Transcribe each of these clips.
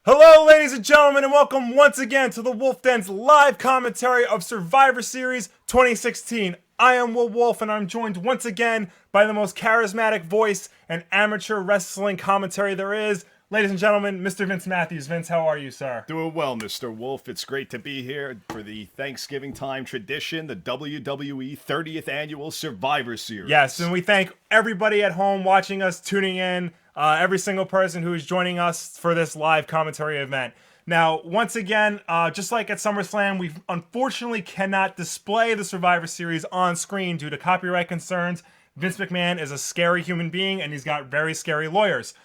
Hello, ladies and gentlemen, and welcome once again to the Wulff Den's live commentary of Survivor Series 2016. I am Wulff, and I'm joined once again by the most charismatic voice and amateur wrestling commentary there is. Ladies and gentlemen, Mr. Vince Matthews. Vince, how are you, sir? Doing well, Mr. Wulff. It's great to be here for the Thanksgiving time tradition, the WWE 30th Annual Survivor Series. Yes, and we thank everybody at home watching us, tuning in, every single person who is joining us for this live commentary event. Now, once again, just like at SummerSlam, we unfortunately cannot display the Survivor Series on screen due to copyright concerns. Vince McMahon is a scary human being, and he's got very scary lawyers.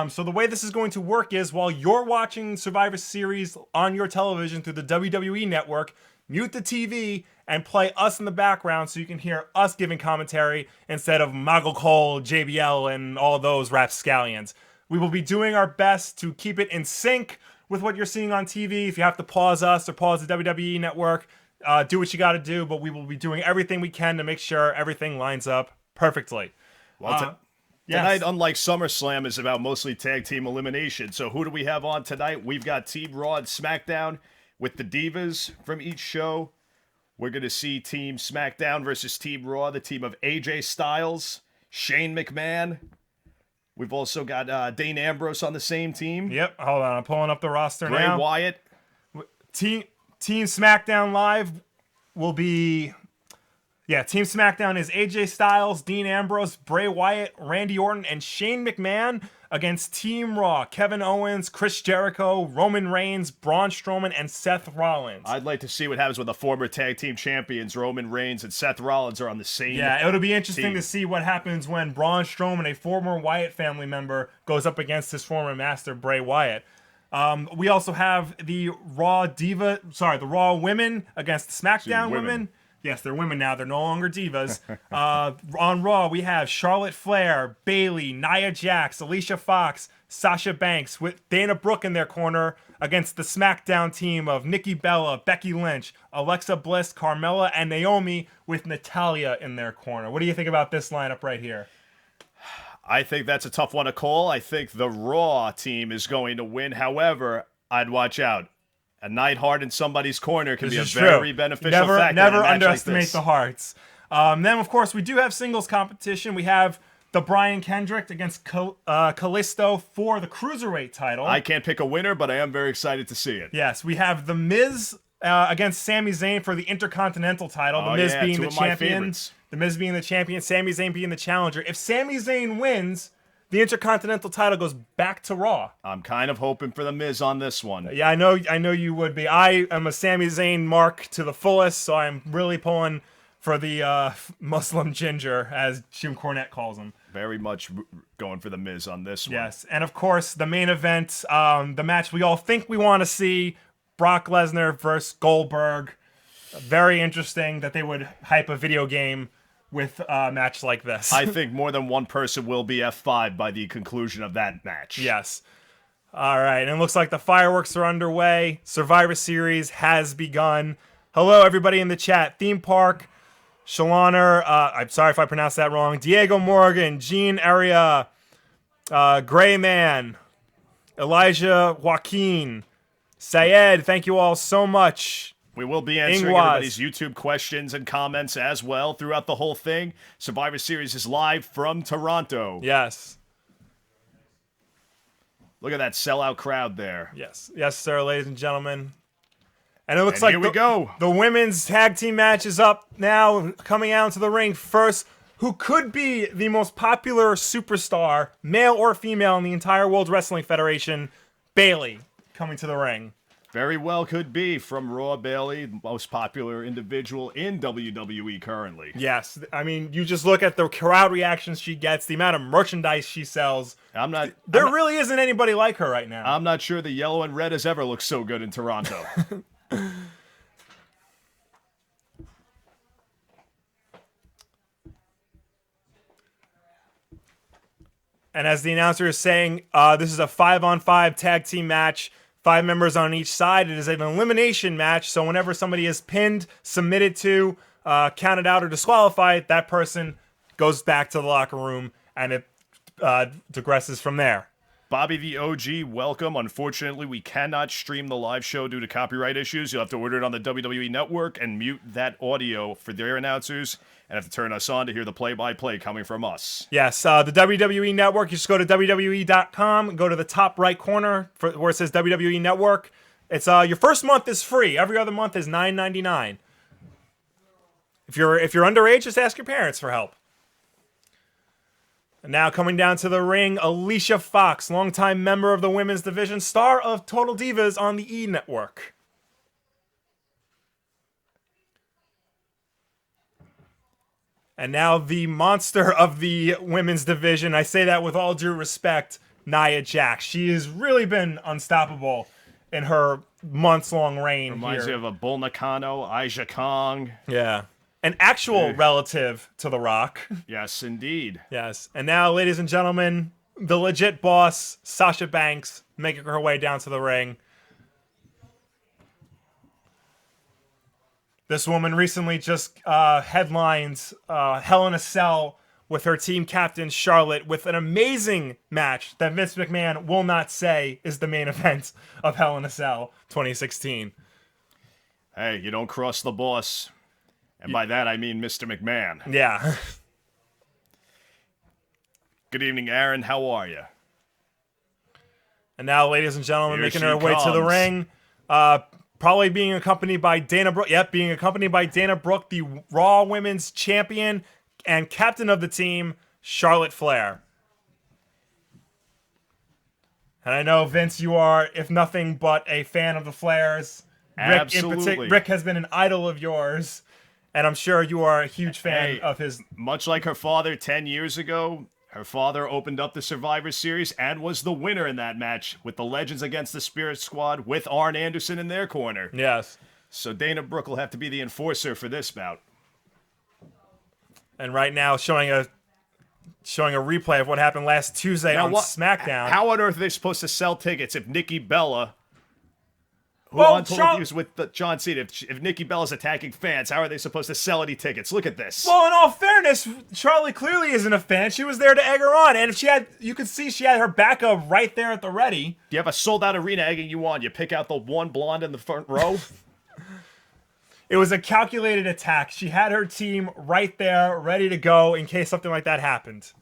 So the way this is going to work is while you're watching Survivor Series on your television through the WWE Network, mute the TV and play us in the background so you can hear us giving commentary instead of Michael Cole, JBL, and all those rapscallions. We will be doing our best to keep it in sync with what you're seeing on TV. If you have to pause us or pause the WWE Network, do what you got to do, but we will be doing everything we can to make sure everything lines up perfectly. Well, tonight, unlike SummerSlam, is about mostly tag team elimination. So who do we have on tonight? We've got Team Raw and SmackDown with the Divas from each show. We're going to see Team SmackDown versus Team Raw, the team of AJ Styles, Shane McMahon. We've also got Dean Ambrose on the same team. Yep, hold on, I'm pulling up the roster now. Bray Wyatt. Team SmackDown Live will be... Yeah, Team SmackDown is AJ Styles, Dean Ambrose, Bray Wyatt, Randy Orton, and Shane McMahon against Team Raw, Kevin Owens, Chris Jericho, Roman Reigns, Braun Strowman, and Seth Rollins. I'd like to see what happens when the former tag team champions Roman Reigns and Seth Rollins are on the same team. It'll be interesting to see what happens when Braun Strowman, a former Wyatt family member, goes up against his former master, Bray Wyatt. We also have the Raw women against the SmackDown women. Yes, they're women now. They're no longer divas. On Raw, we have Charlotte Flair, Bayley, Nia Jax, Alicia Fox, Sasha Banks, with Dana Brooke in their corner against the SmackDown team of Nikki Bella, Becky Lynch, Alexa Bliss, Carmella, and Naomi, with Natalya in their corner. What do you think about this lineup right here? I think that's a tough one to call. I think the Raw team is going to win. However, I'd watch out. A Neidhart in somebody's corner can be a very beneficial factor. Never underestimate the hearts. Then, of course, we do have singles competition. We have the Brian Kendrick against Kalisto for the Cruiserweight title. I can't pick a winner, but I am very excited to see it. Yes, we have The Miz against Sami Zayn for the Intercontinental title. The Miz being the champion. The Miz being the champion, Sami Zayn being the challenger. If Sami Zayn wins, the Intercontinental title goes back to Raw. I'm kind of hoping for the Miz on this one. Yeah, I know you would be. I am a Sami Zayn mark to the fullest, so I'm really pulling for the Muslim Ginger, as Jim Cornette calls him. Very much going for the Miz on this one. Yes, and of course, the main event, the match we all think we want to see, Brock Lesnar versus Goldberg. Very interesting that they would hype a video game with a match like this. I think more than one person will be F5 by the conclusion of that match. Yes. All right, and it looks like the fireworks are underway. Survivor Series has begun. Hello, everybody in the chat. Theme Park, Shalaner, I'm sorry if I pronounced that wrong, Diego Morgan, Gene Area, Gray Man, Elijah Joaquin, Syed, thank you all so much. We will be answering everybody's YouTube questions and comments as well throughout the whole thing. Survivor Series is live from Toronto. Yes. Look at that sellout crowd there. Yes. Yes, sir, ladies and gentlemen. And it looks like here we go. The women's tag team match is up now, coming out into the ring first. Who could be the most popular superstar, male or female, in the entire World Wrestling Federation? Bayley coming to the ring. Very well could be from Raw Bailey, the most popular individual in WWE currently. Yes, I mean, you just look at the crowd reactions she gets, the amount of merchandise she sells. There really isn't anybody like her right now. I'm not sure the yellow and red has ever looked so good in Toronto. And as the announcer is saying, this is a 5-on-5 tag team match. 5 members on each side. It is an elimination match, so whenever somebody is pinned, submitted to, counted out, or disqualified, that person goes back to the locker room, and it digresses from there. Bobby the OG, welcome. Unfortunately, we cannot stream the live show due to copyright issues. You'll have to order it on the WWE Network and mute that audio for their announcers and have to turn us on to hear the play-by-play coming from us. Yes, the WWE Network, you just go to WWE.com, go to the top right corner where it says WWE Network. It's your first month is free. Every other month is $9.99. If you're underage, just ask your parents for help. And now coming down to the ring, Alicia Fox, longtime member of the women's division, star of Total Divas on the E! Network. And now the monster of the women's division, I say that with all due respect, Nia Jax. She has really been unstoppable in her months-long reign. Reminds me of a Bull Nakano, Aja Kong. Yeah. An actual relative to The Rock. Yes, indeed. Yes. And now, ladies and gentlemen, the legit boss, Sasha Banks, making her way down to the ring. This woman recently just headlined Hell in a Cell with her team captain, Charlotte, with an amazing match that Vince McMahon will not say is the main event of Hell in a Cell 2016. Hey, you don't cross the boss. And by that, I mean Mr. McMahon. Yeah. Good evening, Aaron. How are you? And now, ladies and gentlemen, Here making she her way to the comes. ring. Probably being accompanied by Dana Brooke. Yep, being accompanied by Dana Brooke, the Raw Women's Champion and captain of the team, Charlotte Flair. And I know, Vince, you are, if nothing but a fan of the Flairs. Absolutely. Rick has been an idol of yours. And I'm sure you are a huge fan of his. Much like her father 10 years ago, her father opened up the Survivor Series and was the winner in that match with the Legends against the Spirit Squad with Arn Anderson in their corner. Yes. So Dana Brooke will have to be the enforcer for this bout. And right now, showing a replay of what happened last Tuesday on SmackDown. How on earth are they supposed to sell tickets if Nikki Bella, who on Total Divas with John Cena, if Nikki Bella's attacking fans, how are they supposed to sell any tickets? Look at this. Well, in all fairness, Charlotte clearly isn't a fan. She was there to egg her on, and if you could see she had her backup right there at the ready. You have a sold-out arena egging you on. You pick out the one blonde in the front row. It was a calculated attack. She had her team right there, ready to go in case something like that happened.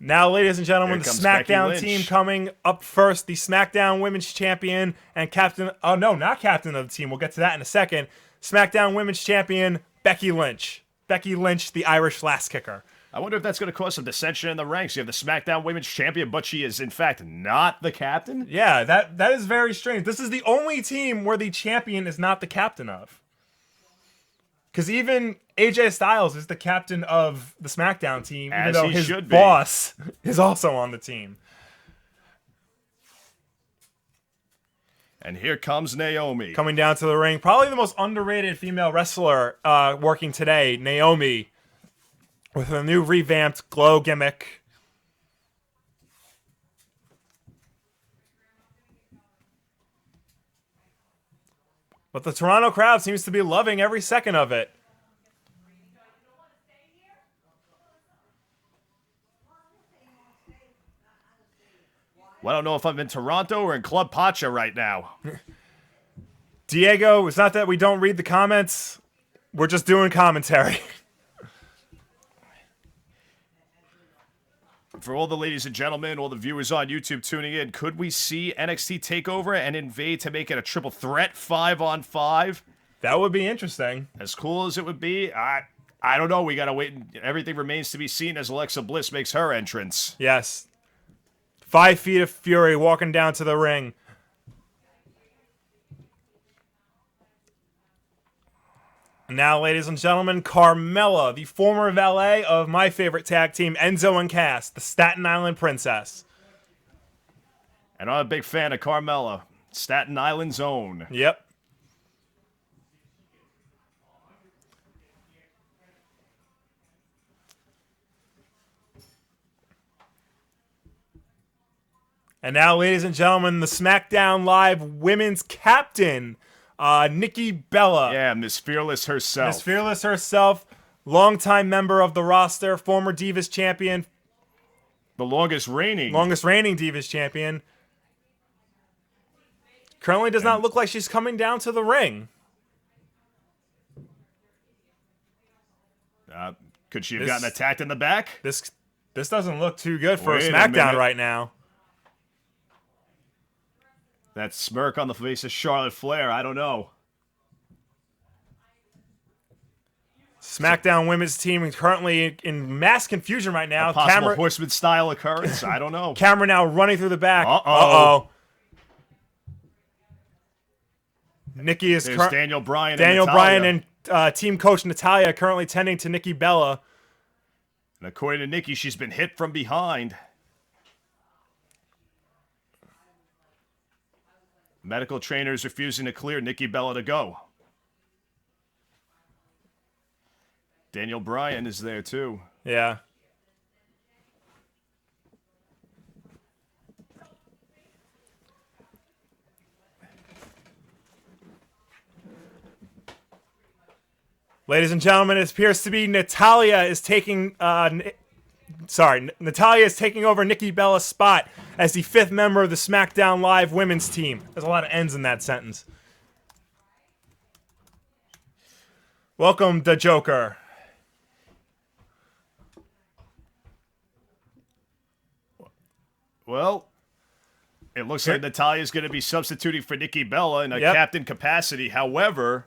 Now, ladies and gentlemen, the SmackDown team coming up first. The SmackDown Women's Champion and captain... Oh, no, not captain of the team. We'll get to that in a second. SmackDown Women's Champion, Becky Lynch. Becky Lynch, the Irish lass kicker. I wonder if that's going to cause some dissension in the ranks. You have the SmackDown Women's Champion, but she is, in fact, not the captain? Yeah, that is very strange. This is the only team where the champion is not the captain of. Because even AJ Styles is the captain of the SmackDown team, even though his boss is also on the team. And here comes Naomi. Coming down to the ring. Probably the most underrated female wrestler working today, Naomi. With a new revamped glow gimmick. But the Toronto crowd seems to be loving every second of it. Well, I don't know if I'm in Toronto or in Club Pacha right now. Diego, it's not that we don't read the comments. We're just doing commentary. For all the ladies and gentlemen, all the viewers on YouTube tuning in, could we see NXT TakeOver and Invade to make it a triple threat 5-on-5? That would be interesting. As cool as it would be, I don't know. We got to wait. Everything remains to be seen as Alexa Bliss makes her entrance. Yes. 5 feet of fury walking down to the ring. And now, ladies and gentlemen, Carmella, the former valet of my favorite tag team, Enzo and Cass, the Staten Island Princess. And I'm a big fan of Carmella, Staten Island's own. Yep. And now, ladies and gentlemen, the SmackDown Live Women's Captain, Nikki Bella. Yeah, Miss Fearless herself. Miss Fearless herself, longtime member of the roster, former Divas Champion. The longest reigning Divas Champion. Currently does not look like she's coming down to the ring. Could she have gotten attacked in the back? This doesn't look too good for a SmackDown right now. That smirk on the face of Charlotte Flair, I don't know. SmackDown women's team currently in mass confusion right now. A possible Horseman style occurrence, I don't know. Camera now running through the back. Uh-oh. Nikki is Daniel Bryan and team coach Natalya currently tending to Nikki Bella. And according to Nikki, she's been hit from behind. Medical trainers refusing to clear Nikki Bella to go. Daniel Bryan is there too. Yeah. Ladies and gentlemen, it appears to be Natalya is taking over Nikki Bella's spot as the 5th member of the SmackDown Live women's team. There's a lot of N's in that sentence. Welcome, the Joker. Well, it looks like Natalya's going to be substituting for Nikki Bella in a captain capacity. However,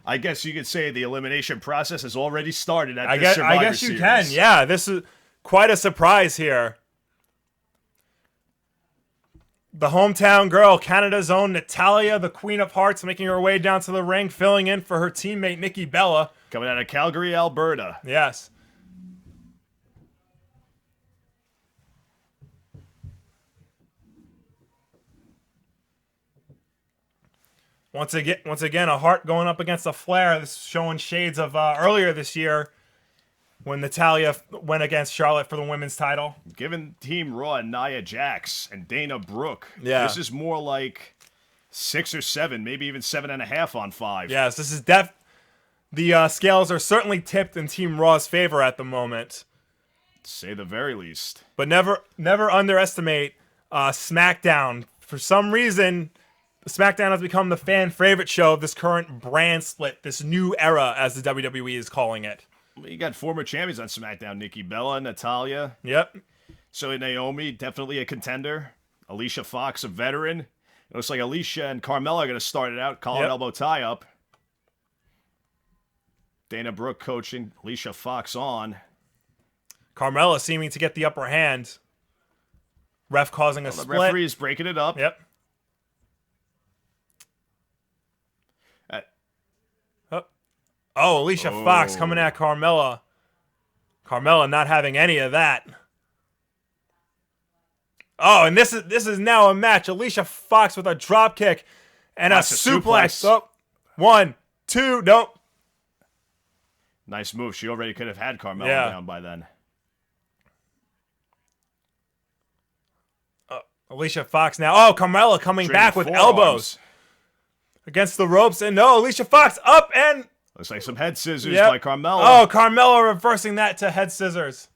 I guess you could say the elimination process has already started at this Survivor Series. I guess you can. Yeah, this is quite a surprise here. The hometown girl, Canada's own Natalya, the Queen of Hearts, making her way down to the ring, filling in for her teammate Nikki Bella. Coming out of Calgary, Alberta. Yes. Once again, a Hart going up against a Flair. This is showing shades of earlier this year when Natalya went against Charlotte for the women's title. Given Team Raw Nia Jax and Dana Brooke, this is more like 6 or 7, maybe even 7.5 on 5. Yes, this is the scales are certainly tipped in Team Raw's favor at the moment. To say the very least. But never underestimate SmackDown. For some reason, SmackDown has become the fan favorite show of this current brand split, this new era, as the WWE is calling it. You got former champions on SmackDown, Nikki Bella, Natalya. Yep. So Naomi, definitely a contender. Alicia Fox, a veteran. It looks like Alicia and Carmella are going to start it out. Collar elbow tie up. Dana Brooke coaching, Alicia Fox on. Carmella seeming to get the upper hand. Ref causing a split. The referee is breaking it up. Yep. Alicia Fox coming at Carmella. Carmella not having any of that. Oh, and this is now a match. Alicia Fox with a drop kick and a suplex. Oh, 1, 2, nope. Nice move. She already could have had Carmella down by then. Alicia Fox now. Oh, Carmella coming back with elbows against the ropes. And no, Alicia Fox up and... Looks like some head scissors by Carmella. Oh, Carmella reversing that to head scissors.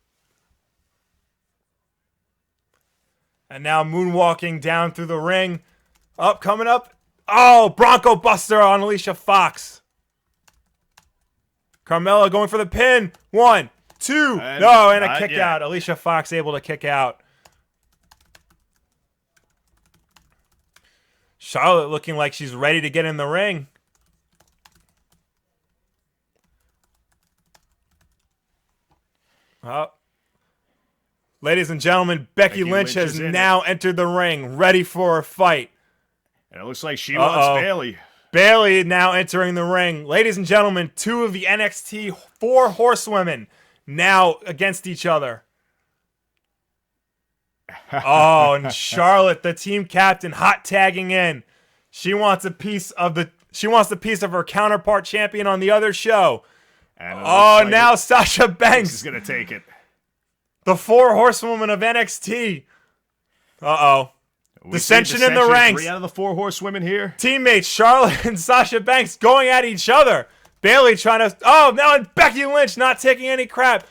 And now moonwalking down through the ring. Coming up. Oh, Bronco Buster on Alicia Fox. Carmella going for the pin. 1, 2. And a kick out. Alicia Fox able to kick out. Charlotte looking like she's ready to get in the ring. Ladies and gentlemen, Becky Lynch has now entered the ring, ready for a fight. And it looks like she wants Bayley. Bayley now entering the ring. Ladies and gentlemen, 2 of the NXT 4 horsewomen now against each other. Oh, and Charlotte, the team captain, hot tagging in. She wants a piece of her counterpart champion on the other show. And now Sasha Banks is gonna take it. The 4 horsewomen of NXT. Dissension in the ranks. 3 out of the 4 horsewomen here. Teammates Charlotte and Sasha Banks going at each other. Bayley trying to... now Becky Lynch not taking any crap.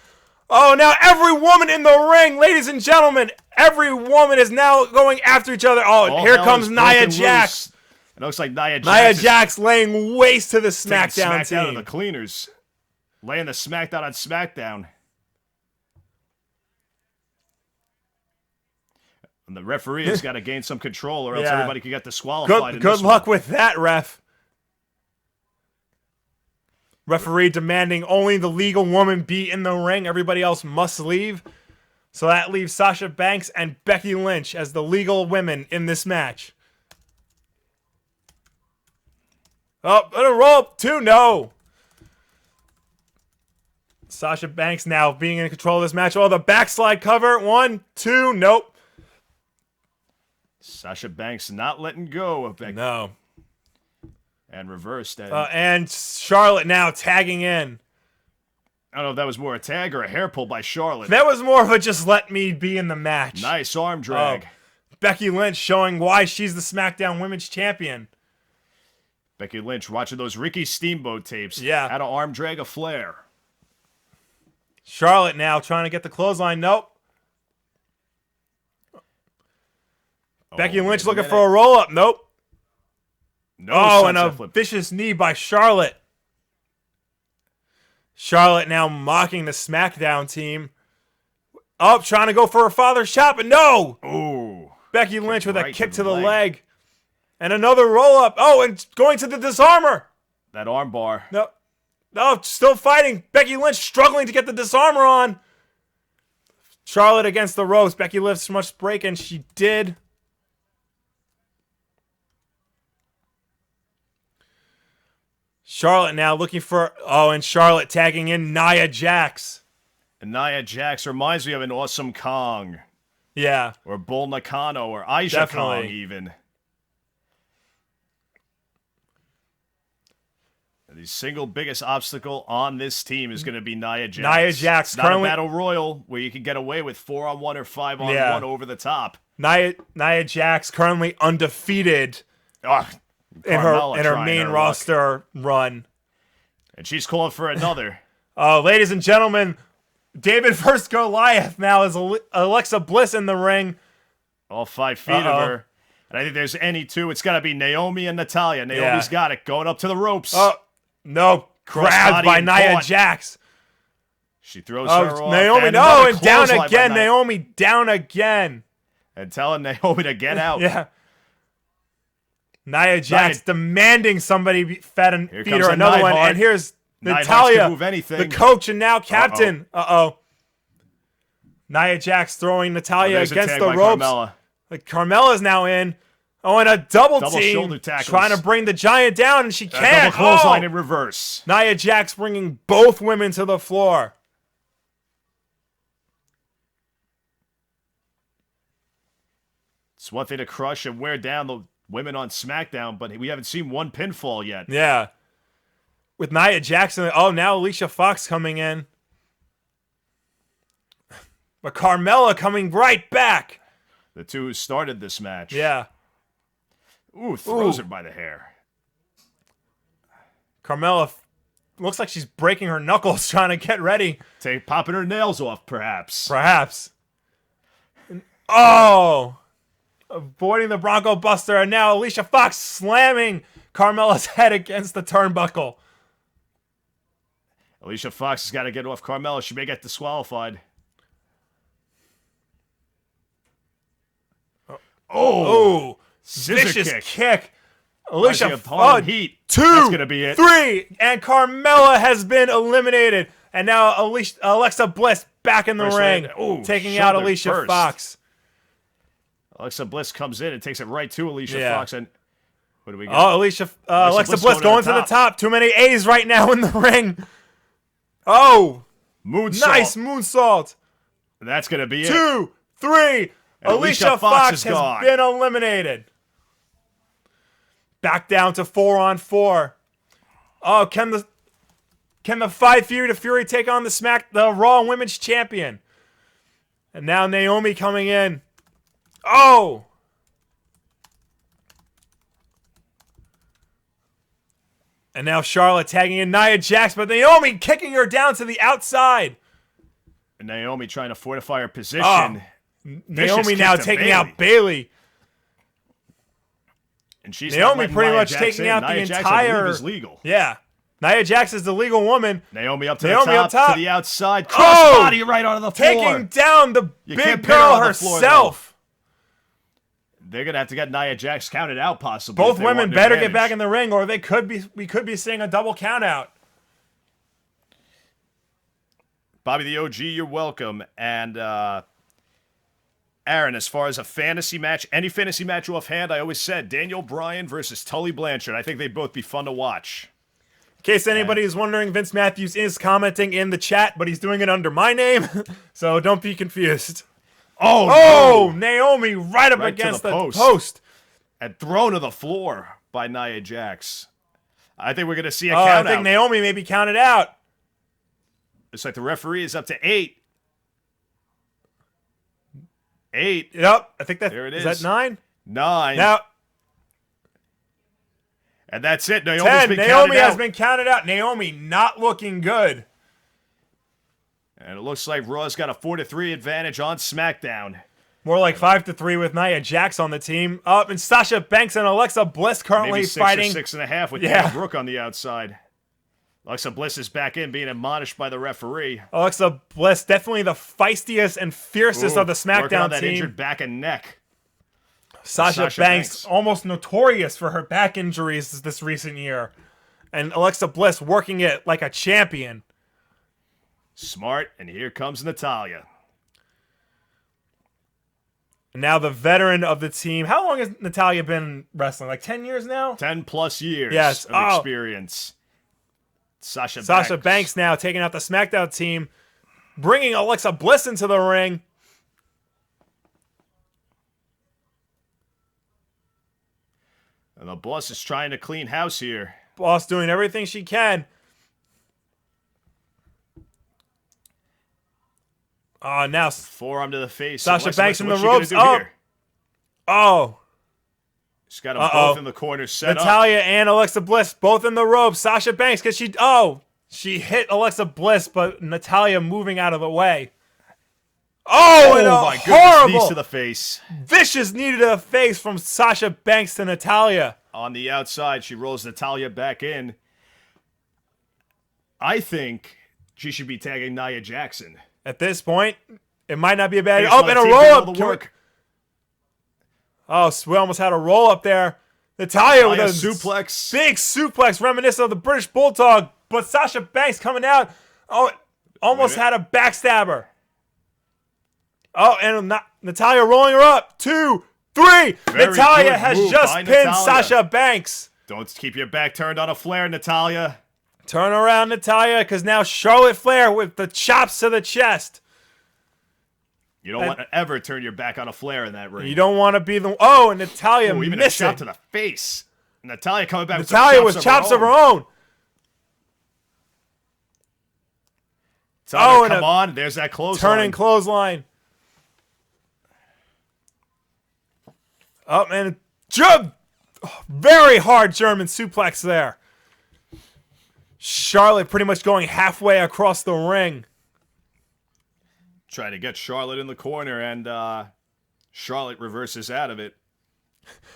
Now every woman in the ring, ladies and gentlemen, every woman is now going after each other. Here comes Nia Jax. It looks like Nia Jax laying waste to the SmackDown team. And the cleaners. Laying the SmackDown on SmackDown. And the referee has got to gain some control or else everybody could get disqualified. Good luck with that, ref. Referee demanding only the legal woman be in the ring. Everybody else must leave. So that leaves Sasha Banks and Becky Lynch as the legal women in this match. A roll 2, no. Sasha Banks now being in control of this match. The backslide cover. 1, 2, nope. Sasha Banks not letting go of Becky. No. And reversed. And Charlotte now tagging in. I don't know if that was more a tag or a hair pull by Charlotte. That was more of a just let me be in the match. Nice arm drag. Becky Lynch showing why she's the SmackDown Women's Champion. Becky Lynch watching those Ricky Steamboat tapes. Yeah. Had an arm drag a flare. Charlotte now trying to get the clothesline. Nope. Becky Lynch looking for a roll-up. Nope. No, and a vicious knee by Charlotte. Charlotte now mocking the SmackDown team. Trying to go for her father's shot, but no! Ooh. Becky Lynch with a kick to the leg. And another roll-up. And going to the disarmer. That arm bar. No, still fighting. Becky Lynch struggling to get the disarmer on. Charlotte against the ropes. Becky lifts much break, and she did. Charlotte now looking for... and Charlotte tagging in Nia Jax. And Nia Jax reminds me of an Awesome Kong. Yeah. Or Bull Nakano or Aisha Kong even. And the single biggest obstacle on this team is going to be Nia Jax. Nia Jax. It's not a battle royal where you can get away with 4-on-1 or 5-on-1 over the top. Nia Jax currently undefeated. In her main roster run. And she's calling for another. Ladies and gentlemen, David vs. Goliath now is Alexa Bliss in the ring. All 5 feet of her. And I think there's any 2. It's got to be Naomi and Natalya. Naomi's got it. Going up to the ropes. No. Grabbed by Nia Jax. She throws her off. Naomi, and down again. Naomi down again. And telling Naomi to get out. Yeah. Nia Jax demanding somebody feed her another one. And here's Natalya, the coach and now captain. Nia Jax throwing Natalya against the ropes. Carmella's now in. And a double team. Trying to bring the Giant down, and she can't. Double clothesline in reverse. Nia Jax bringing both women to the floor. It's one thing to crush and wear down the women on SmackDown, but we haven't seen one pinfall yet. Yeah. With Nia Jackson. Now Alicia Fox coming in. But Carmella coming right back. The 2 who started this match. Yeah. Throws her by the hair. Carmella looks like she's breaking her knuckles trying to get ready. Popping her nails off, perhaps. Avoiding the Bronco Buster, and now Alicia Fox slamming Carmella's head against the turnbuckle. Alicia Fox has got to get off Carmella. She may get disqualified. Vicious kick. Alicia Fox. Heat. 2, That's going to be it. 3, and Carmella has been eliminated. And now Alexa Bliss back in the ring, taking out Alicia first. Fox. Alexa Bliss comes in and takes it right to Alicia Fox. And what do we got? Oh, Alexa Bliss going to the top. Too many A's right now in the ring. Oh, moonsault. Nice moonsault. That's going to be 2, 3. Alicia Fox has been eliminated. Back down to 4-on-4. Oh, can the Five Fury to Fury take on the Raw Women's Champion? And now Naomi coming in. Oh! And now Charlotte tagging in Nia Jax, but Naomi kicking her down to the outside. And Naomi trying to fortify her position. Oh. Naomi now taking out Bayley. And she's Naomi pretty much taking out the entire. Is legal. Yeah, Nia Jax is the legal woman. Naomi up to the top, to the outside. Crossbody right onto the floor. Taking down the big girl herself. They're gonna have to get Nia Jax counted out, possibly. Both women better get back in the ring, or we could be seeing a double count out. Bobby the OG, you're welcome. And Aaron, as far as a fantasy match, any fantasy match offhand, I always said Daniel Bryan versus Tully Blanchard. I think they'd both be fun to watch. In case anybody is wondering, Vince Matthews is commenting in the chat, but he's doing it under my name, so don't be confused. Oh, no. Naomi right up against the post. And thrown to the floor by Nia Jax. I think we're going to see a count out. I think Naomi may be counted out. Looks like the referee is up to 8. 8. Yep, I think there it is. Is that 9? 9. Now, and that's it. 10. Naomi has been counted out. Naomi not looking good. And it looks like Raw's got a 4-3 advantage on SmackDown. More like 5-3 with Nia Jax on the team. Up and Sasha Banks and Alexa Bliss currently maybe 6 fighting. Or 6.5 with Dana Brooke on the outside. Alexa Bliss is back in, being admonished by the referee. Alexa Bliss, definitely the feistiest and fiercest of the SmackDown on that team. Injured back and neck. Sasha Banks, almost notorious for her back injuries this recent year. And Alexa Bliss working it like a champion. Smart, and here comes Natalya. And now the veteran of the team. How long has Natalya been wrestling? Like 10 years now? 10 plus years of experience. Sasha Banks now taking out the SmackDown team, bringing Alexa Bliss into the ring. And the boss is trying to clean house here. Boss doing everything she can. Now forearm to the face. Sasha Banks in the ropes. Oh. She's got them both in the corner set Natalya and Alexa Bliss both in the ropes. Sasha Banks, because she hit Alexa Bliss, but Natalya moving out of the way. Oh, and my horrible, goodness, knees to the face. Vicious knee to the face from Sasha Banks to Natalya. On the outside, she rolls Natalya back in. I think she should be tagging Nia Jackson. At this point, it might not be a bad idea. Oh, and a roll-up. Oh, we almost had a roll-up there. Natalya with a suplex. Big suplex reminiscent of the British Bulldog. But Sasha Banks coming out. Oh, almost had a backstabber. Oh, and Natalya rolling her up. 2, 3. Natalya has just pinned Sasha Banks. Don't keep your back turned on a flare, Natalya. Turn around, Natalya, because now Charlotte Flair with the chops to the chest. You don't want to ever turn your back on a flare in that ring. You don't want to be the... Oh, and Natalya even missing. A shot to the face. Natalya coming back with chops of her own. Come on. There's that clothesline. Turning clothesline. Oh, man. Very hard German suplex there. Charlotte pretty much going halfway across the ring. Trying to get Charlotte in the corner, and Charlotte reverses out of it.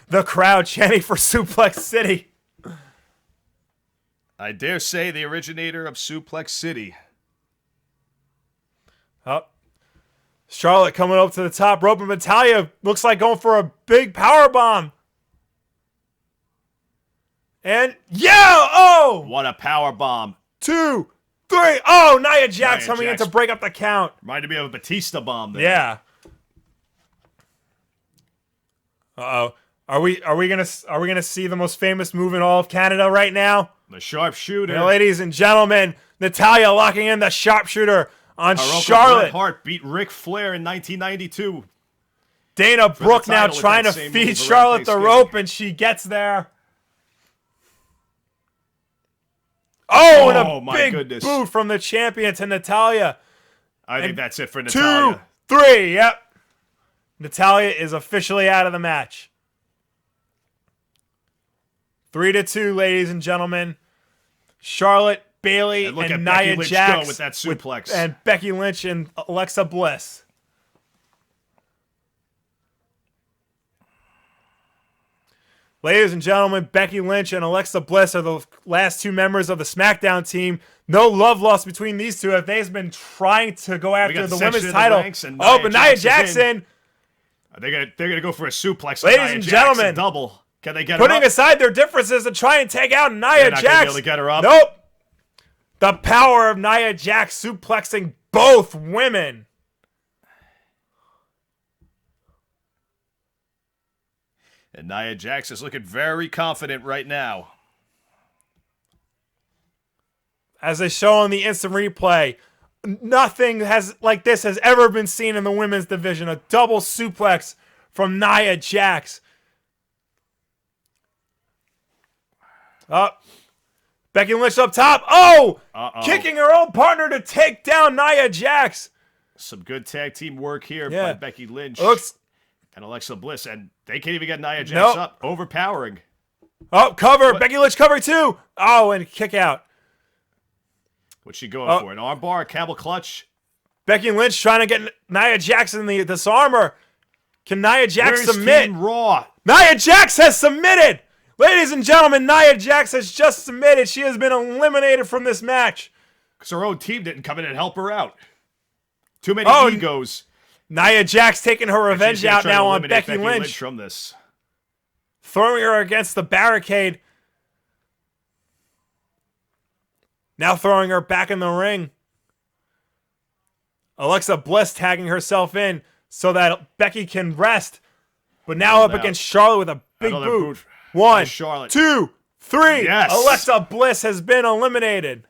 The crowd chanting for Suplex City. I dare say the originator of Suplex City. Oh. Charlotte coming up to the top rope, and Natalya looks like going for a big powerbomb. And what a power bomb. 2, 3. Oh, Nia Jax coming in to break up the count. Reminded me of a Batista bomb there. Yeah. Uh-oh. Are we gonna see the most famous move in all of Canada right now? The sharpshooter. Now, ladies and gentlemen, Natalya locking in the sharpshooter on Charlotte. Bret Hart beat Ric Flair in 1992. Dana Brooke now trying to feed Charlotte the rope, and she gets there. Oh, and a big boot from the champion to Natalya. I think that's it for Natalya. 2, 3, yep. Natalya is officially out of the match. 3-2, ladies and gentlemen. Charlotte, Bayley, and Nia Jax with that suplex. And Becky Lynch and Alexa Bliss. Ladies and gentlemen, Becky Lynch and Alexa Bliss are the last 2 members of the SmackDown team. No love lost between these two. They've been trying to go after the women's title. But Nia Jackson. They're gonna go for a suplex. Ladies and gentlemen, double. Can they get putting her up? aside their differences to try and take out Nia Jax? They're not gonna be able to get her up. Nope. The power of Nia Jax suplexing both women. And Nia Jax is looking very confident right now. As they show on the instant replay, nothing like this has ever been seen in the women's division. A double suplex from Nia Jax. Up. Becky Lynch up top. Oh! Kicking her own partner to take down Nia Jax. Some good tag team work here by Becky Lynch and Alexa Bliss. And they can't even get Nia Jax up. Overpowering. Oh, cover. Becky Lynch cover too. Oh, and kick out. What's she going for? An armbar, a camel clutch? Becky Lynch trying to get Nia Jax in the disarmer. Can Nia Jax submit? Team Raw? Nia Jax has submitted. Ladies and gentlemen, Nia Jax has just submitted. She has been eliminated from this match. Because her own team didn't come in and help her out. Too many egos. Nia Jax taking her revenge out now on Becky Lynch. From this. Throwing her against the barricade. Now throwing her back in the ring. Alexa Bliss tagging herself in so that Becky can rest. But now up against Charlotte with a big boot. 1, 2, 3. Yes. Alexa Bliss has been eliminated.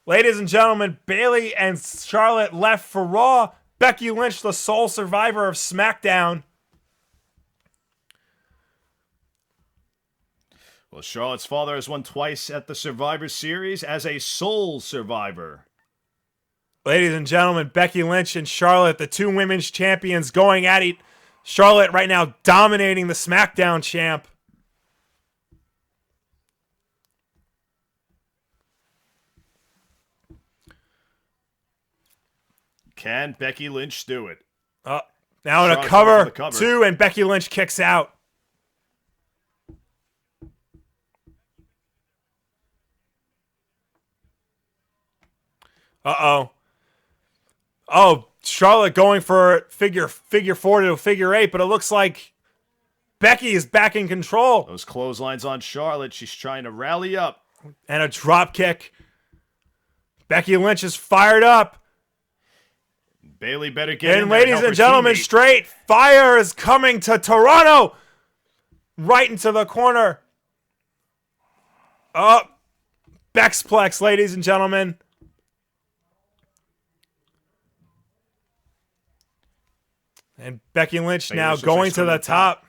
Ladies and gentlemen, Bayley and Charlotte left for Raw. Becky Lynch, the sole survivor of SmackDown. Well, Charlotte's father has won twice at the Survivor Series as a sole survivor. Ladies and gentlemen, Becky Lynch and Charlotte, the 2 women's champions, going at it. Charlotte right now dominating the SmackDown champ. Can Becky Lynch do it? Now in a cover, 2, and Becky Lynch kicks out. Uh-oh. Oh, Charlotte going for figure 4 to figure 8, but it looks like Becky is back in control. Those clotheslines on Charlotte. She's trying to rally up. And a drop kick. Becky Lynch is fired up. Bayley better get in and there. Ladies and gentlemen, straight fire is coming to Toronto. Right into the corner. Up. Bexplex, ladies and gentlemen. And Becky Lynch now going to the top.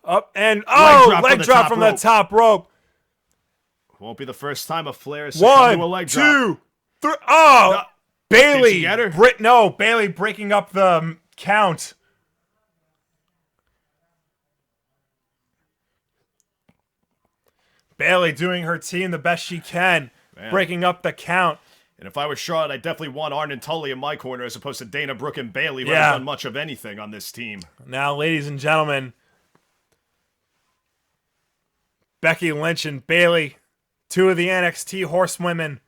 Up and leg drop from the top rope. Won't be the first time a Flair has 1, a leg 2, drop. 3. Oh, Bayley. Did she get her? Bayley breaking up the count. Bayley doing her team the best she can, breaking up the count. And if I were Charlotte, I'd definitely want Arn and Tully in my corner as opposed to Dana Brooke and Bayley, who haven't done much of anything on this team. Now, ladies and gentlemen, Becky Lynch and Bayley, 2 of the NXT horsewomen.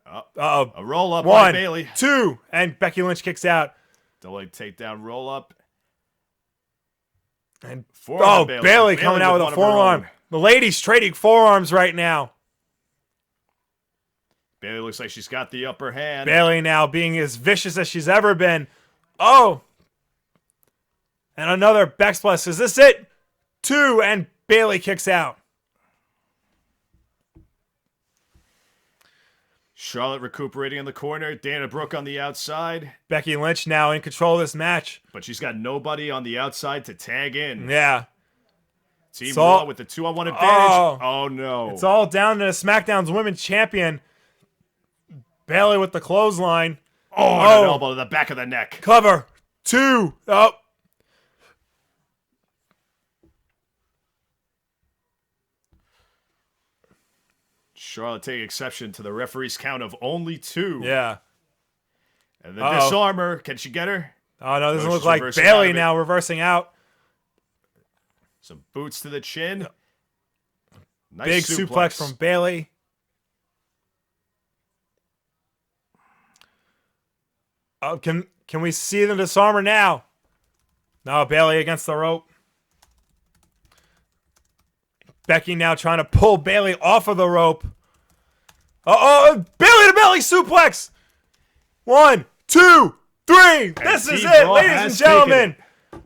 A roll up by Bayley. 1, 2, and Becky Lynch kicks out. Delayed takedown roll up. And Forearm Bailey coming out with a forearm. The ladies trading forearms right now. Bailey looks like she's got the upper hand. Bailey now being as vicious as she's ever been. Oh! And another backsplashes. Is this it? 2, and Bailey kicks out. Charlotte recuperating in the corner. Dana Brooke on the outside. Becky Lynch now in control of this match. But she's got nobody on the outside to tag in. Yeah. Team Raw with the 2-on-1 advantage. Oh, no. It's all down to SmackDown's Women's Champion. Bailey with the clothesline. Oh, an elbow to the back of the neck. Cover. 2. Oh. Charlotte taking exception to the referee's count of only 2. Yeah. And the disarmer. Can she get her? Oh, no, doesn't look like Bailey now reversing out. Some boots to the chin. Nice big suplex from Bailey. Oh, can we see the disarmer now? No, Bailey against the rope. Becky now trying to pull Bailey off of the rope. Bailey to belly suplex. 1, 2, 3. This is it, ladies and gentlemen.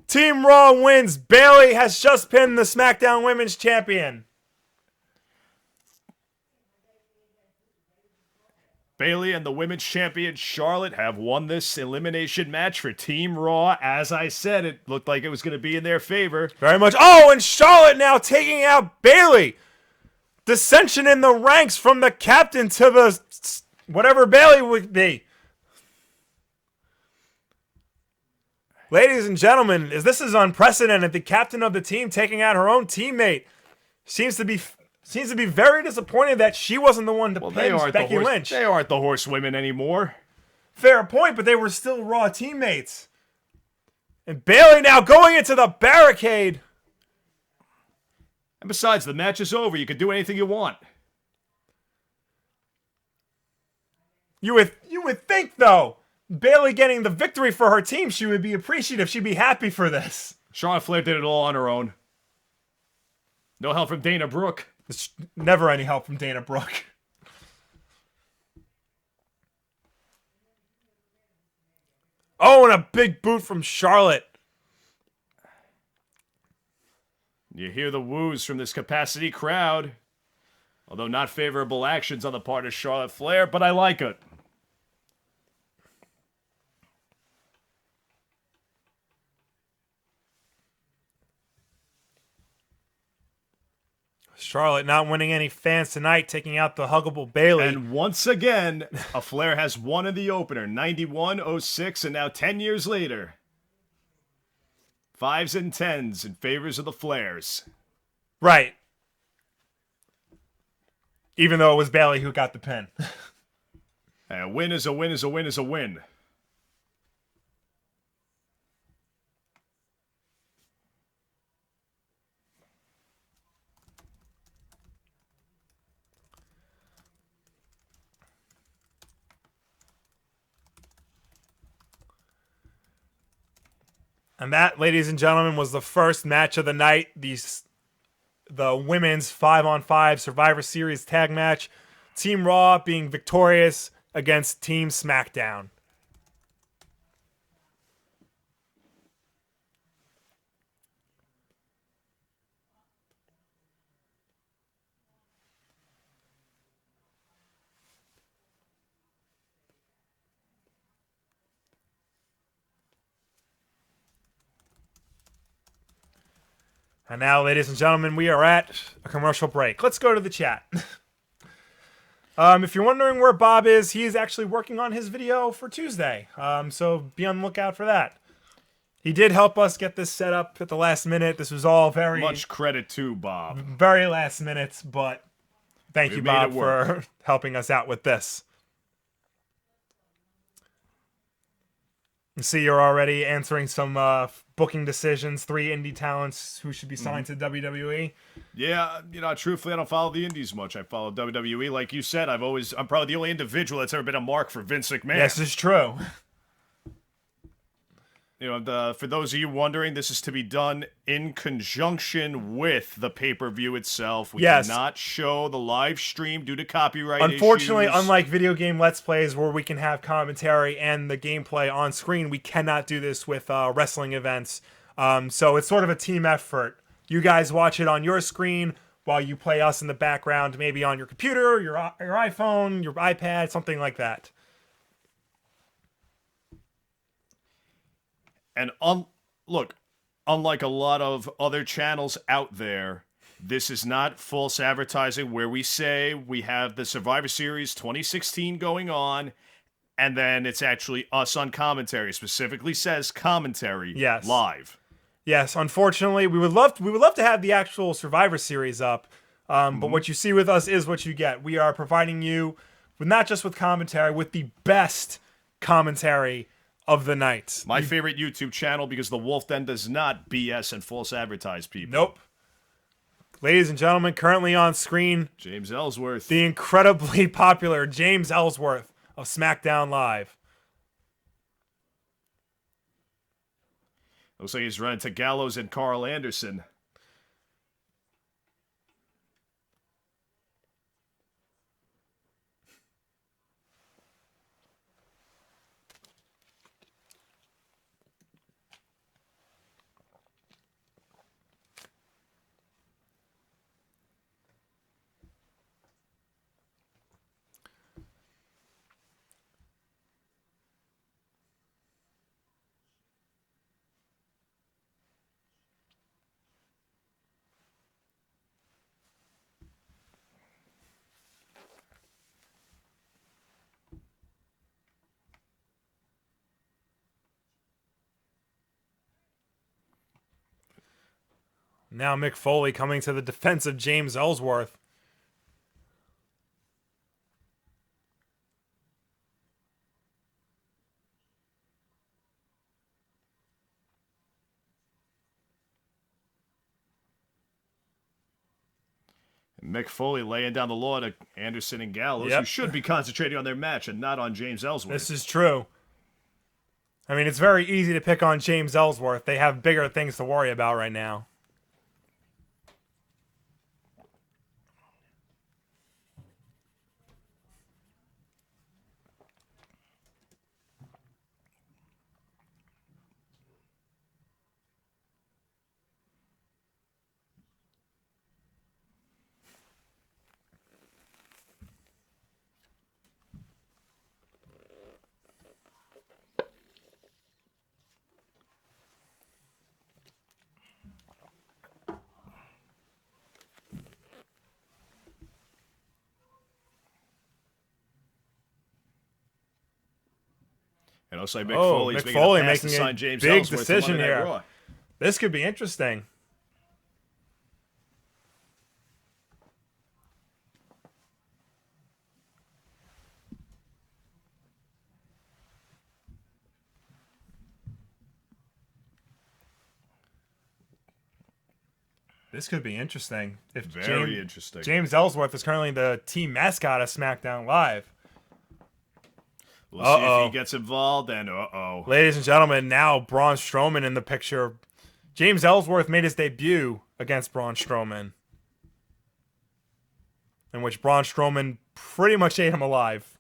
Team Raw wins. Bailey has just pinned the SmackDown Women's Champion. Bailey and the Women's Champion Charlotte have won this elimination match for Team Raw. As I said, it looked like it was going to be in their favor. Very much. Oh, and Charlotte now taking out Bailey. Dissension in the ranks from the captain to the whatever Bailey would be. Ladies and gentlemen, this is unprecedented. The captain of the team taking out her own teammate. Seems to be very disappointed that she wasn't the one to pin Becky Lynch. They aren't the horsewomen anymore. Fair point, but they were still Raw teammates. And Bailey now going into the barricade. And besides, the match is over. You can do anything you want. You would think, though, Bailey getting the victory for her team, she would be appreciative. She'd be happy for this. Charlotte Flair did it all on her own. No help from Dana Brooke. There's never any help from Dana Brooke. Oh, and a big boot from Charlotte. You hear the woos from this capacity crowd. Although not favorable actions on the part of Charlotte Flair, but I like it. Charlotte not winning any fans tonight, taking out the huggable Bailey. And once again, a Flair has won in the opener. 91, 06, and now 10 years later. 5s and 10s in favors of the Flairs. Right. Even though it was Bailey who got the pin. A win is a win is a win is a win. And that, ladies and gentlemen, was the first match of the night. The women's 5-on-5 Survivor Series tag match. Team Raw being victorious against Team SmackDown. And now, ladies and gentlemen, we are at a commercial break. Let's go to the chat. If you're wondering where Bob is, he's actually working on his video for Tuesday. So be on the lookout for that. He did help us get this set up at the last minute. This was all very... Much credit to Bob. Very last minute, but thank you, Bob, for helping us out with this. You see, you're already answering some booking decisions. 3 indie talents who should be signed to WWE. Yeah, truthfully, I don't follow the indies much. I follow WWE. Like you said, I'm probably the only individual that's ever been a mark for Vince McMahon. Yes, it's true. for those of you wondering, this is to be done in conjunction with the pay-per-view itself. We cannot show the live stream due to copyright Unfortunately, issues. unlike video game Let's Plays where we can have commentary and the gameplay on screen, we cannot do this with wrestling events. So it's sort of a team effort. You guys watch it on your screen while you play us in the background, maybe on your computer, your iPhone, your iPad, something like that. And look, unlike a lot of other channels out there, this is not false advertising where we say we have the Survivor Series 2016 going on, and then it's actually us on commentary. It specifically says commentary live. Yes, unfortunately, we would love to have the actual Survivor Series up, but what you see with us is what you get. We are providing you with not just with commentary, with the best commentary of the night. My favorite YouTube channel, because the Wulff Den does not BS and false advertise people. Nope. Ladies and gentlemen, currently on screen, James Ellsworth. The incredibly popular James Ellsworth of SmackDown Live. Looks like he's running to Gallows and Carl Anderson. Now Mick Foley coming to the defense of James Ellsworth. Mick Foley laying down the law to Anderson and Gallows, who should be concentrating on their match and not on James Ellsworth. This is true. I mean, it's very easy to pick on James Ellsworth. They have bigger things to worry about right now. It looks like Mick Foley's making a James big Ellsworth decision here. Raw. This could be interesting. This could be interesting. Very interesting. James Ellsworth is currently the team mascot of SmackDown Live. We'll see if he gets involved, and Ladies and gentlemen, now Braun Strowman in the picture. James Ellsworth made his debut against Braun Strowman, in which Braun Strowman pretty much ate him alive.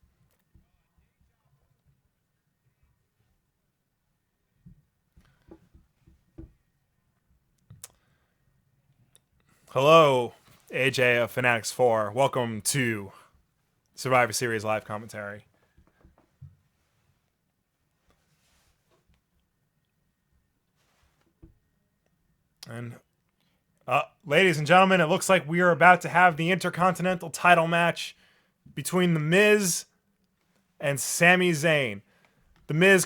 Hello, AJ of Fanatics 4. Welcome to Survivor Series live commentary. And, ladies and gentlemen, it looks like we are about to have the Intercontinental title match between The Miz and Sami Zayn. The Miz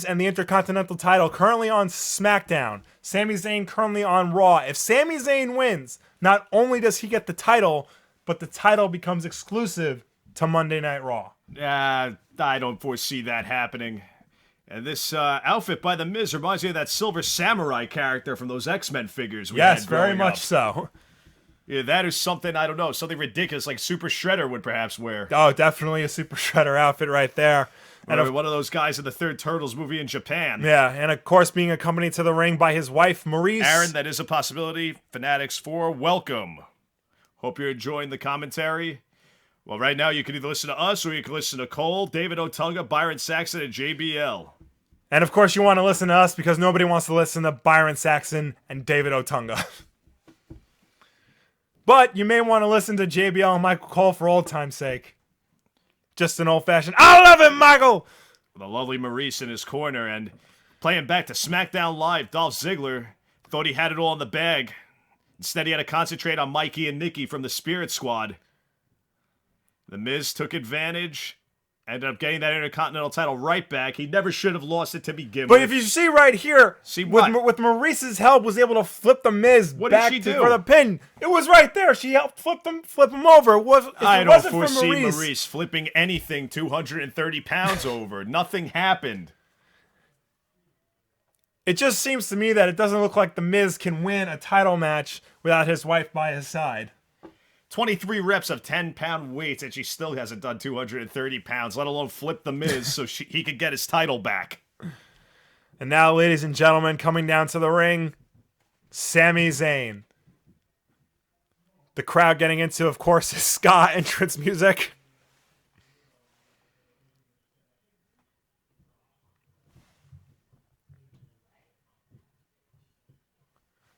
and the Intercontinental title currently on SmackDown. Sami Zayn currently on Raw. If Sami Zayn wins, not only does he get the title, but the title becomes exclusive to Monday Night Raw. I don't foresee that happening. And this outfit by The Miz reminds me of that Silver Samurai character from those X-Men figures we had growing very much up. so. Yeah, that is something, I don't know, something ridiculous like Super Shredder would perhaps wear. Oh, definitely a Super Shredder outfit right there. Or one of those guys in the third Turtles movie in Japan. Yeah, and of course being accompanied to the ring by his wife, Maurice. Aaron, that is a possibility. Fanatics 4, welcome. Hope you're enjoying the commentary. Well, right now you can either listen to us or you can listen to Cole, David Otunga, Byron Saxon, and JBL. And of course you want to listen to us because nobody wants to listen to Byron Saxon and David Otunga. But you may want to listen to JBL and Michael Cole for old time's sake. Just an old-fashioned, I love him, Michael! The lovely Maurice in his corner, and playing back to SmackDown Live, Dolph Ziggler thought he had it all in the bag. Instead, he had to concentrate on Mikey and Nikki from the Spirit Squad. The Miz took advantage, ended up getting that Intercontinental title right back. He never should have lost it to begin with. But if you see right here, with Maurice's help, was able to flip the Miz back for the pin. It was right there. She helped flip him over. I don't foresee Maurice flipping anything 230 pounds over. Nothing happened. It just seems to me that it doesn't look like the Miz can win a title match without his wife by his side. 23 reps of 10-pound weights, and she still hasn't done 230 pounds, let alone flip the Miz so he could get his title back. And now, ladies and gentlemen, coming down to the ring, Sami Zayn. The crowd getting into, of course, his ska entrance music.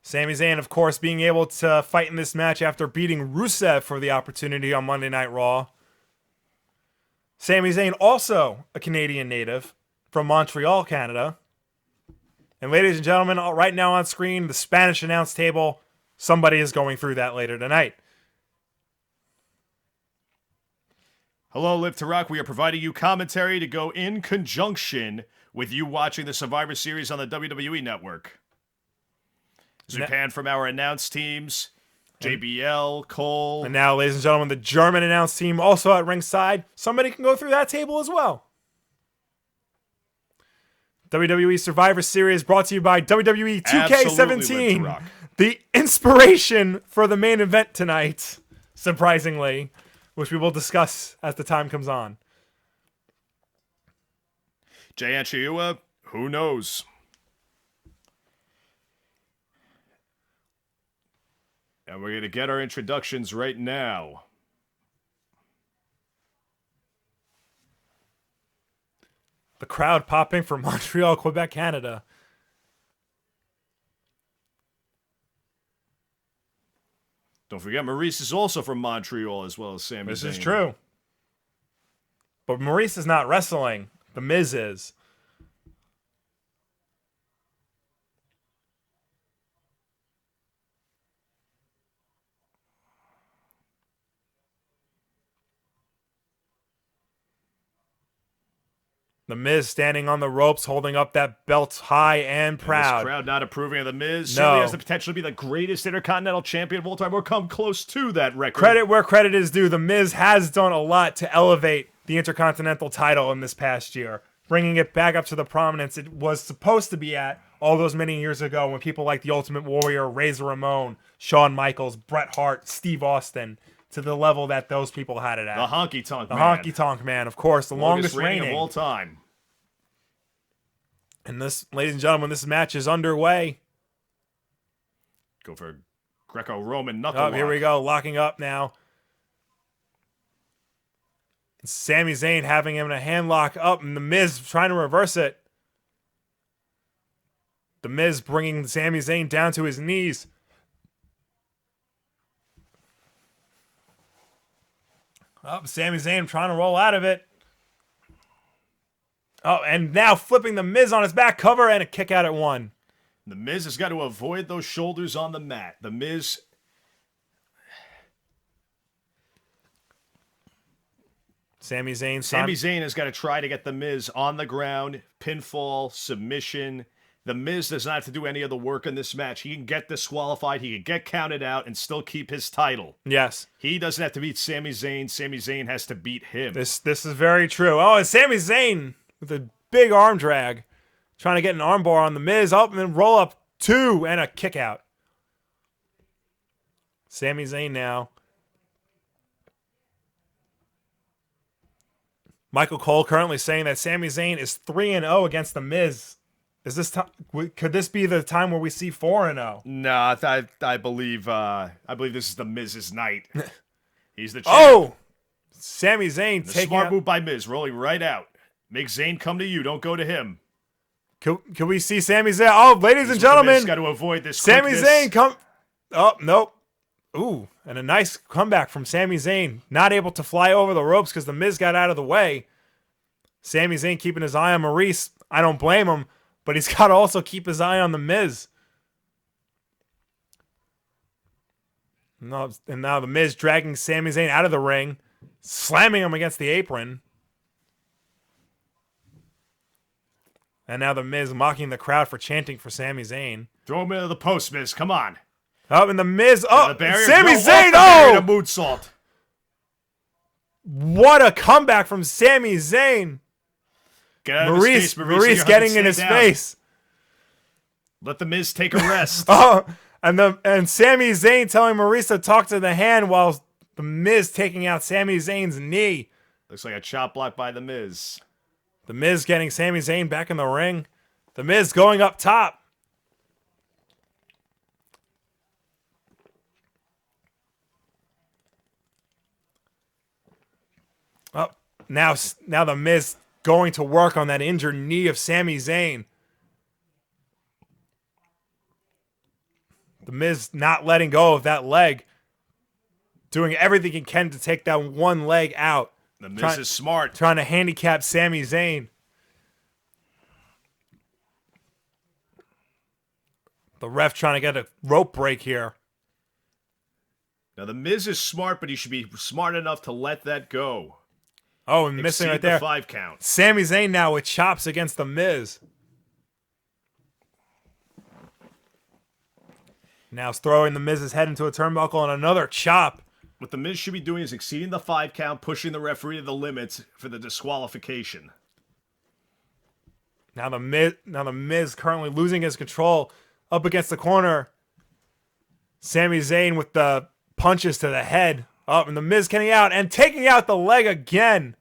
Sami Zayn, of course, being able to fight in this match after beating Rusev for the opportunity on Monday Night Raw. Sami Zayn, also a Canadian native from Montreal, Canada. And ladies and gentlemen, right now on screen, the Spanish announce table. Somebody is going through that later tonight. Hello, Live to Rock. We are providing you commentary to go in conjunction with you watching the Survivor Series on the WWE Network. As we pan from our announce teams, JBL, Cole. And now, ladies and gentlemen, the German announce team also at ringside. Somebody can go through that table as well. WWE Survivor Series brought to you by WWE 2K17. The inspiration for the main event tonight, surprisingly, which we will discuss as the time comes on. Jay Anchiua, who knows? And we're going to get our introductions right now. The crowd popping from Montreal, Quebec, Canada. Don't forget, Maurice is also from Montreal as well as Sami Zayn. This is true. But Maurice is not wrestling. The Miz is. The Miz standing on the ropes, holding up that belt high and proud. This crowd not approving of the Miz. No. Certainly has the potential to be the greatest Intercontinental Champion of all time, or come close to that record. Credit where credit is due. The Miz has done a lot to elevate the Intercontinental title in this past year, bringing it back up to the prominence it was supposed to be at all those many years ago when people like the Ultimate Warrior, Razor Ramon, Shawn Michaels, Bret Hart, Steve Austin, to the level that those people had it at. The Honky Tonk Man. The Honky Tonk Man, of course, the longest reigning of all time. And this, ladies and gentlemen, this match is underway. Go for Greco-Roman knuckle lock. Here we go, locking up now. Sami Zayn having him in a handlock up, and The Miz trying to reverse it. The Miz bringing Sami Zayn down to his knees. Sami Zayn trying to roll out of it. Oh, and now flipping The Miz on his back cover and a kick out at one. The Miz has got to avoid those shoulders on the mat. The Miz... Sami Zayn has got to try to get The Miz on the ground, pinfall, submission. The Miz does not have to do any of the work in this match. He can get disqualified, he can get counted out, and still keep his title. Yes. He doesn't have to beat Sami Zayn. Sami Zayn has to beat him. This is very true. Oh, and Sami Zayn with a big arm drag. Trying to get an armbar on The Miz. Up and then roll up two and a kick out. Sami Zayn now. Michael Cole currently saying that Sami Zayn is 3-0 against The Miz. Is this could this be the time where we see 4-0? No, I believe this is the Miz's night. He's the champ. Oh, Sami Zayn the taking smart move by Miz, rolling right out. Make Zayn come to you. Don't go to him. Can we see Sami Zayn? Oh, ladies and gentlemen, got to avoid this. Sami Zayn come. Oh nope. Ooh, and a nice comeback from Sami Zayn. Not able to fly over the ropes because the Miz got out of the way. Sami Zayn keeping his eye on Maurice. I don't blame him, but he's got to also keep his eye on the Miz. No, and now the Miz dragging Sami Zayn out of the ring, slamming him against the apron. And now the Miz mocking the crowd for chanting for Sami Zayn. Throw him into the post, Miz. Come on. Oh, and the Miz. Oh, Sami no, Zayn. Oh, a moonsault. What a comeback from Sami Zayn. Get out of his face, Maurice getting in his face. Let the Miz take a rest. Oh, and Sami Zayn telling Maurice to talk to the hand while the Miz taking out Sami Zayn's knee. Looks like a chop block by the Miz. The Miz getting Sami Zayn back in the ring. The Miz going up top. Oh, now the Miz going to work on that injured knee of Sami Zayn. The Miz not letting go of that leg. Doing everything he can to take that one leg out. The Miz is smart. Trying to handicap Sami Zayn. The ref trying to get a rope break here. Now, the Miz is smart, but he should be smart enough to let that go. Oh, and missing right there. 5 count. Sami Zayn now with chops against the Miz. Now throwing the Miz's head into a turnbuckle and another chop. What the Miz should be doing is exceeding the 5 count, pushing the referee to the limits for the disqualification. Now the Miz currently losing his control up against the corner. Sami Zayn with the punches to the head. Up, and the Miz getting out and taking out the leg again.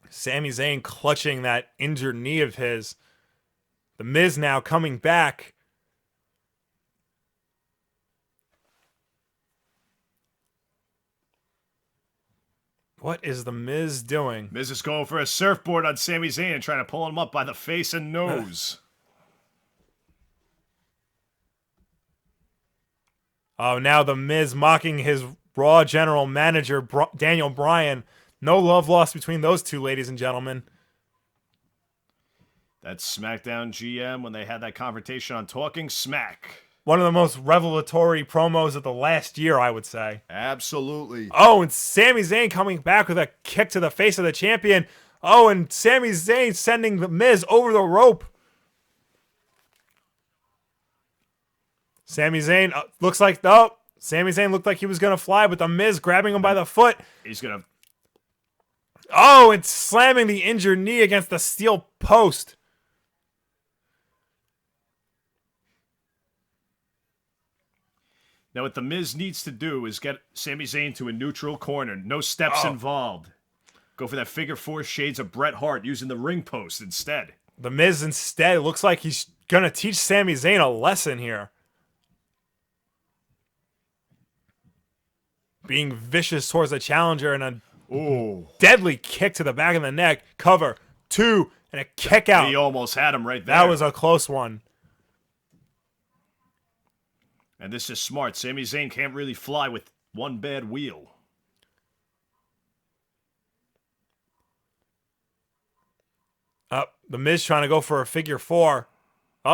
Sami Zayn clutching that injured knee of his. The Miz now coming back. What is the Miz doing? Miz is going for a surfboard on Sami Zayn and trying to pull him up by the face and nose. Oh, now the Miz mocking his Raw general manager, Daniel Bryan. No love lost between those two, ladies and gentlemen. That's SmackDown GM when they had that confrontation on Talking Smack. One of the most revelatory promos of the last year, I would say. Absolutely. Oh, and Sami Zayn coming back with a kick to the face of the champion. Oh, and Sami Zayn sending the Miz over the rope. Sami Zayn looks like, oh, Sami Zayn looked like he was going to fly, but the Miz grabbing him by the foot. He's going to... Oh, and slamming the injured knee against the steel post. Now, what the Miz needs to do is get Sami Zayn to a neutral corner. No steps involved. Go for that figure 4 shades of Bret Hart using the ring post instead. The Miz instead looks like he's going to teach Sami Zayn a lesson here. Being vicious towards the challenger and a deadly kick to the back of the neck. Cover, 2, and a kick out. He almost had him right there. That was a close one. And this is smart. Sami Zayn can't really fly with one bad wheel. The Miz trying to go for a figure 4.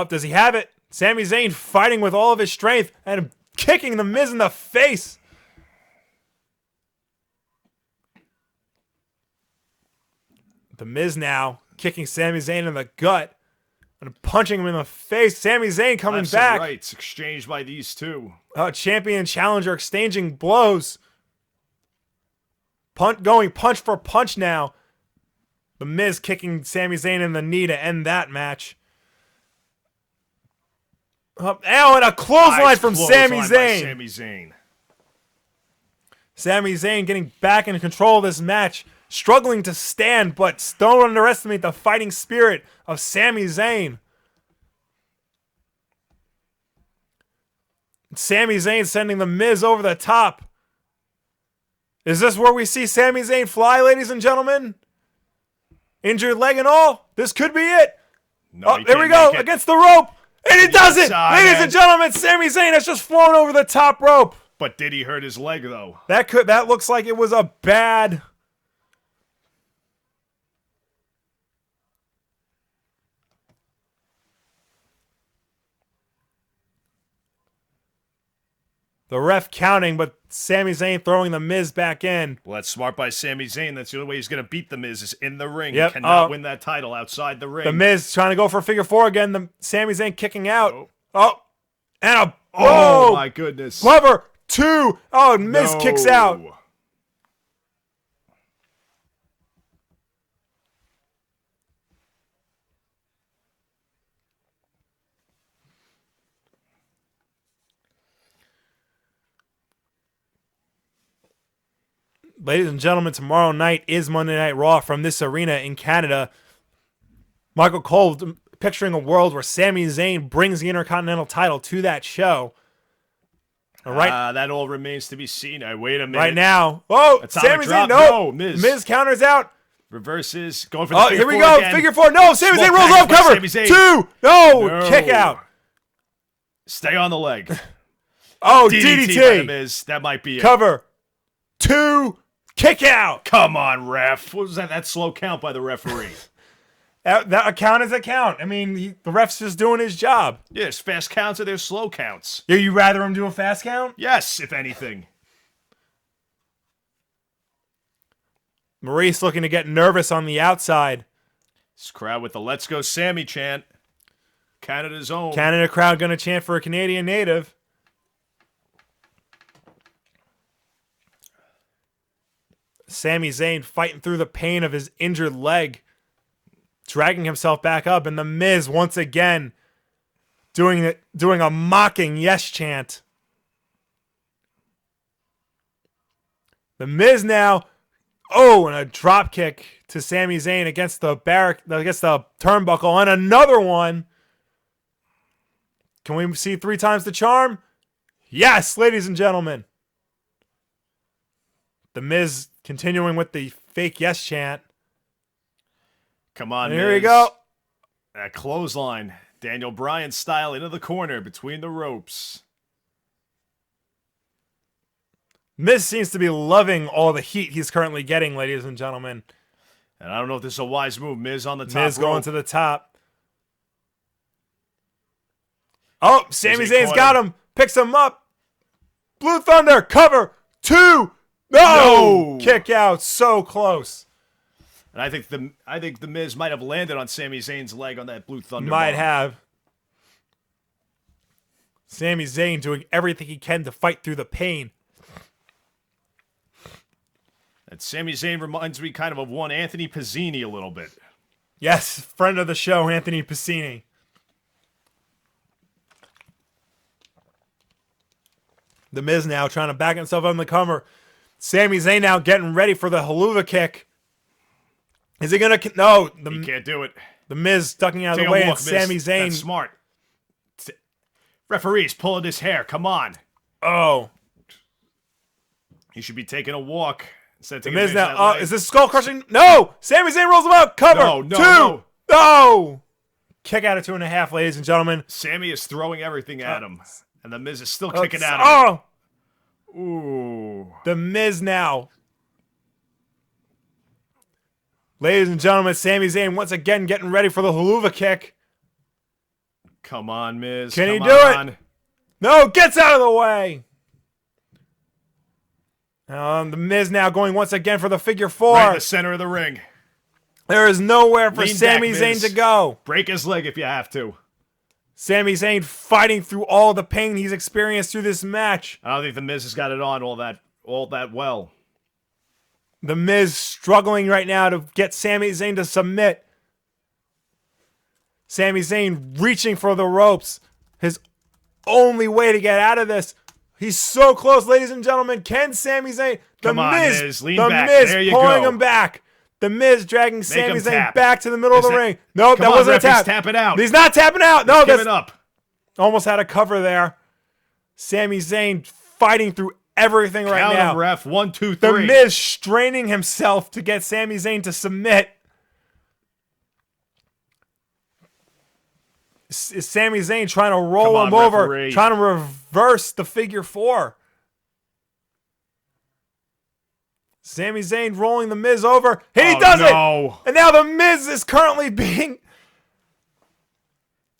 Does he have it? Sami Zayn fighting with all of his strength and kicking the Miz in the face. The Miz now kicking Sami Zayn in the gut and punching him in the face. Sami Zayn coming back. Rights exchanged by these two. Champion and challenger exchanging blows. Going punch for punch now. The Miz kicking Sami Zayn in the knee to end that match. And a clothesline from Sami Zayn. Sami Zayn getting back in control of this match. Struggling to stand, but don't underestimate the fighting spirit of Sami Zayn. Sami Zayn sending the Miz over the top. Is this where we see Sami Zayn fly, ladies and gentlemen? Injured leg and all? This could be it. No, there we go, against the rope. And he does it! Ladies and gentlemen, Sami Zayn has just flown over the top rope. But did he hurt his leg, though? That looks like it was a bad... The ref counting, but Sami Zayn throwing the Miz back in. Well, that's smart by Sami Zayn. That's the only way he's going to beat the Miz is in the ring. Yep. He cannot win that title outside the ring. The Miz trying to go for a figure four again. The Sami Zayn kicking out. And a... Oh, my goodness. Clever. 2. Oh, Miz kicks out. Ladies and gentlemen, tomorrow night is Monday Night Raw from this arena in Canada. Michael Cole picturing a world where Sami Zayn brings the Intercontinental title to that show. That all remains to be seen. Wait a minute. Right now. Oh, Sami Zayn, no. Miz counters out. Reverses. Going for the figure here we go. Again. Figure four. No, Sami Zayn rolls off cover. 2. No. Kick out. Stay on the leg. DDT. By the Miz. That might be it. Cover. 2. Kick out. Come on, ref. What was that? That slow count by the referee. That a count is a count. I mean, the ref's just doing his job. Yes, fast counts or there's slow counts. Yeah, you rather him do a fast count? Yes, if anything. Maurice looking to get nervous on the outside. This crowd with the Let's Go Sammy chant. Canada's own. Canada crowd going to chant for a Canadian native. Sami Zayn fighting through the pain of his injured leg. Dragging himself back up. And The Miz once again doing a mocking yes chant. The Miz now... and a drop kick to Sami Zayn against the turnbuckle, and another one. Can we see 3 times the charm? Yes, ladies and gentlemen. The Miz continuing with the fake yes chant. Come on, Miz. Here we go. That clothesline, Daniel Bryan style, into the corner between the ropes. Miz seems to be loving all the heat he's currently getting, ladies and gentlemen. And I don't know if this is a wise move. Miz on the top Miz rope. going to the top. Oh, Sami Zayn's got him. Picks him up. Blue Thunder. Cover. 2. No! Kick out. So close. And I think the Miz might have landed on Sami Zayn's leg on that Blue Thunder. Might have. Sami Zayn doing everything he can to fight through the pain. That Sami Zayn reminds me kind of one Anthony Pizzini a little bit. Yes, friend of the show, Anthony Pizzini. The Miz now trying to back himself on the cover. Sami Zayn now getting ready for the haluva kick. Is he going to... No. He can't do it. The Miz ducking out of the way, and Sami Zayn... That's smart. Referee's pulling his hair. Come on. Oh. He should be taking a walk. The Miz now... is this skull crushing? No! Sami Zayn rolls him out. Cover. No. 2. No! Kick out of 2.5, ladies and gentlemen. Sami is throwing everything at him. And the Miz is still kicking at him. Ooh. The Miz now. Ladies and gentlemen, Sami Zayn once again getting ready for the haluva kick. Come on, Miz. Can he do it? No, gets out of the way. The Miz now going once again for the figure 4. Right in the center of the ring. There is nowhere for Sami Zayn to go. Break his leg if you have to. Sami Zayn fighting through all the pain he's experienced through this match. I don't think the Miz has got it on all that well. The Miz struggling right now to get Sami Zayn to submit. Sami Zayn reaching for the ropes. His only way to get out of this. He's so close, ladies and gentlemen. Can Sami Zayn... Come on, Miz. Lean the back. Miz There you pulling go. him back. The Miz dragging Sami Zayn tap. back to the middle of the ring. No, that wasn't a tap. He's tapping out. He's not tapping out. No, He's that's... giving up. Almost had a cover there. Sami Zayn fighting through everything right Count now. him, ref. 1, 2, 3. The Miz straining himself to get Sami Zayn to submit. Is Sami Zayn trying to roll him over, referee. trying to reverse the figure 4. Sami Zayn rolling the Miz over. He does it! And now the Miz is currently being...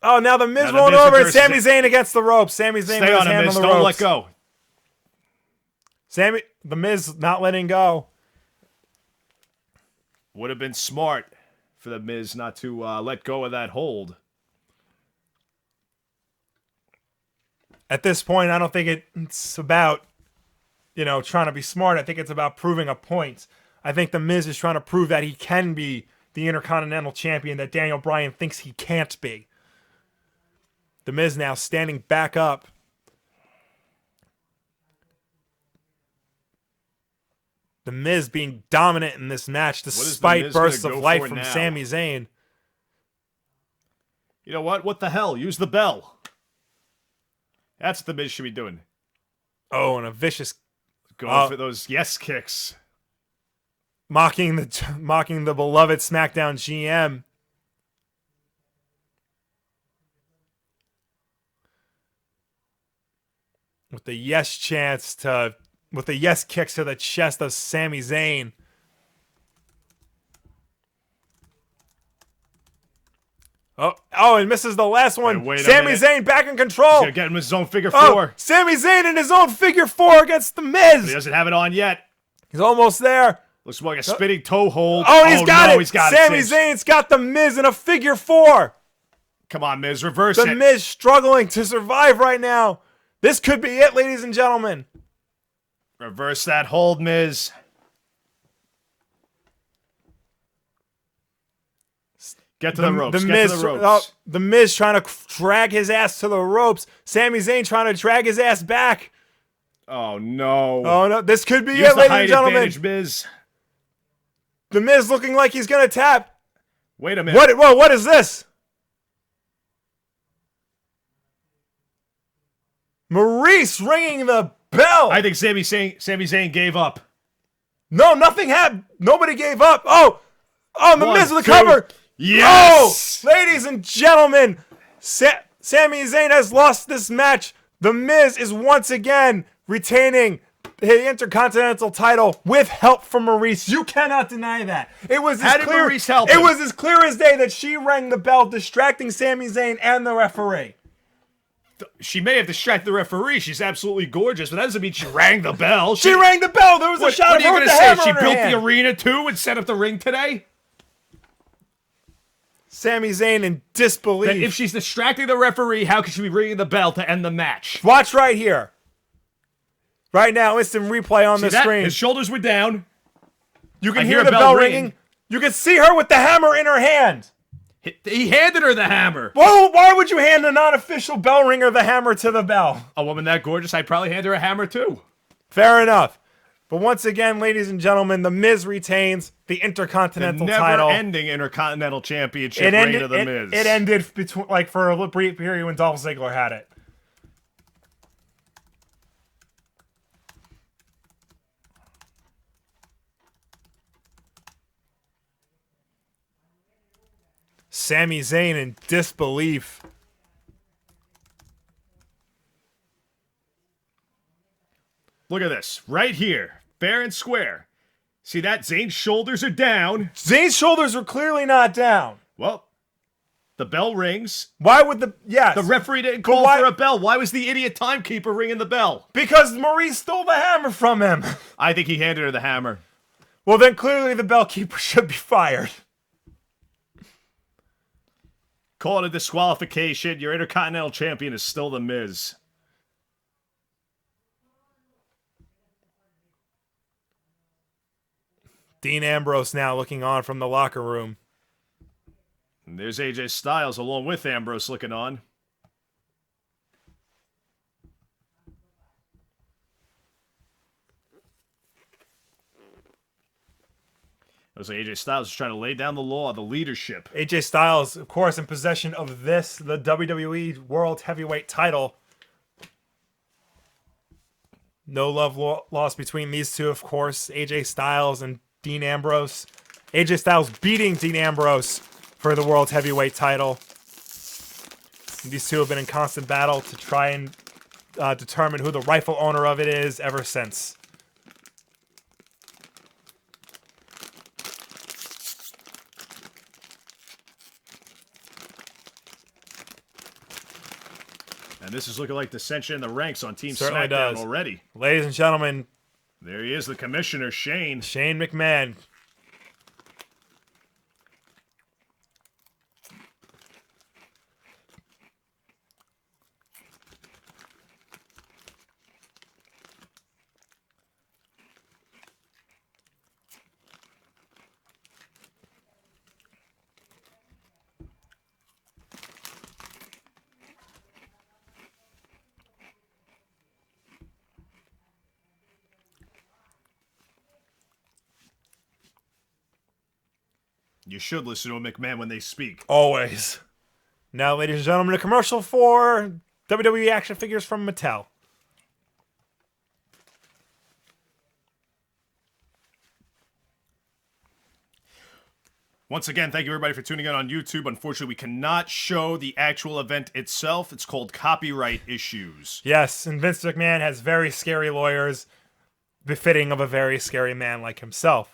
Oh, now the Miz rolling over and Sami Zayn against the ropes. Sami Zayn with his hand on the ropes. Don't let go. The Miz not letting go. Would have been smart for the Miz not to let go of that hold. At this point, I don't think it's about, trying to be smart. I think it's about proving a point. I think the Miz is trying to prove that he can be the Intercontinental Champion that Daniel Bryan thinks he can't be. The Miz now standing back up. The Miz being dominant in this match despite bursts of life from Sami Zayn. You know what? What the hell? Use the bell. That's what the Miz should be doing. Oh, and a vicious... Going for those yes kicks. Mocking the beloved SmackDown GM. With the yes kicks to the chest of Sami Zayn. And misses the last one. Sami Zayn back in control. He's getting his own figure 4. Sami Zayn in his own figure 4 against the Miz. But he doesn't have it on yet. He's almost there. Looks more like a spinning toe hold. He's got it. Sami Zayn's got the Miz in a figure 4. Come on, Miz, reverse it. The Miz struggling to survive right now. This could be it, ladies and gentlemen. Reverse that hold, Miz. Get to the ropes. Get to the ropes. The Miz trying to drag his ass to the ropes. Sami Zayn trying to drag his ass back. Oh, no. Oh, no. This could be Use it, the ladies height and gentlemen. Advantage, Miz. The Miz looking like he's going to tap. Wait a minute. What is this? Maurice ringing the bell. I think Sami Zayn gave up. No, nothing happened. Nobody gave up. The Miz with the cover. Yes. Ladies and gentlemen, Sami Zayn has lost this match. The Miz is once again retaining the Intercontinental title with help from Maurice. You cannot deny that. It was How did Maurice help him? It was as clear as day that she rang the bell, distracting Sami Zayn and the referee. She may have distracted the referee. She's absolutely gorgeous, but that doesn't mean she rang the bell. She rang the bell. There was a shot of her with the hammer in her hand. She built the arena too and set up the ring today? Sami Zayn in disbelief. Then if she's distracting the referee, how could she be ringing the bell to end the match? Watch right here. Right now, instant replay on the screen. His shoulders were down. You can hear the bell ringing. You can see her with the hammer in her hand. He handed her the hammer. Well, why would you hand a non-official bell ringer the hammer to the bell? A woman that gorgeous, I'd probably hand her a hammer too. Fair enough. But once again, ladies and gentlemen, the Miz retains the Intercontinental title. The never-ending Intercontinental Championship reign of the Miz. It ended for a brief period when Dolph Ziggler had it. Sami Zayn in disbelief. Look at this. Right here. Fair and square. See that? Zayn's shoulders are down. Zayn's shoulders are clearly not down. Well, the bell rings. Why would the... Yes. The referee didn't call for a bell. Why was the idiot timekeeper ringing the bell? Because Maurice stole the hammer from him. I think he handed her the hammer. Well, then clearly the bellkeeper should be fired. Call it a disqualification. Your Intercontinental Champion is still the Miz. Dean Ambrose now looking on from the locker room. And there's AJ Styles along with Ambrose looking on. It was like AJ Styles is trying to lay down the law, the leadership. AJ Styles, of course, in possession of the WWE World Heavyweight title. No love lost between these two, of course. AJ Styles and Dean Ambrose. AJ Styles beating Dean Ambrose for the World Heavyweight title. And these two have been in constant battle to try and determine who the rightful owner of it is ever since. And this is looking like dissension in the ranks on Team Certainly SmackDown does. already. Ladies and gentlemen, there he is, the commissioner, Shane. Shane McMahon. You should listen to a McMahon when they speak. Always. Now, ladies and gentlemen, a commercial for WWE action figures from Mattel. Once again, thank you everybody for tuning in on YouTube. Unfortunately, we cannot show the actual event itself. It's called copyright issues. Yes, and Vince McMahon has very scary lawyers, befitting of a very scary man like himself.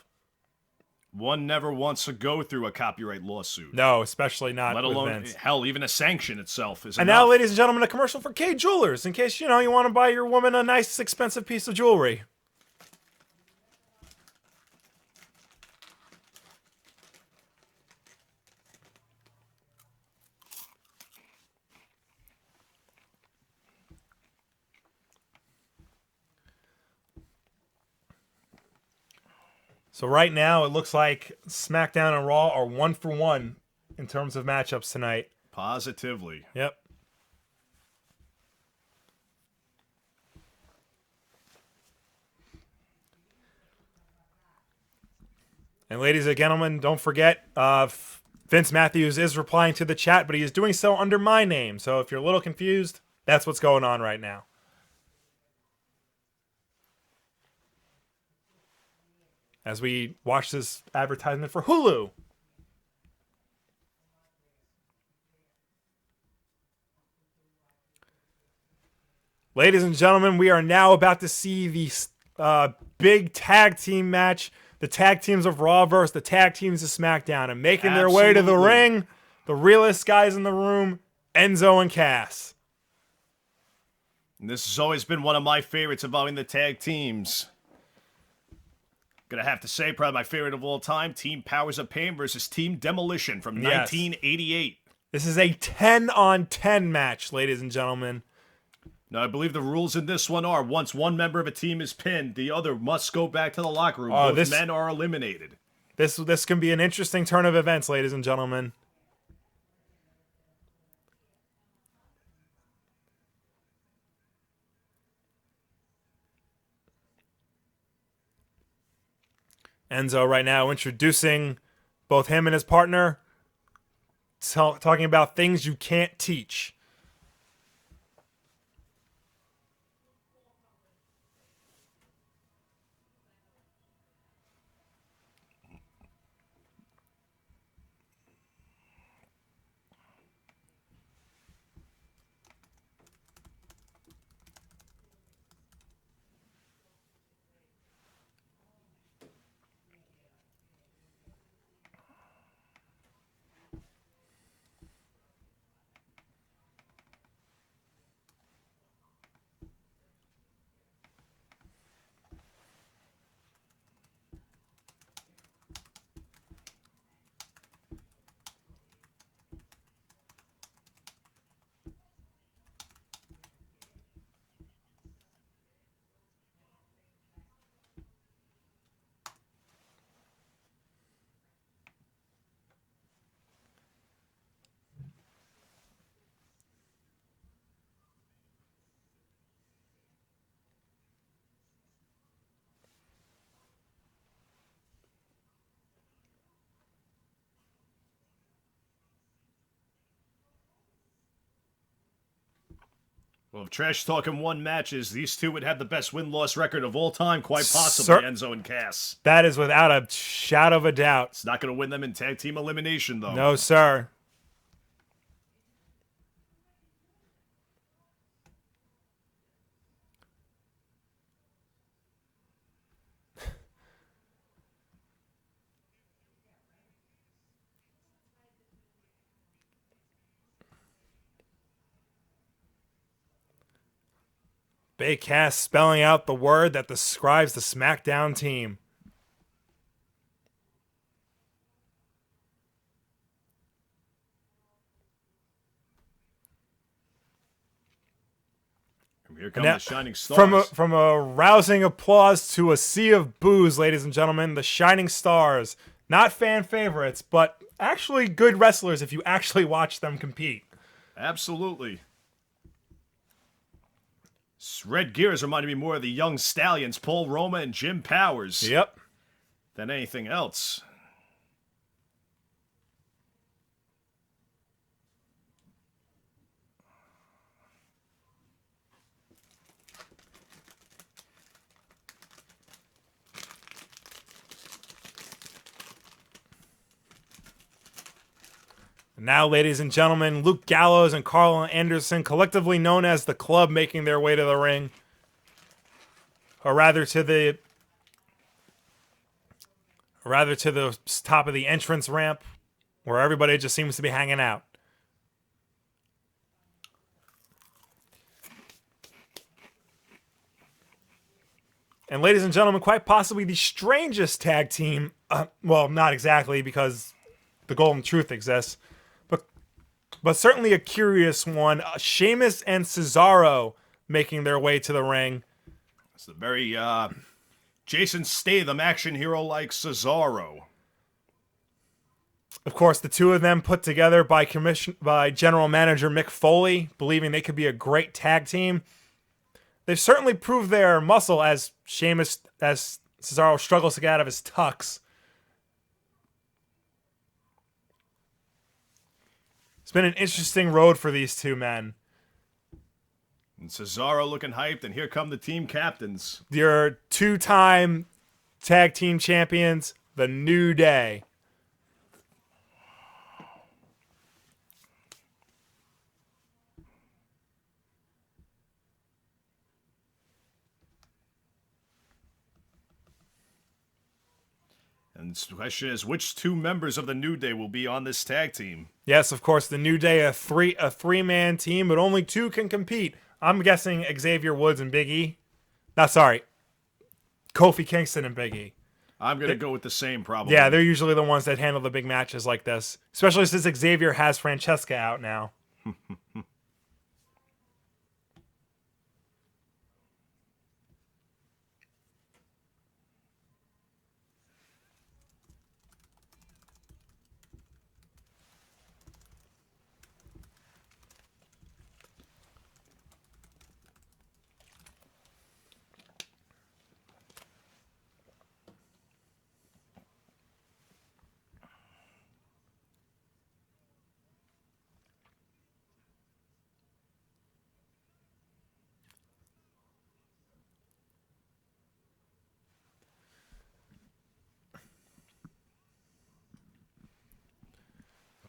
One never wants to go through a copyright lawsuit. No, especially not let with alone, Vince. hell, even a sanction itself is And enough. now, ladies and gentlemen, a commercial for K Jewelers, in case, you want to buy your woman a nice, expensive piece of jewelry. So right now, it looks like SmackDown and Raw are 1-for-1 in terms of matchups tonight. Positively. Yep. And ladies and gentlemen, don't forget, Vince Matthews is replying to the chat, but he is doing so under my name. So if you're a little confused, that's what's going on right now. As we watch this advertisement for Hulu. Ladies and gentlemen, we are now about to see the big tag team match. The tag teams of Raw versus the tag teams of SmackDown. And making their way to the ring, the realest guys in the room, Enzo and Cass. And this has always been one of my favorites involving the tag teams. Gonna have to say, probably my favorite of all time, Team Powers of Pain versus Team Demolition from 1988. This is a 10-on-10 match, ladies and gentlemen. Now, I believe the rules in this one are, once one member of a team is pinned, the other must go back to the locker room. Both men are eliminated. This can be an interesting turn of events, ladies and gentlemen. Enzo right now introducing both him and his partner, talking about things you can't teach. Well, if trash talking won matches, these two would have the best win-loss record of all time, quite possibly, Enzo and Cass. That is without a shadow of a doubt. It's not going to win them in tag team elimination, though. No, sir. Big Cass spelling out the word that describes the SmackDown team. Here come the Shining Stars. From a rousing applause to a sea of boos, ladies and gentlemen, the Shining Stars. Not fan favorites, but actually good wrestlers if you actually watch them compete. Absolutely. Red gears reminded me more of the young stallions, Paul Roma and Jim Powers. Yep. Than anything else. Now, ladies and gentlemen, Luke Gallows and Carl Anderson, collectively known as the Club, making their way to the ring. Or rather to the top of the entrance ramp, where everybody just seems to be hanging out. And ladies and gentlemen, quite possibly the strangest tag team, well, not exactly, because the Golden Truth exists, but certainly a curious one. Sheamus and Cesaro making their way to the ring. It's the very Jason Statham action hero like Cesaro. Of course, the two of them put together by General Manager Mick Foley, believing they could be a great tag team. They've certainly proved their muscle as Cesaro struggles to get out of his tux. It's been an interesting road for these two men. And Cesaro looking hyped, and here come the team captains. Your two-time tag team champions, The New Day. And the question is, which two members of the New Day will be on this tag team? Yes, of course, the New Day, a three-man team, but only two can compete. I'm guessing Xavier Woods and Big E. No, sorry. Kofi Kingston and Big E. I'm going to go with the same, probably. Yeah, they're usually the ones that handle the big matches like this. Especially since Xavier has Francesca out now.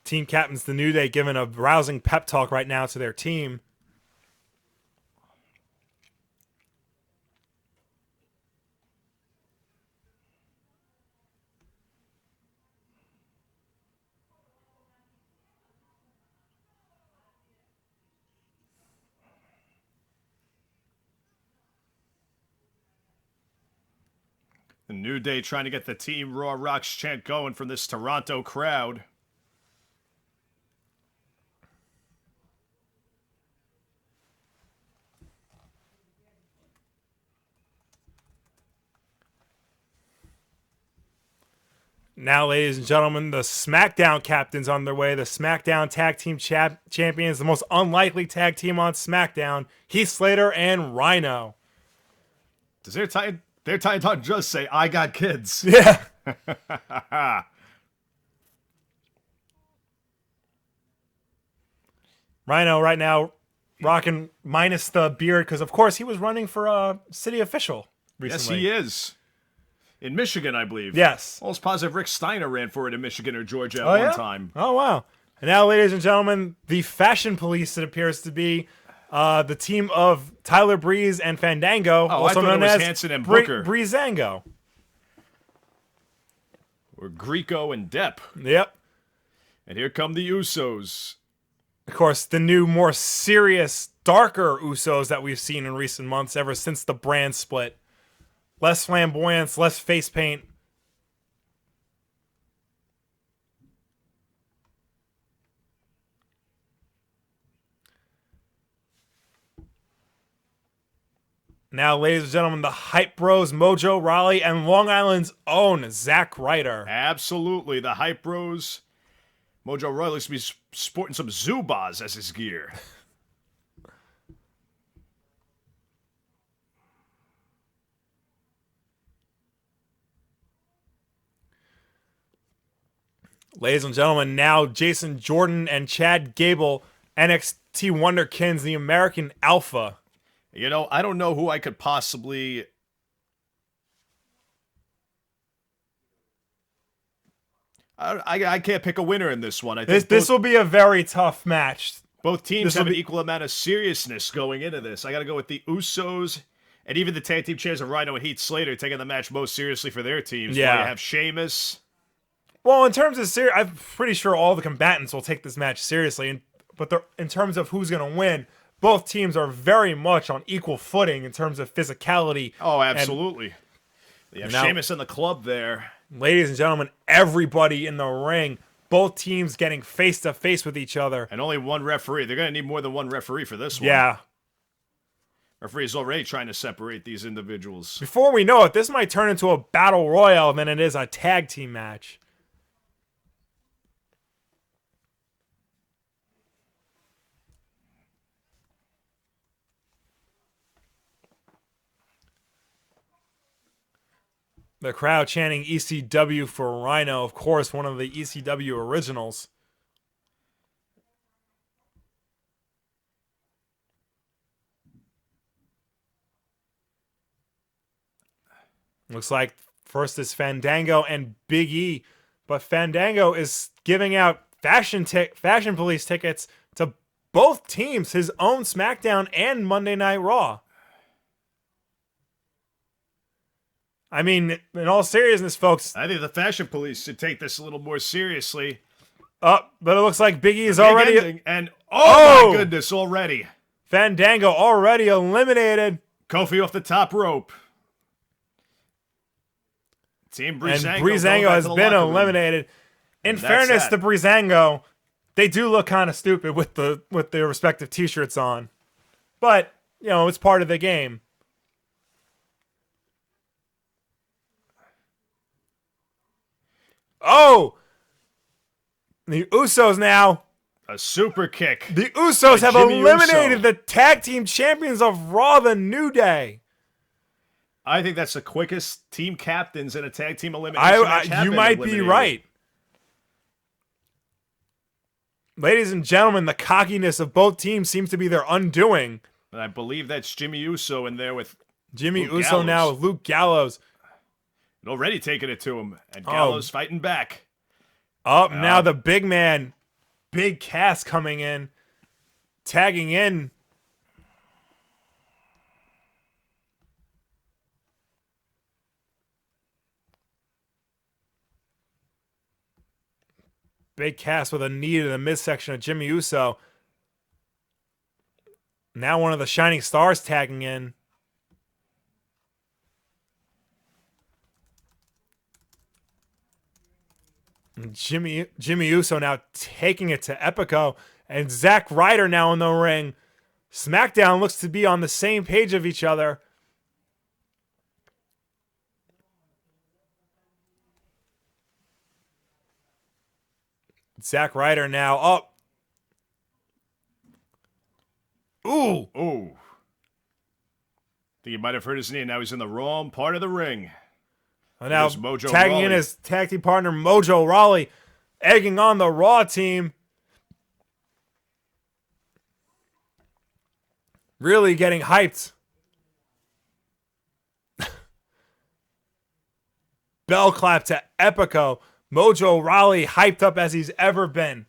Team captains, the New Day, giving a rousing pep talk right now to their team. The New Day trying to get the Team Raw Rocks chant going from this Toronto crowd. Now, ladies and gentlemen, the SmackDown captains on their way. The SmackDown Tag Team Champions, the most unlikely tag team on SmackDown, Heath Slater and Rhino. Does their title just say, I got kids? Yeah. Rhino right now rocking minus the beard because, of course, he was running for city official recently. Yes, he is. In Michigan, I believe. Yes. Almost positive Rick Steiner ran for it in Michigan or Georgia at one time. Oh, wow. And now, ladies and gentlemen, the Fashion Police, it appears to be the team of Tyler Breeze and Fandango, also known as Hanson and Booker. Breezango. Or Greco and Depp. Yep. And here come the Usos. Of course, the new, more serious, darker Usos that we've seen in recent months ever since the brand split. Less flamboyance, less face paint. Now, ladies and gentlemen, the Hype Bros, Mojo Rawley, and Long Island's own Zack Ryder. Absolutely. The Hype Bros. Mojo Rawley looks to be sporting some Zubaz as his gear. Ladies and gentlemen, now Jason Jordan and Chad Gable, NXT Wonderkins, the American Alpha. You know, I don't know who I could possibly... I can't pick a winner in this one. I think this will be a very tough match. Both teams have an equal amount of seriousness going into this. I got to go with the Usos and even the tag team champs of Rhino and Heath Slater taking the match most seriously for their teams. Yeah. You have Sheamus. Well, in terms of I'm pretty sure all the combatants will take this match seriously. But in terms of who's going to win, both teams are very much on equal footing in terms of physicality. Oh, absolutely. You have Sheamus in the club there. Ladies and gentlemen, everybody in the ring, both teams getting face-to-face with each other. And only one referee. They're going to need more than one referee for this one. Yeah. Referee's already trying to separate these individuals. Before we know it, this might turn into a battle royal than it is a tag team match. The crowd chanting ECW for Rhino, of course, one of the ECW originals. Looks like first is Fandango and Big E, but Fandango is giving out Fashion Police tickets to both teams, his own SmackDown and Monday Night Raw. I mean, in all seriousness, folks, I think the Fashion Police should take this a little more seriously. But it looks like Big E is already... Ending, and, oh my goodness, already. Fandango already eliminated. Kofi off the top rope. Team Breezango. And Breezango has been eliminated. In fairness to Breezango, they do look kind of stupid with their respective t-shirts on. But, you know, it's part of the game. Oh! The Usos now. A super kick. The Usos have eliminated the tag team champions of Raw, the New Day. I think that's the quickest team captains in a tag team elimination match. You might be right. Ladies and gentlemen, the cockiness of both teams seems to be their undoing. And I believe that's Jimmy Uso in there with Jimmy Uso now with Luke Gallows. And already taking it to him. And Gallows fighting back. Now the big man, Big Cass coming in, tagging in. Big Cass with a knee to the midsection of Jimmy Uso. Now one of the Shining Stars tagging in. Jimmy Uso now taking it to Epico. And Zack Ryder now in the ring. SmackDown looks to be on the same page of each other. Zack Ryder now up. Ooh. Ooh. Think he might have hurt his knee. Now he's in the wrong part of the ring. And now tagging in his tag team partner, Mojo Rawley, egging on the Raw team. Really getting hyped. Bell clap to Epico. Mojo Rawley hyped up as he's ever been.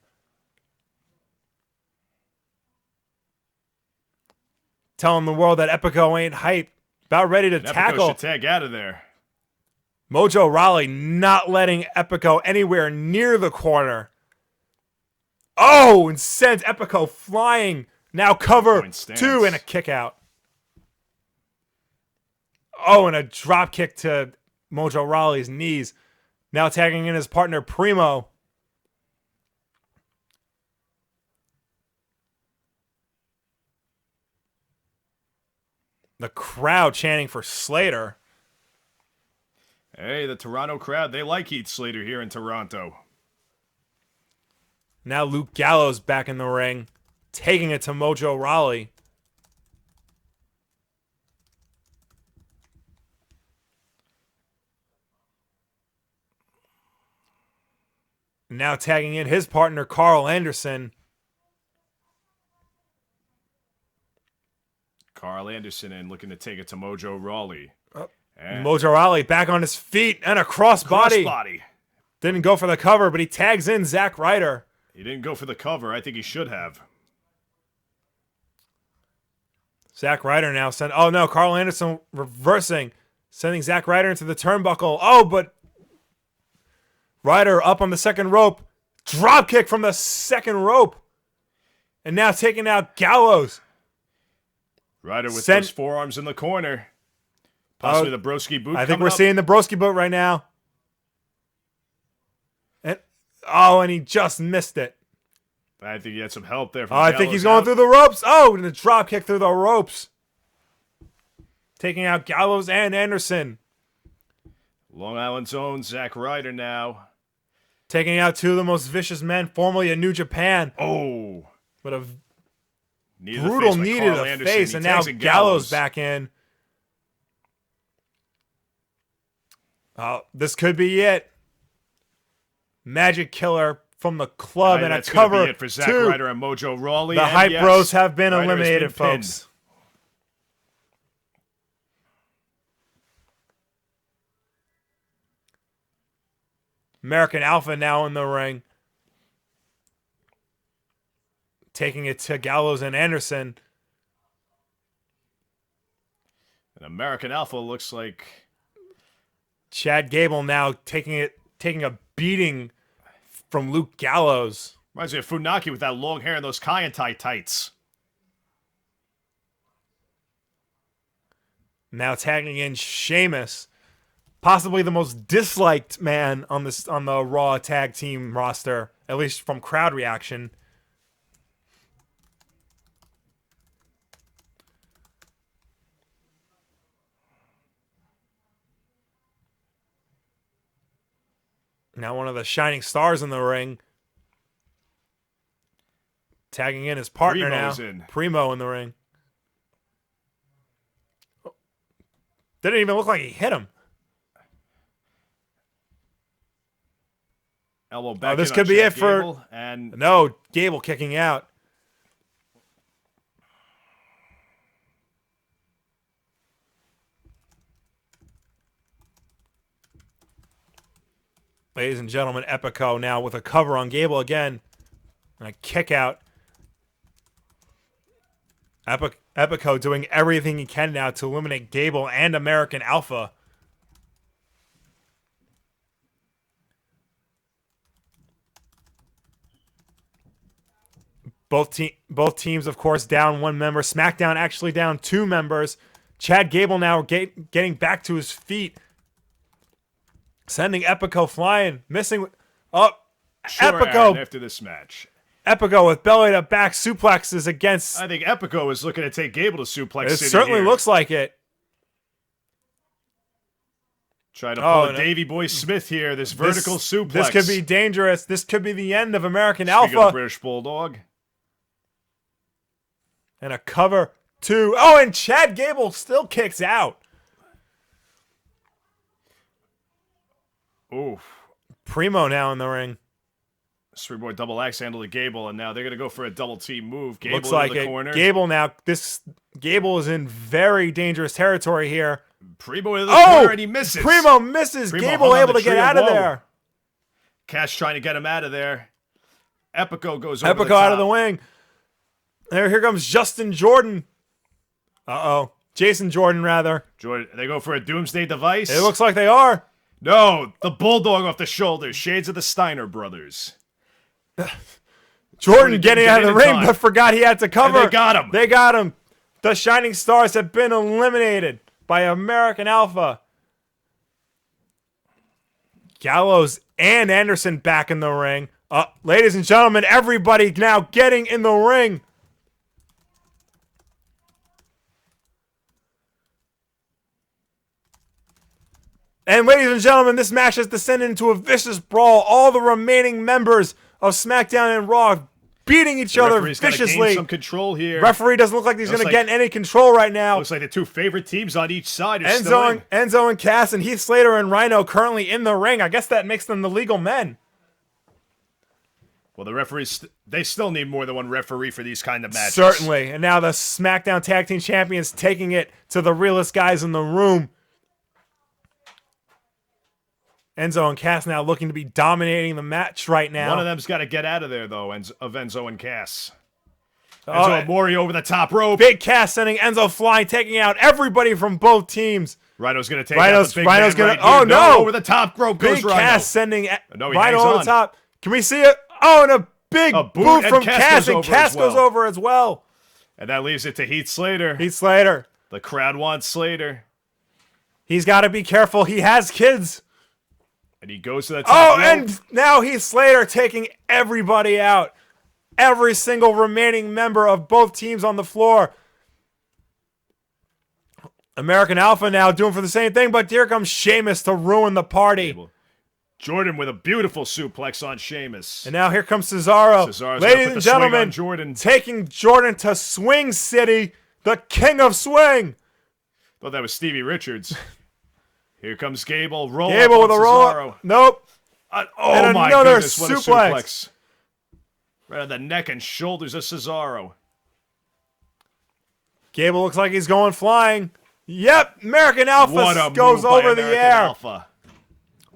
Telling the world that Epico ain't hype. About ready to tackle. Epico should tag out of there. Mojo Rawley not letting Epico anywhere near the corner. Oh, and sends Epico flying. Now cover 2 and a kick out. Oh, and a drop kick to Mojo Rawley's knees. Now tagging in his partner Primo. The crowd chanting for Slater. Hey, the Toronto crowd, they like Heath Slater here in Toronto. Now Luke Gallows back in the ring, taking it to Mojo Rawley. Now tagging in his partner, Carl Anderson. Carl Anderson and looking to take it to Mojo Rawley. Mojo Rawley back on his feet and a crossbody. Crossbody. Didn't go for the cover, but he tags in Zack Ryder. He didn't go for the cover. I think he should have. Zack Ryder now sent. Oh no, Carl Anderson reversing, sending Zack Ryder into the turnbuckle. Oh, but Ryder up on the second rope. Drop kick from the second rope. And now taking out Gallows. Ryder with those forearms in the corner. Possibly the broski boot. I think we're seeing the broski boot right now. And he just missed it. I think he had some help there. From I think he's going through the ropes. Oh, and a drop kick through the ropes. Taking out Gallows and Anderson. Long Island's own Zack Ryder now. Taking out 2 of the most vicious men formerly in New Japan. Oh. But a brutal knee to the face. And now Gallows back in. This could be it. Magic Killer from the club and a cover. Be it for Zack Ryder and Mojo Rawley. The Hype Bros have been eliminated, folks. American Alpha now in the ring. Taking it to Gallows and Anderson. And American Alpha looks like Chad Gable now taking a beating from Luke Gallows. Reminds me of Funaki with that long hair and those Kaientai tights. Now tagging in Sheamus, possibly the most disliked man on the Raw tag team roster, at least from crowd reaction. Now one of the shining stars in the ring. Tagging in his partner Primo in the ring. Didn't even look like he hit him. Elbow back. This could be it for Gable Gable kicking out. Ladies and gentlemen, Epico now with a cover on Gable again. And a kick out. Epico doing everything he can now to eliminate Gable and American Alpha. Both teams, of course, down 1 member. SmackDown actually down 2 members. Chad Gable now getting back to his feet. Sending Epico flying. Missing. Oh, Epico. After this match. Epico with belly to back suplexes against. I think Epico is looking to take Gable to suplex. It certainly looks like it. Trying to pull a Davey Boy Smith here. This vertical suplex. This could be dangerous. This could be the end of American Speaking Alpha. of British Bulldog. And a cover 2. Oh, and Chad Gable still kicks out. Oof. Primo now in the ring. Springboard double axe handle to Gable, and now they're going to go for a double team move. Gable Looks like in the corner. Gable now. Gable is in very dangerous territory here. Primo in the corner, and he misses. Primo misses. Primo Gable able to get out of there. Cash trying to get him out of there. Epico goes over the Epico top. out of the wing. Here comes Justin Jordan. Jason Jordan, rather. Jordan, they go for a Doomsday device. It looks like they are. No, the Bulldog off the shoulders. Shades of the Steiner brothers. Jordan getting out of the ring, but forgot he had to cover. And they got him. They got him. The Shining Stars have been eliminated by American Alpha. Gallows and Anderson back in the ring. Ladies and gentlemen, everybody now getting in the ring. And ladies and gentlemen, this match has descended into a vicious brawl. All the remaining members of SmackDown and Raw beating each other viciously. Gain some control here. Referee doesn't look like he's going to get any control right now. Looks like the two favorite teams on each side are still in. Enzo and Cass and Heath Slater and Rhino currently in the ring. I guess that makes them the legal men. Well, the referees, they still need more than one referee for these kind of matches. Certainly. And now the SmackDown Tag Team Champions taking it to the realest guys in the room. Enzo and Cass now looking to be dominating the match right now. One of them's got to get out of there, though, of Enzo and Cass. Enzo Amore over the top rope. Big Cass sending Enzo flying, taking out everybody from both teams. Rhino's going to take out the big man right oh, here. no. Over the top rope goes Big Rhino. Cass sending No, Rhino over the top. Can we see it? Oh, and a big boot from Cass, and Cass goes over as well. And that leaves it to Heath Slater. Heath Slater. The crowd wants Slater. He's got to be careful. He has kids. And he goes to the top rope. And now Heath Slater taking everybody out. Every single remaining member of both teams on the floor. American Alpha now doing for the same thing, but here comes Sheamus to ruin the party. Jordan with a beautiful suplex on Sheamus. And now here comes Cesaro. Ladies and gentlemen, taking Jordan to Swing City, the king of swing. Thought that was Stevie Richards. Here comes Gable. Gable with a roll. Nope. Oh my goodness, what a suplex. Right on the neck and shoulders of Cesaro. Gable looks like he's going flying. Yep, American Alpha goes over the air. Alpha.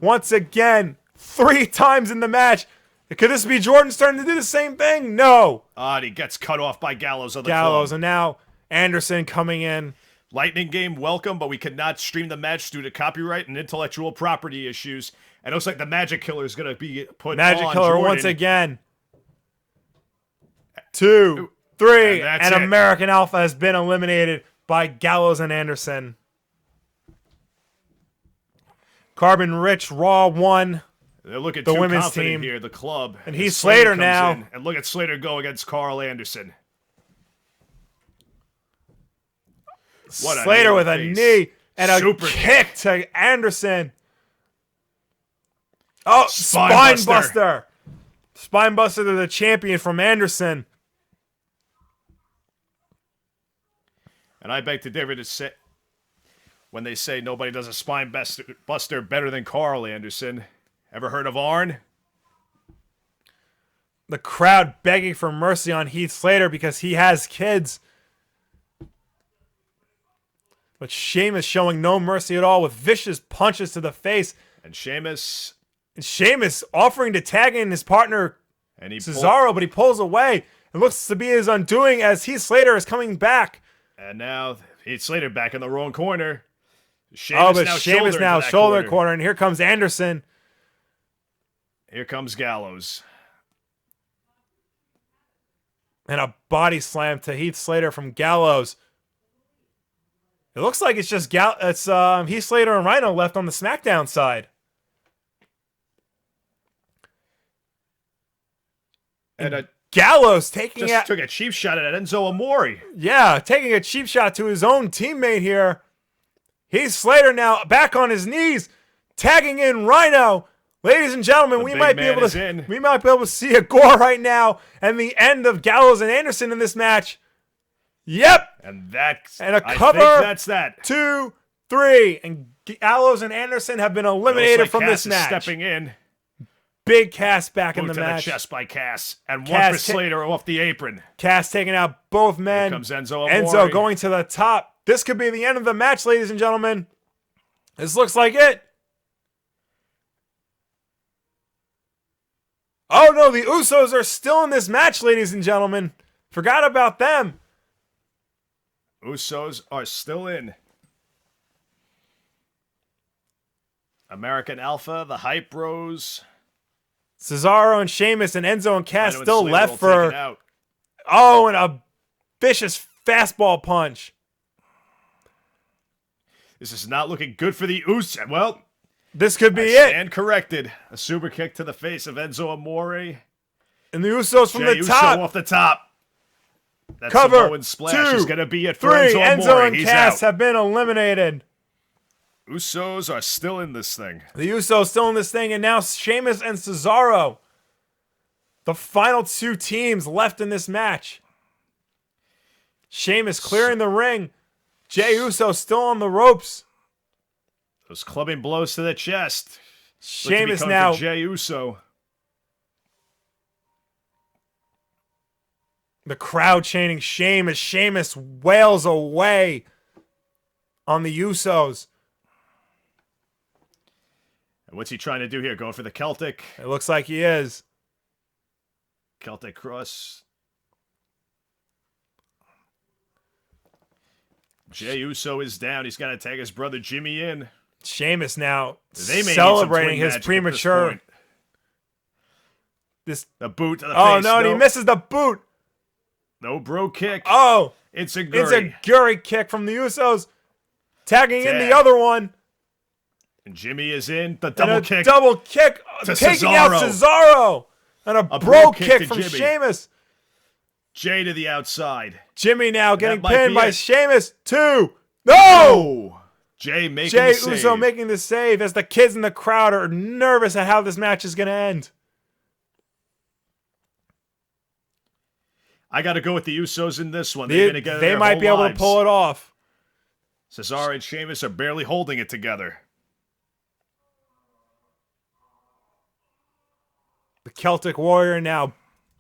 Once again, 3 times in the match. Could this be Jordan starting to do the same thing? No. And he gets cut off by Gallows of the Gallows, club. And now Anderson coming in. Lightning Game, welcome, but we could not stream the match due to copyright and intellectual property issues. And it looks like the Magic Killer is going to be put Magic on Killer Jordan. once again. 2, 3, and American Alpha has been eliminated by Gallows and Anderson. Carbon Rich Raw won. They're looking the too women's confident team here, the club. And Heath Slater now. And look at Slater go against Carl Anderson. Slater with a knee and a kick to Anderson. Oh, Spine Buster. Spine Buster to the champion from Anderson. And I beg to differ to say, when they say nobody does a Spine Buster better than Carl Anderson. Ever heard of Arn? The crowd begging for mercy on Heath Slater because he has kids. But Sheamus showing no mercy at all with vicious punches to the face. And Sheamus offering to tag in his partner Cesaro, but he pulls away. It looks to be his undoing as Heath Slater is coming back. And now Heath Slater back in the wrong corner. Sheamus now shoulder corner. And here comes Anderson. Here comes Gallows. And a body slam to Heath Slater from Gallows. It looks like it's just Heath Slater and Rhino left on the SmackDown side. And Gallows took a cheap shot at Enzo Amore. Yeah, taking a cheap shot to his own teammate here. Heath Slater now back on his knees, tagging in Rhino. Ladies and gentlemen, we might be able to see a gore right now and the end of Gallows and Anderson in this match. Yep. And a cover. I think that's that. 2, 3, and Gallows and Anderson have been eliminated from this match. Stepping in. Big Cass back in the to match. The chest by Cass. And Cass one for Slater off the apron. Cass taking out both men. Here comes Enzo Amore. Enzo going to the top. This could be the end of the match, ladies and gentlemen. This looks like it. Oh, no, the Usos are still in this match, ladies and gentlemen. Forgot about them. Usos are still in. American Alpha, the Hype Bros. Cesaro and Sheamus and Enzo and Cass still Slater left for... Oh, and a vicious fastball punch. This is not looking good for the Usos. Well, this could be it. And corrected. A super kick to the face of Enzo Amore. And the Usos from Jey the top. Uso off the top. That Cover. Samoan splash is going to be it for 3. Enzo Amore. Enzo and He's Cass out. have been eliminated. Usos are still in this thing. The Usos still in this thing, and now Sheamus and Cesaro. The final 2 teams left in this match. Sheamus clearing the ring. Jey Uso still on the ropes. Those clubbing blows to the chest. Sheamus now. Jey Uso. The crowd chanting Sheamus. Sheamus wails away on the Usos. And what's he trying to do here? Going for the Celtic? It looks like he is. Celtic cross. Jey Uso is down. He's got to tag his brother Jimmy in. Sheamus now They may celebrating his premature. The boot to the face. Oh no, and he misses the boot. No bro kick. Oh, it's a Guri kick from the Usos, tagging in the other one. And Jimmy is in the double kick. Double kick, to taking Cesaro. out Cesaro, and a bro kick from Jimmy. Sheamus. Jey to the outside. Jimmy now getting pinned by it. Sheamus. 2. No! Jey making Jey the save. Uso making the save as the kids in the crowd are nervous at how this match is going to end. I got to go with the Usos in this one. They're going to They might be able to pull it off. Cesaro and Sheamus are barely holding it together. The Celtic Warrior now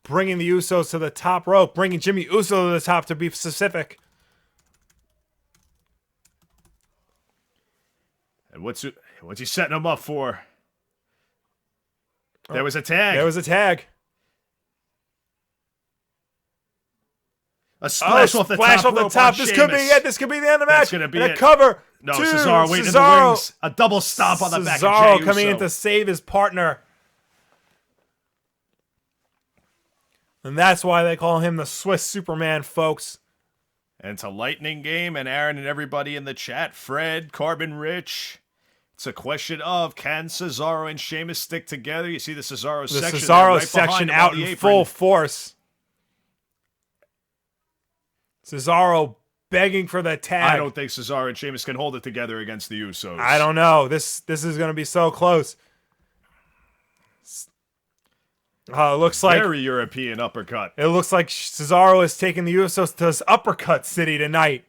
bringing the Usos to the top rope, bringing Jimmy Uso to the top to be specific. And what's he setting him up for? There was a tag. There was a tag. A splash off the top. This could be it. This could be the end of the match. That's gonna be and it. a cover. No, 2. Cesaro waiting in the wings. A double stomp on the back of Jey Cesaro Uso. coming in to save his partner. And that's why they call him the Swiss Superman, folks. And to Lightning Game and Aaron and everybody in the chat, Fred, Carbon Rich. It's a question of, can Cesaro and Sheamus stick together? You see the Cesaro section. The Cesaro right section out in full force. Cesaro begging for the tag. I don't think Cesaro and Sheamus can hold it together against the Usos. I don't know. This is going to be so close. It looks like very European uppercut. It looks like Cesaro is taking the Usos to his uppercut city tonight.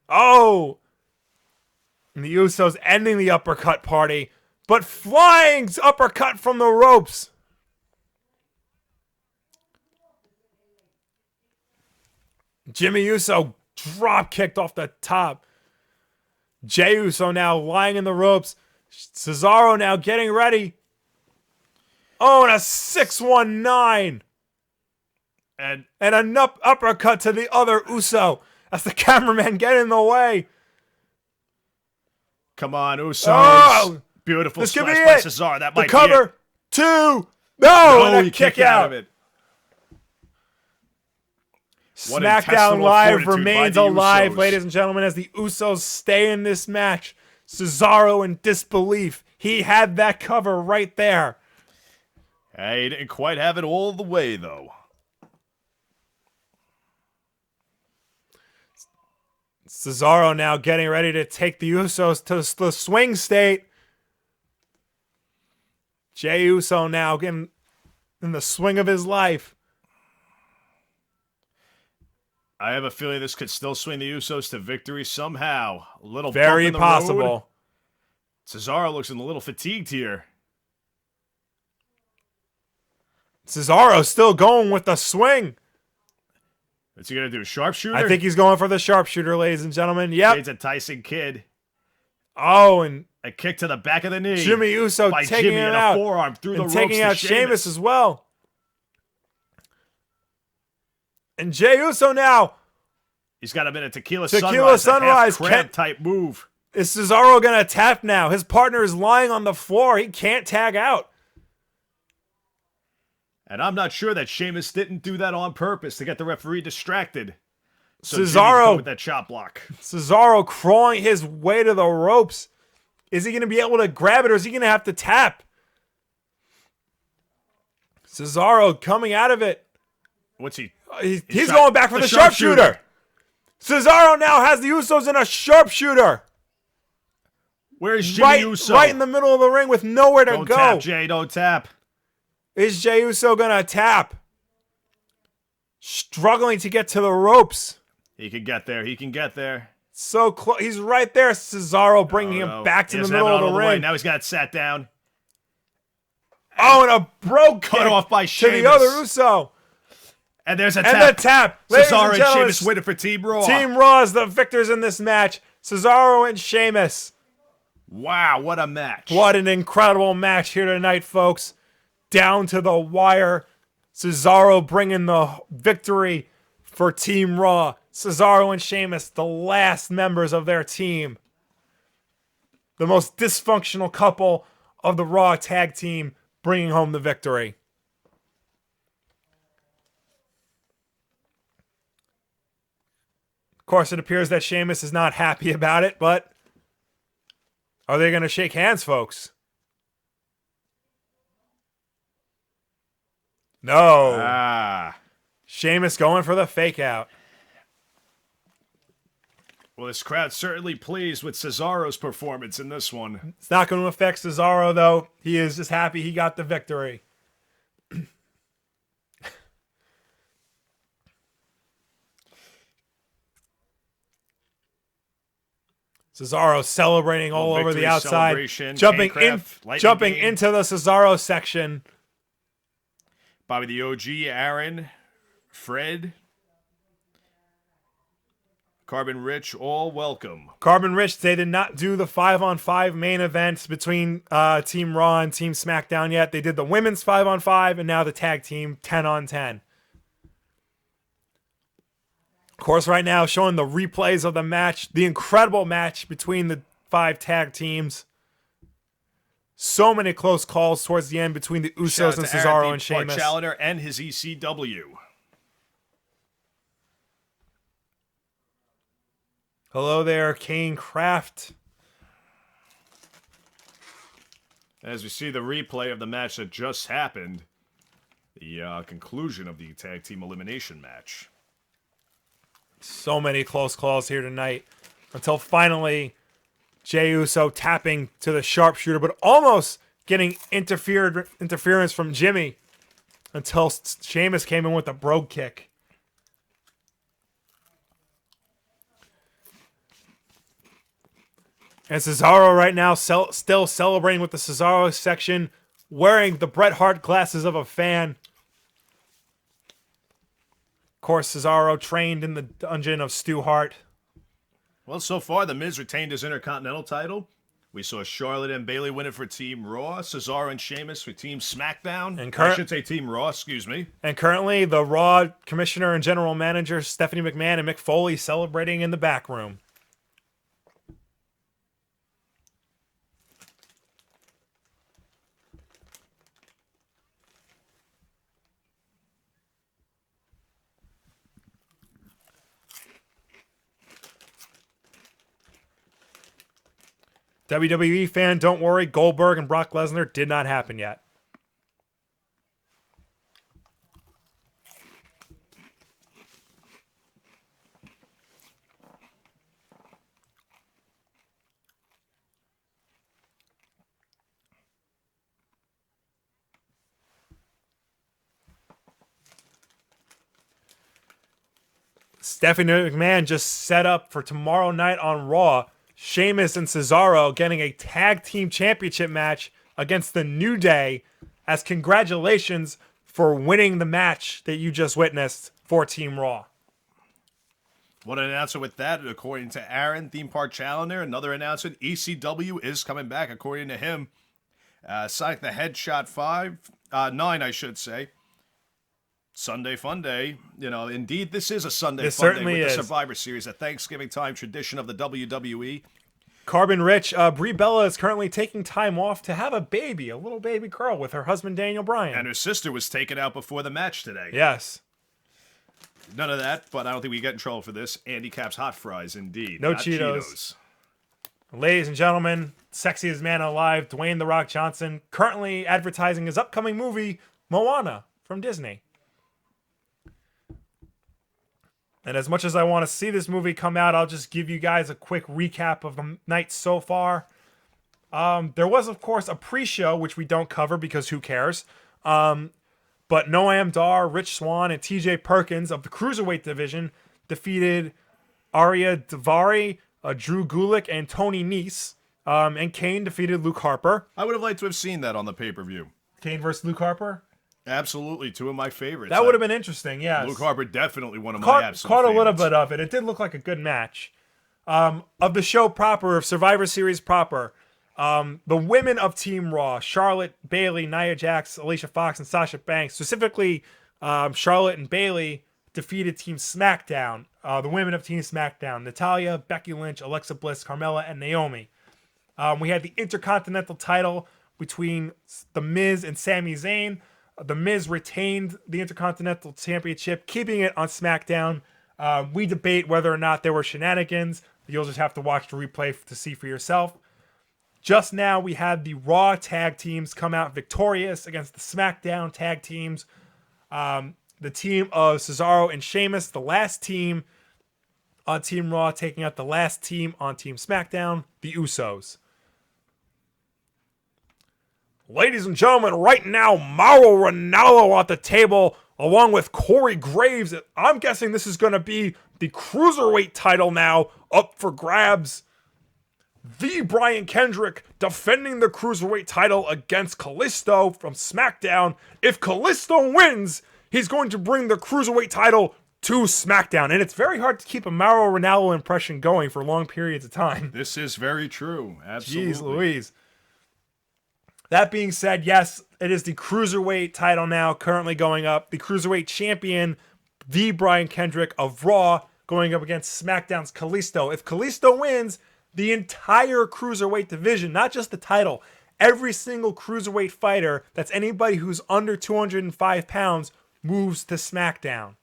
Oh! And the Usos ending the uppercut party, but flying uppercut from the ropes. Jimmy Uso drop kicked off the top. Jey Uso now lying in the ropes. Cesaro now getting ready. Oh, and a 619. And an uppercut to the other Uso as the cameraman get in the way. Come on, Usos. Oh, beautiful this splash could be by it. Cesaro. That the might cover. be it. 2. No, No, and he a kick kicked out out of it. SmackDown Live remains by the alive, Usos. ladies and gentlemen, as the Usos stay in this match. Cesaro in disbelief. He had that cover right there. Hey, he didn't quite have it all the way, though. Cesaro now getting ready to take the Usos to the swing state. Jey Uso now getting in the swing of his life. I have a feeling this could still swing the Usos to victory somehow. A little Very bump in the possible. road. Cesaro looks a little fatigued here. Cesaro still going with the swing. What's he going to do, sharpshooter? I think he's going for the sharpshooter, ladies and gentlemen. Yep. It's a Tyson Kidd. Oh, and a kick to the back of the knee. Jimmy Uso by taking Jimmy him and out. A forearm through and the ropes taking out Sheamus as well. And Jey Uso now. He's got him in a tequila sunrise. Crab type move. Is Cesaro going to tap now? His partner is lying on the floor. He can't tag out. And I'm not sure that Sheamus didn't do that on purpose to get the referee distracted. So Cesaro with that chop block. Cesaro crawling his way to the ropes. Is he going to be able to grab it, or is he going to have to tap? Cesaro coming out of it. What's he? He's going back for the sharpshooter. Cesaro now has the Usos in a sharpshooter. Where's Jimmy Uso? Right in the middle of the ring with nowhere to go. Don't tap, Jay. Don't tap. Is Jey Uso going to tap? Struggling to get to the ropes. He can get there. He can get there. So close. He's right there. Cesaro bringing him back to the middle of the ring. Now he's got it sat down. Oh, and a broke cut off by Sheamus. To the other Uso. And there's a tap. And the tap. Cesaro and Sheamus winning for Team Raw. Team Raw is the victors in this match. Cesaro and Sheamus. Wow, what a match. What an incredible match here tonight, folks. Down to the wire. Cesaro bringing the victory for Team Raw. Cesaro and Sheamus, the last members of their team. The most dysfunctional couple of the Raw tag team, bringing home the victory. Of course, it appears that Sheamus is not happy about it, but are they going to shake hands, folks? No. Sheamus going for the fake out. Well, this crowd's certainly pleased with Cesaro's performance in this one. It's not going to affect Cesaro, though. He is just happy he got the victory. Cesaro celebrating all over the outside, jumping into the Cesaro section. Bobby the OG, Aaron, Fred, Carbon Rich, all welcome. Carbon Rich, they did not do the 5-on-5 main events between Team Raw and Team SmackDown yet. They did the women's 5-on-5 and now the tag team 10-on-10. Of course, right now, showing the replays of the match, the incredible match between the 5 tag teams. So many close calls towards the end between the Usos and Cesaro and Sheamus. Challenger and his ECW. Hello there, Kane Kraft. As we see the replay of the match that just happened, the conclusion of the tag team elimination match. So many close calls here tonight until finally Jey Uso tapping to the sharpshooter, but almost getting interference from Jimmy until Sheamus came in with a brogue kick. And Cesaro right now still celebrating with the Cesaro section, wearing the Bret Hart glasses of a fan. Of course, Cesaro trained in the dungeon of Stu Hart. Well, so far, The Miz retained his Intercontinental title. We saw Charlotte and Bayley win it for Team Raw. Cesaro and Sheamus for Team SmackDown. I should say Team Raw, excuse me. And currently, the Raw Commissioner and General Manager, Stephanie McMahon and Mick Foley, celebrating in the back room. WWE fan, don't worry, Goldberg and Brock Lesnar did not happen yet. Stephanie McMahon just set up for tomorrow night on Raw Sheamus and Cesaro getting a tag team championship match against the New Day as congratulations for winning the match that you just witnessed for Team Raw. What an announcement with that, according to Aaron, Theme Park Challenger. Another announcement, ECW is coming back, according to him. Sonic the Headshot 9, I should say. Sunday Fun Day. You know, indeed, this is a Sunday Fun Day with the Survivor Series, a Thanksgiving time tradition of the WWE. Carbon Rich, Brie Bella is currently taking time off to have a baby, a little baby girl with her husband Daniel Bryan. And her sister was taken out before the match today. Yes. None of that, but I don't think we get in trouble for this. Andy Cap's hot fries, indeed. No Cheetos. Ladies and gentlemen, sexiest man alive, Dwayne "The Rock" Johnson, currently advertising his upcoming movie, Moana, from Disney. And as much as I want to see this movie come out, I'll just give you guys a quick recap of the night so far. There was, of course, a pre-show, which we don't cover because who cares? But Noam Dar, Rich Swann, and TJ Perkins of the Cruiserweight division defeated Arya Daivari, Drew Gulak, and Tony Nese. And Kane defeated Luke Harper. I would have liked to have seen that on the pay-per-view. Kane versus Luke Harper? Absolutely, two of my favorites. That would have been interesting, yes. Luke Harper, definitely one of my absolute Caught a little favorites. bit of it. It did look like a good match. Of the show proper, of Survivor Series proper, the women of Team Raw, Charlotte, Bayley, Nia Jax, Alicia Fox, and Sasha Banks, specifically Charlotte and Bayley, defeated Team SmackDown. The women of Team SmackDown, Natalya, Becky Lynch, Alexa Bliss, Carmella, and Naomi. We had the Intercontinental title between The Miz and Sami Zayn. The Miz retained the Intercontinental Championship, keeping it on SmackDown. We debate whether or not there were shenanigans. You'll just have to watch the replay to see for yourself. Just now, we had the Raw tag teams come out victorious against the SmackDown tag teams. The team of Cesaro and Sheamus, the last team on Team Raw, taking out the last team on Team SmackDown, the Usos. Ladies and gentlemen, right now, Mauro Ranallo at the table, along with Corey Graves. I'm guessing this is going to be the Cruiserweight title now, up for grabs. The Brian Kendrick defending the Cruiserweight title against Kalisto from SmackDown. If Kalisto wins, he's going to bring the Cruiserweight title to SmackDown. And it's very hard to keep a Mauro Ranallo impression going for long periods of time. This is very true. Absolutely. Jeez Louise. That being said, yes, it is the Cruiserweight title now currently going up. The Cruiserweight champion, the Brian Kendrick of Raw, going up against SmackDown's Kalisto. If Kalisto wins, the entire Cruiserweight division, not just the title, every single Cruiserweight fighter, that's anybody who's under 205 pounds, moves to SmackDown.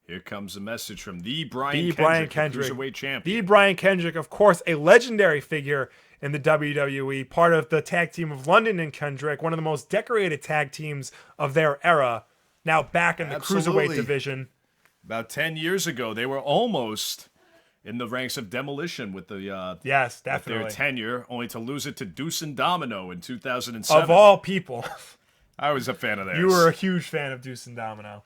Here comes a message from the Brian Kendrick, Cruiserweight champion. The Brian Kendrick, of course, a legendary figure in the WWE, part of the tag team of London and Kendrick, one of the most decorated tag teams of their era, now back in the Cruiserweight division. About 10 years ago, they were almost in the ranks of Demolition with the yes, definitely, with their tenure, only to lose it to Deuce and Domino in 2007. Of all people. I was a fan of theirs. You were a huge fan of Deuce and Domino.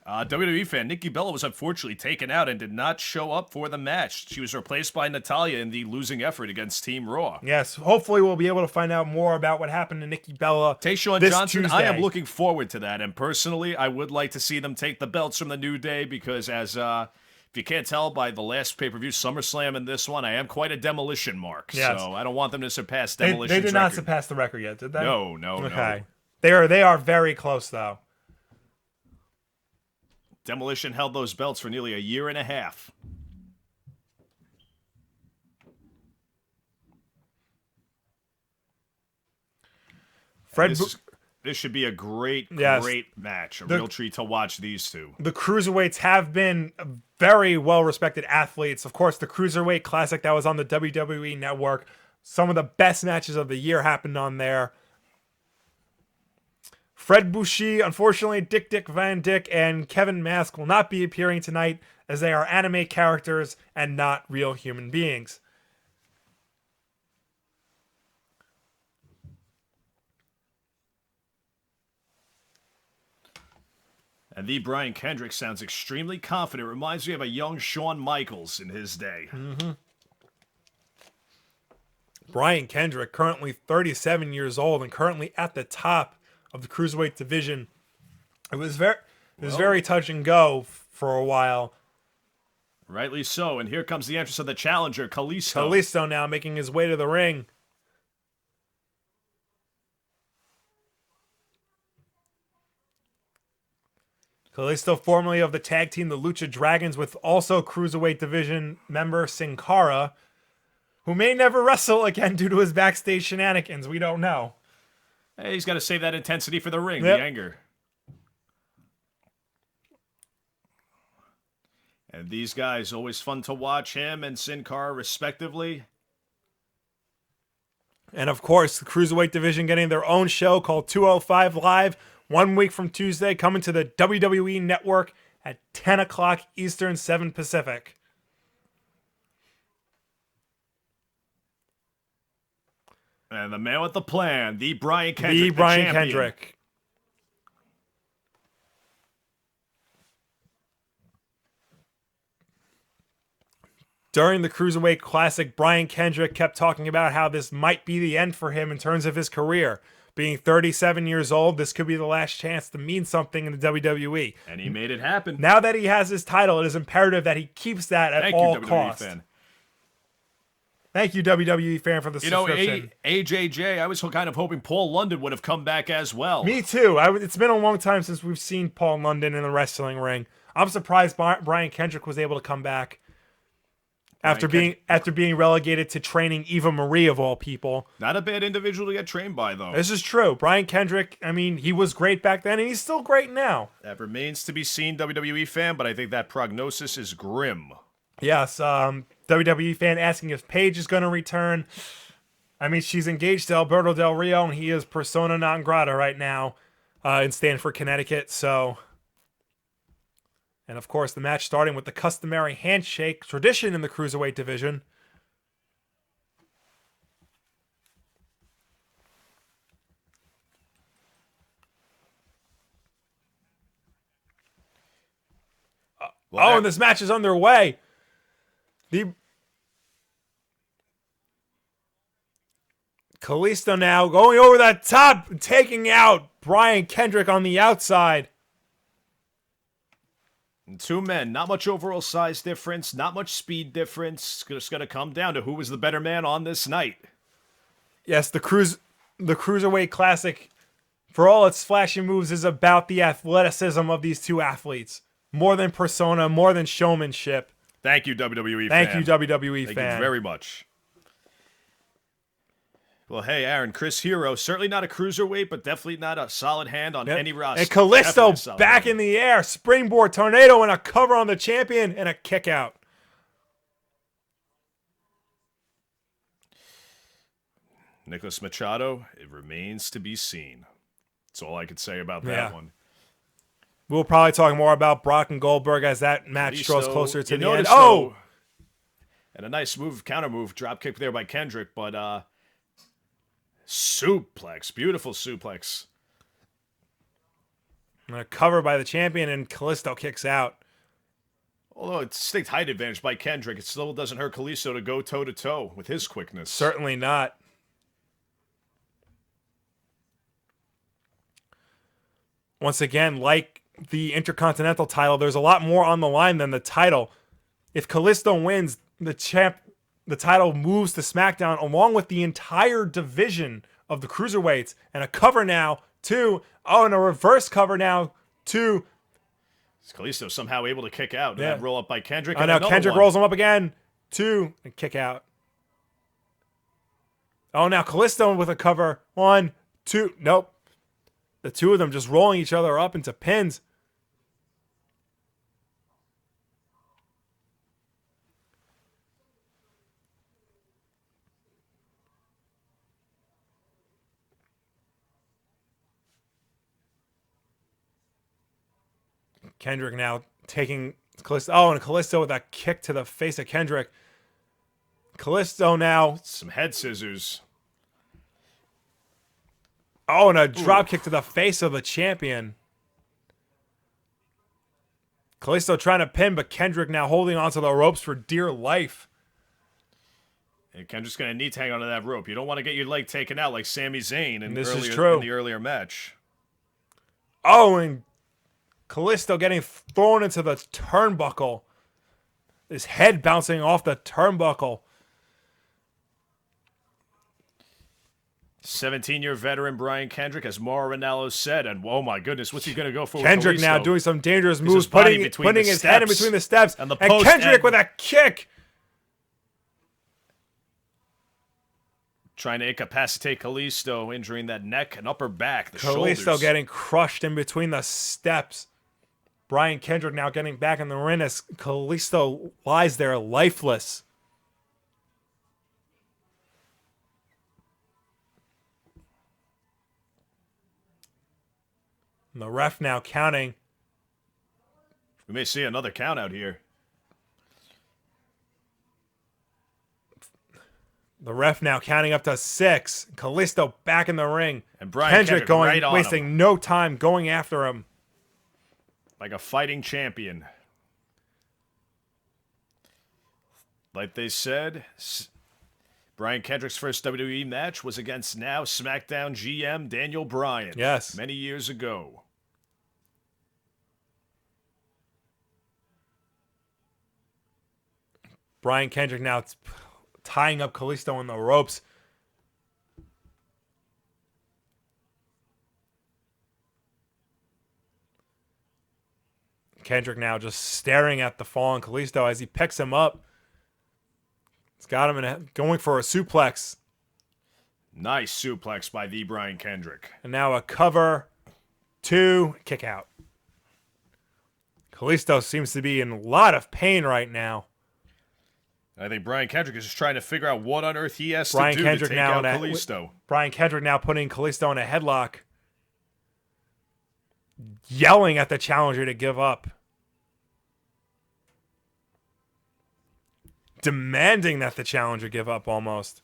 WWE fan Nikki Bella was unfortunately taken out and did not show up for the match. She was replaced by Natalya in the losing effort against Team Raw. Yes, hopefully we'll be able to find out more about what happened to Nikki Bella Tayshaun this Johnson, Tuesday. I am looking forward to that. And personally, I would like to see them take the belts from the New Day because as if you can't tell by the last pay-per-view, SummerSlam and this one, I am quite a Demolition mark. Yes. So I don't want them to surpass Demolition's They did not record. surpass the record yet, did they? No. Okay. They are very close, though. Demolition held those belts for nearly a year and a half. This should be a great match. A real treat to watch these two. The Cruiserweights have been very well-respected athletes. Of course, the Cruiserweight Classic that was on the WWE Network. Some of the best matches of the year happened on there. Fred Bushi, unfortunately, Dick Van Dyke, and Kevin Mask will not be appearing tonight as they are anime characters and not real human beings. And the Brian Kendrick sounds extremely confident. Reminds me of a young Shawn Michaels in his day. Mm-hmm. Brian Kendrick, currently 37 years old and currently at the top of the Cruiserweight division. It was very touch and go for a while. Rightly so. And here comes the entrance of the challenger, Kalisto. Kalisto now making his way to the ring. Kalisto, formerly of the tag team the Lucha Dragons, with also Cruiserweight division member Sin Cara, who may never wrestle again due to his backstage shenanigans. We don't know. Hey, he's got to save that intensity for the ring, Yep. the anger. And these guys, always fun to watch, him and Sin Cara respectively. And of course, the Cruiserweight division getting their own show called 205 Live, 1 week from Tuesday, coming to the WWE Network at 10 o'clock Eastern, 7 Pacific. And the man with the plan, the Brian Kendrick. The Brian champion. Kendrick. During the Cruiserweight Classic, Brian Kendrick kept talking about how this might be the end for him in terms of his career. Being 37 years old, this could be the last chance to mean something in the WWE. And he made it happen. Now that he has his title, it is imperative that he keeps that at all costs. WWE fan. Thank you, WWE fan, for the subscription. AJJ, I was kind of hoping Paul London would have come back as well. Me too. It's been a long time since we've seen Paul London in the wrestling ring. I'm surprised Brian Kendrick was able to come back after being relegated to training Eva Marie of all people. Not a bad individual to get trained by, though. This is true. Brian Kendrick, I mean, he was great back then, and he's still great now. That remains to be seen, WWE fan, but I think that prognosis is grim. Yes, WWE fan asking if Paige is going to return. I mean, she's engaged to Alberto Del Rio, and he is persona non grata right now in Stamford, Connecticut. So, and of course, the match starting with the customary handshake tradition in the Cruiserweight division. And this match is underway. Kalisto now going over the top, taking out Brian Kendrick on the outside. And two men, not much overall size difference, not much speed difference. It's just going to come down to who was the better man on this night. Yes, the Cruiserweight Classic, for all its flashy moves, is about the athleticism of these two athletes. More than persona, more than showmanship. Thank you, WWE fan. Thank you, WWE fan. Thank you very much. Well, hey, Aaron, Chris Hero, certainly not a cruiserweight, but definitely not a solid hand on any roster. And Kalisto back in the air, springboard tornado, and a cover on the champion, and a kick out. Nicholas Machado, it remains to be seen. That's all I could say about that one. We'll probably talk more about Brock and Goldberg as that match draws closer to the end. And a nice move, counter move, drop kick there by Kendrick, but suplex, beautiful suplex. And a cover by the champion, and Kalisto kicks out. Although it's distinct height advantage by Kendrick, it still doesn't hurt Kalisto to go toe-to-toe with his quickness. Certainly not. Once again, like the Intercontinental title, there's a lot more on the line than the title. If Kalisto wins, the title moves to SmackDown along with the entire division of the Cruiserweights. And a cover now, and a reverse cover now, Is Kalisto somehow able to kick out? That roll up by Kendrick. Oh, now Kendrick rolls him up again, and kick out. Oh, now Kalisto with a cover. 1, 2, nope. The two of them just rolling each other up into pins. Kendrick now taking Kalisto. Oh, and Kalisto with a kick to the face of Kendrick. Kalisto now. Some head scissors. Oh, and a drop kick to the face of the champion. Kalisto trying to pin, but Kendrick now holding onto the ropes for dear life. And Kendrick's going to need to hang onto that rope. You don't want to get your leg taken out like Sami Zayn in This is the true. earlier match. Oh, and Kalisto getting thrown into the turnbuckle. His head bouncing off the turnbuckle. 17-year veteran Brian Kendrick, as Mauro Ranallo said, and oh my goodness, what's he going to go for? Kendrick with now doing some dangerous moves, putting his head in between the steps, and Kendrick with a kick. Trying to incapacitate Kalisto, injuring that neck and upper back, the Kalisto shoulders. getting crushed in between the steps. Brian Kendrick now getting back in the ring as Kalisto lies there lifeless. And the ref now counting. We may see another count out here. The ref now counting up to 6. Kalisto back in the ring. And Brian Kendrick going, right on wasting him. no time going after him. Like a fighting champion. Like they said, Brian Kendrick's first WWE match was against now SmackDown GM Daniel Bryan. Yes. Many years ago. Brian Kendrick now tying up Kalisto in the ropes. Kendrick now just staring at the fallen Kalisto as he picks him up. He's got him going for a suplex. Nice suplex by the Brian Kendrick. And now a cover, 2, kick out. Kalisto seems to be in a lot of pain right now. I think Brian Kendrick is just trying to figure out what on earth he has to do to take out Kalisto. Brian Kendrick now putting Kalisto in a headlock. Yelling at the challenger to give up. Demanding that the challenger give up almost.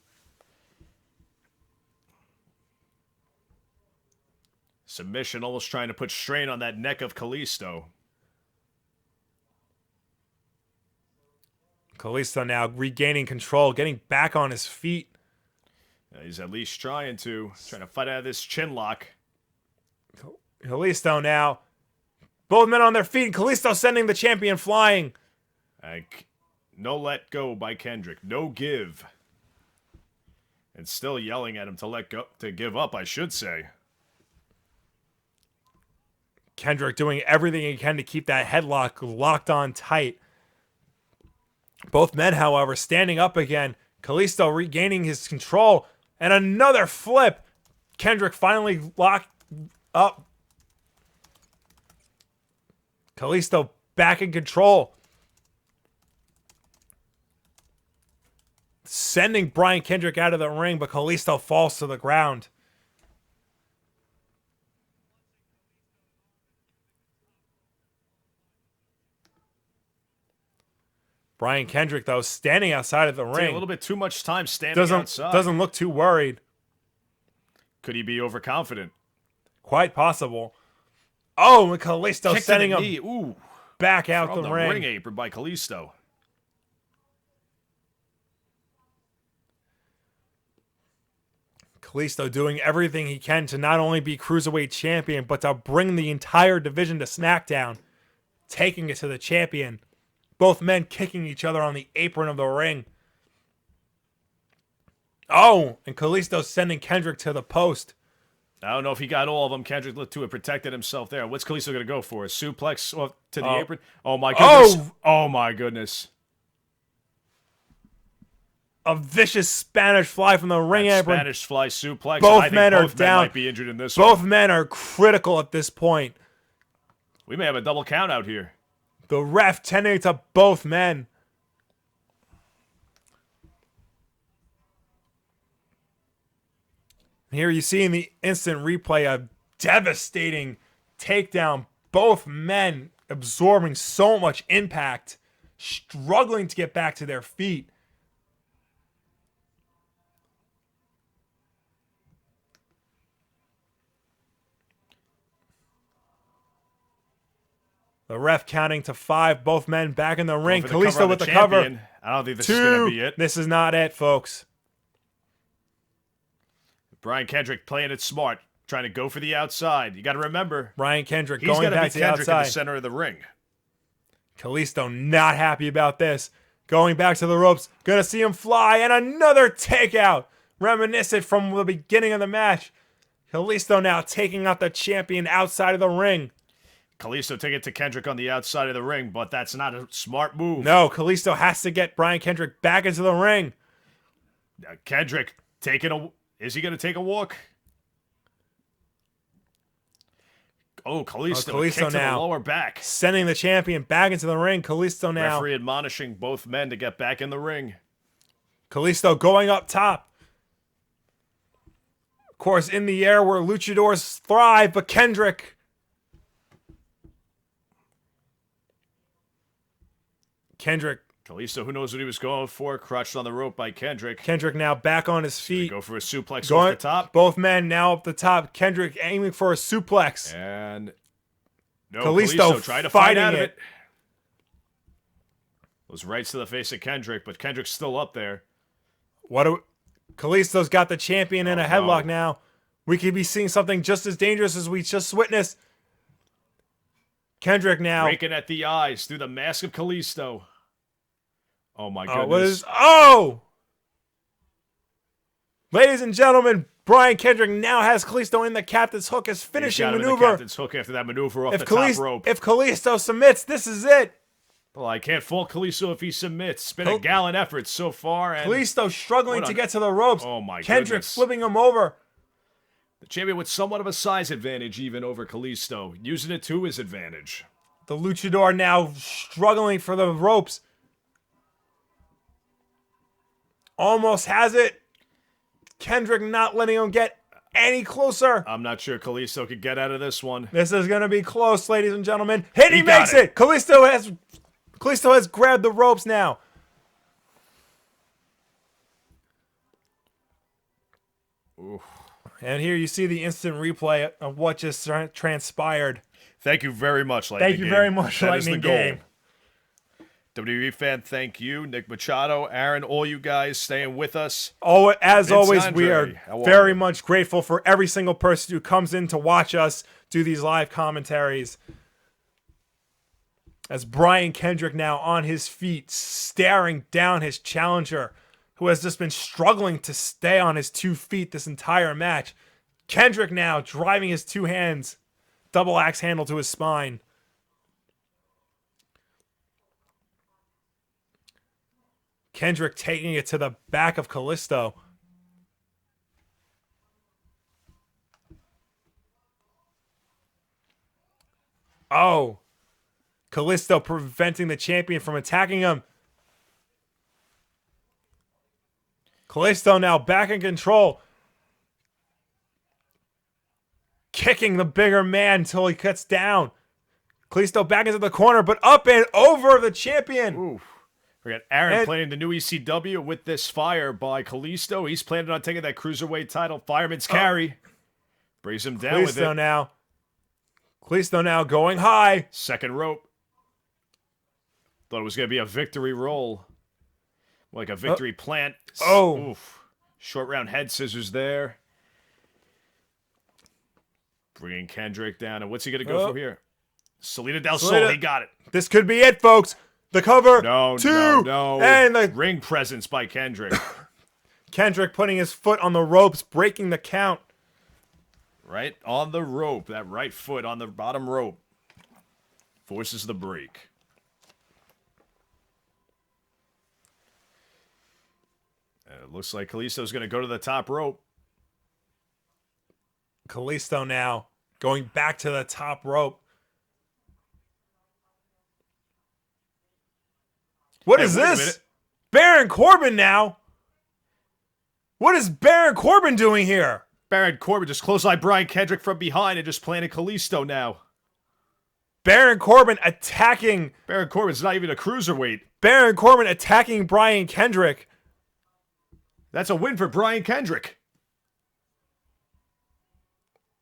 Submission, almost trying to put strain on that neck of Kalisto. Kalisto now regaining control, getting back on his feet. He's at least trying to fight out of this chin lock. Kalisto now, both men on their feet, and Kalisto sending the champion flying. No let go by Kendrick, no give. And still yelling at him to give up, I should say. Kendrick doing everything he can to keep that headlock locked on tight. Both men, however, standing up again. Kalisto regaining his control. And another flip. Kendrick finally locked up. Kalisto back in control. Sending Brian Kendrick out of the ring, but Kalisto falls to the ground. Brian Kendrick, though, standing outside of the ring. A little bit too much time standing outside. Doesn't look too worried. Could he be overconfident? Quite possible. Oh, and Kalisto sending him back out from the ring. Ring apron by Kalisto. Kalisto doing everything he can to not only be Cruiserweight champion, but to bring the entire division to SmackDown. Taking it to the champion. Both men kicking each other on the apron of the ring. Oh, and Kalisto sending Kendrick to the post. I don't know if he got all of them. Kendrick looked to have protected himself there. What's Kalisto going to go for? A suplex to the apron? Oh, my goodness. Oh, my goodness. A vicious Spanish fly from the ring apron. Spanish fly suplex. Both men are down. Both men might be injured in this one. Both men are critical at this point. We may have a double count out here. The ref tending to both men. Here you see in the instant replay a devastating takedown. Both men absorbing so much impact, struggling to get back to their feet. The ref counting to 5. Both men back in the ring. Kalisto with the cover. I don't think this 2. is going to be it. This is not it, folks. Brian Kendrick playing it smart, trying to go for the outside. You got to remember, Brian Kendrick he's going back to the Kendrick in outside. the center of the ring. Kalisto not happy about this. Going back to the ropes. Gonna see him fly. And another takeout. Reminiscent from the beginning of the match. Kalisto now taking out the champion outside of the ring. Kalisto taking it to Kendrick on the outside of the ring, but that's not a smart move. No, Kalisto has to get Brian Kendrick back into the ring. Now, Kendrick is he going to take a walk? Oh, Kalisto kick to the lower back. Sending the champion back into the ring. Kalisto now. Referee admonishing both men to get back in the ring. Kalisto going up top. Of course, in the air where luchadors thrive, but Kendrick. Kalisto, who knows what he was going for? Crushed on the rope by Kendrick. Kendrick now back on his feet. Go for a suplex off the top. Both men now up the top. Kendrick aiming for a suplex. And no, Kalisto trying to fight out of it. it. Those rights to the face of Kendrick, but Kendrick's still up there. Kalisto's got the champion in a headlock now. We could be seeing something just as dangerous as we just witnessed. Kendrick now. Breaking at the eyes through the mask of Kalisto. Oh my goodness. Ladies and gentlemen, Brian Kendrick now has Kalisto in the Captain's Hook, his finishing maneuver. The Captain's Hook after that maneuver off the top rope. If Kalisto submits, this is it. Well, I can't fault Kalisto if he submits. It's been a gallant effort so far. And Kalisto struggling to get to the ropes. Oh my Kendrick goodness. flipping him over. The champion with somewhat of a size advantage even over Kalisto, using it to his advantage. The luchador now struggling for the ropes. Almost has it. Kendrick not letting him get any closer. I'm not sure Kalisto could get out of this one. This is going to be close, ladies and gentlemen. He makes it. Kalisto has grabbed the ropes now. Oof. And here you see the instant replay of what just transpired. Thank you very much, Lightning Game. Thank you very much, Lightning Game. WWE fan, thank you. Nick Machado, Aaron, all you guys staying with us. Oh, as Vince always, Andre, we are very much grateful for every single person who comes in to watch us do these live commentaries. As Brian Kendrick now on his feet, staring down his challenger, who has just been struggling to stay on his 2 feet this entire match. Kendrick now driving his 2 hands, double axe handle to his spine. Kendrick taking it to the back of Kalisto. Oh. Kalisto preventing the champion from attacking him. Kalisto now back in control. Kicking the bigger man until he cuts down. Kalisto back into the corner, but up and over the champion. Oof. We got Aaron playing the new ECW with this fire by Kalisto. He's planning on taking that cruiserweight title. Fireman's carry. Brings him down with it. Kalisto now going high. Second rope. Thought it was going to be a victory roll. Like a victory plant. Oof. Short round head scissors there. Bringing Kendrick down. And what's he going to go for here? Salida del Sol. He got it. This could be it, folks. The cover. No. And the ring presence by Kendrick. Kendrick putting his foot on the ropes, breaking the count. Right on the rope. That right foot on the bottom rope. Forces the break. It looks like Kalisto's going to go to the top rope. Kalisto now going back to the top rope. What is this? Baron Corbin now? What is Baron Corbin doing here? Baron Corbin just clotheslined Brian Kendrick from behind and just planted Kalisto now. Baron Corbin attacking. Baron Corbin's not even a cruiserweight. Baron Corbin attacking Brian Kendrick. That's a win for Brian Kendrick.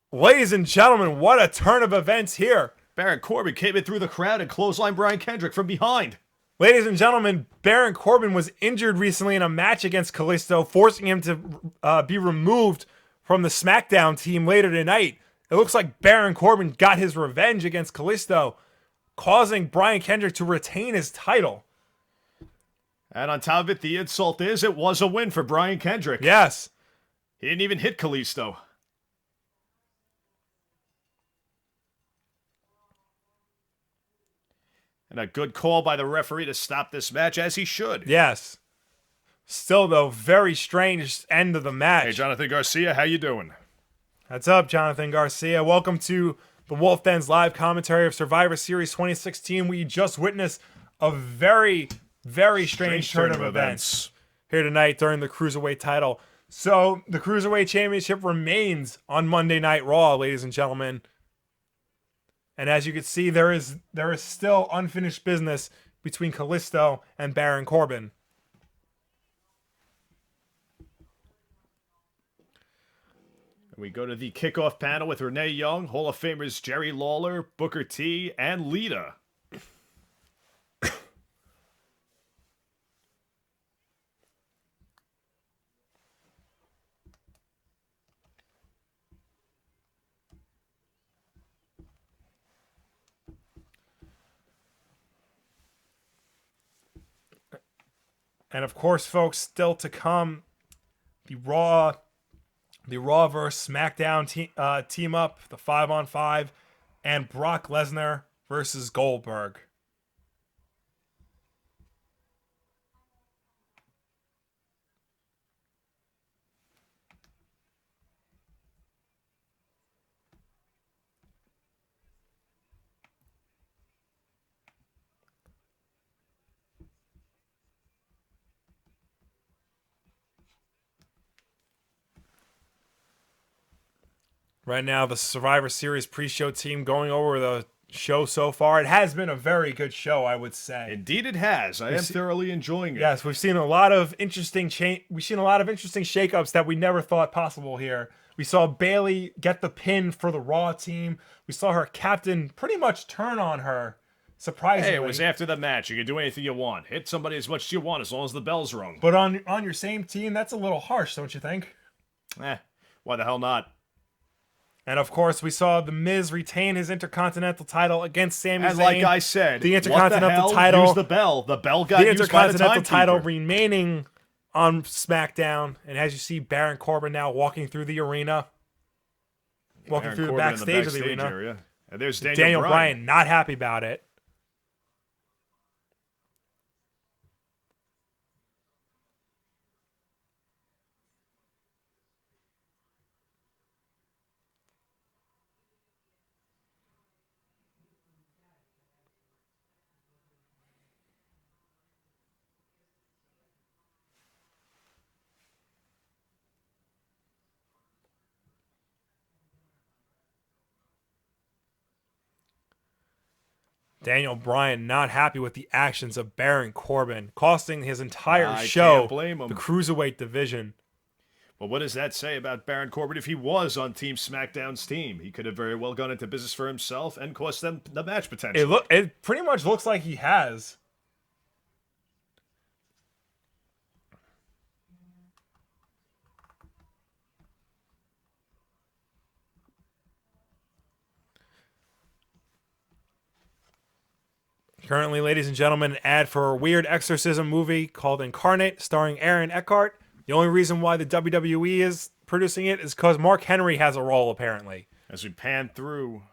Ladies and gentlemen, what a turn of events here. Baron Corbin came in through the crowd and clotheslined Brian Kendrick from behind. Ladies and gentlemen, Baron Corbin was injured recently in a match against Kalisto, forcing him to be removed from the SmackDown team later tonight. It looks like Baron Corbin got his revenge against Kalisto, causing Brian Kendrick to retain his title. And on top of it, the insult is it was a win for Brian Kendrick. Yes. He didn't even hit Kalisto. And a good call by the referee to stop this match, as he should. Yes. Still, though, very strange end of the match. Hey, Jonathan Garcia, how you doing? What's up, Jonathan Garcia? Welcome to the Wulff and Vince live commentary of Survivor Series 2016. We just witnessed a very, very strange turn of events here tonight during the Cruiserweight title. So, the Cruiserweight Championship remains on Monday Night Raw, ladies and gentlemen. And as you can see, there is still unfinished business between Kalisto and Baron Corbin. We go to the kickoff panel with Renee Young, Hall of Famers Jerry Lawler, Booker T, and Lita. And of course, folks, still to come, the Raw versus SmackDown team up, the 5-on-5, and Brock Lesnar versus Goldberg. Right now, the Survivor Series pre-show team going over the show so far. It has been a very good show, I would say. Indeed, it has. I am thoroughly enjoying it. Yes, we've seen a lot of interesting shakeups that we never thought possible here. We saw Bayley get the pin for the Raw team. We saw her captain pretty much turn on her. Surprisingly. Hey, it was after the match. You can do anything you want. Hit somebody as much as you want, as long as the bell's rung. But on your same team, that's a little harsh, don't you think? Why the hell not? And of course, we saw The Miz retain his Intercontinental title against Sami Zayn. And like I said, the Intercontinental what the hell? title. Use the bell. The bell got used by the Intercontinental title timekeeper. remaining on SmackDown. And as you see, Baron Corbin now walking through the arena. Walking through the backstage of the arena. Area. And there's Daniel Bryan not happy about it. Daniel Bryan not happy with the actions of Baron Corbin, costing his entire show the Cruiserweight division. Well, what does that say about Baron Corbin if he was on Team SmackDown's team? He could have very well gone into business for himself and cost them the match potential. It pretty much looks like he has. Currently, ladies and gentlemen, an ad for a weird exorcism movie called Incarnate, starring Aaron Eckhart. The only reason why the WWE is producing it is because Mark Henry has a role, apparently. As we pan through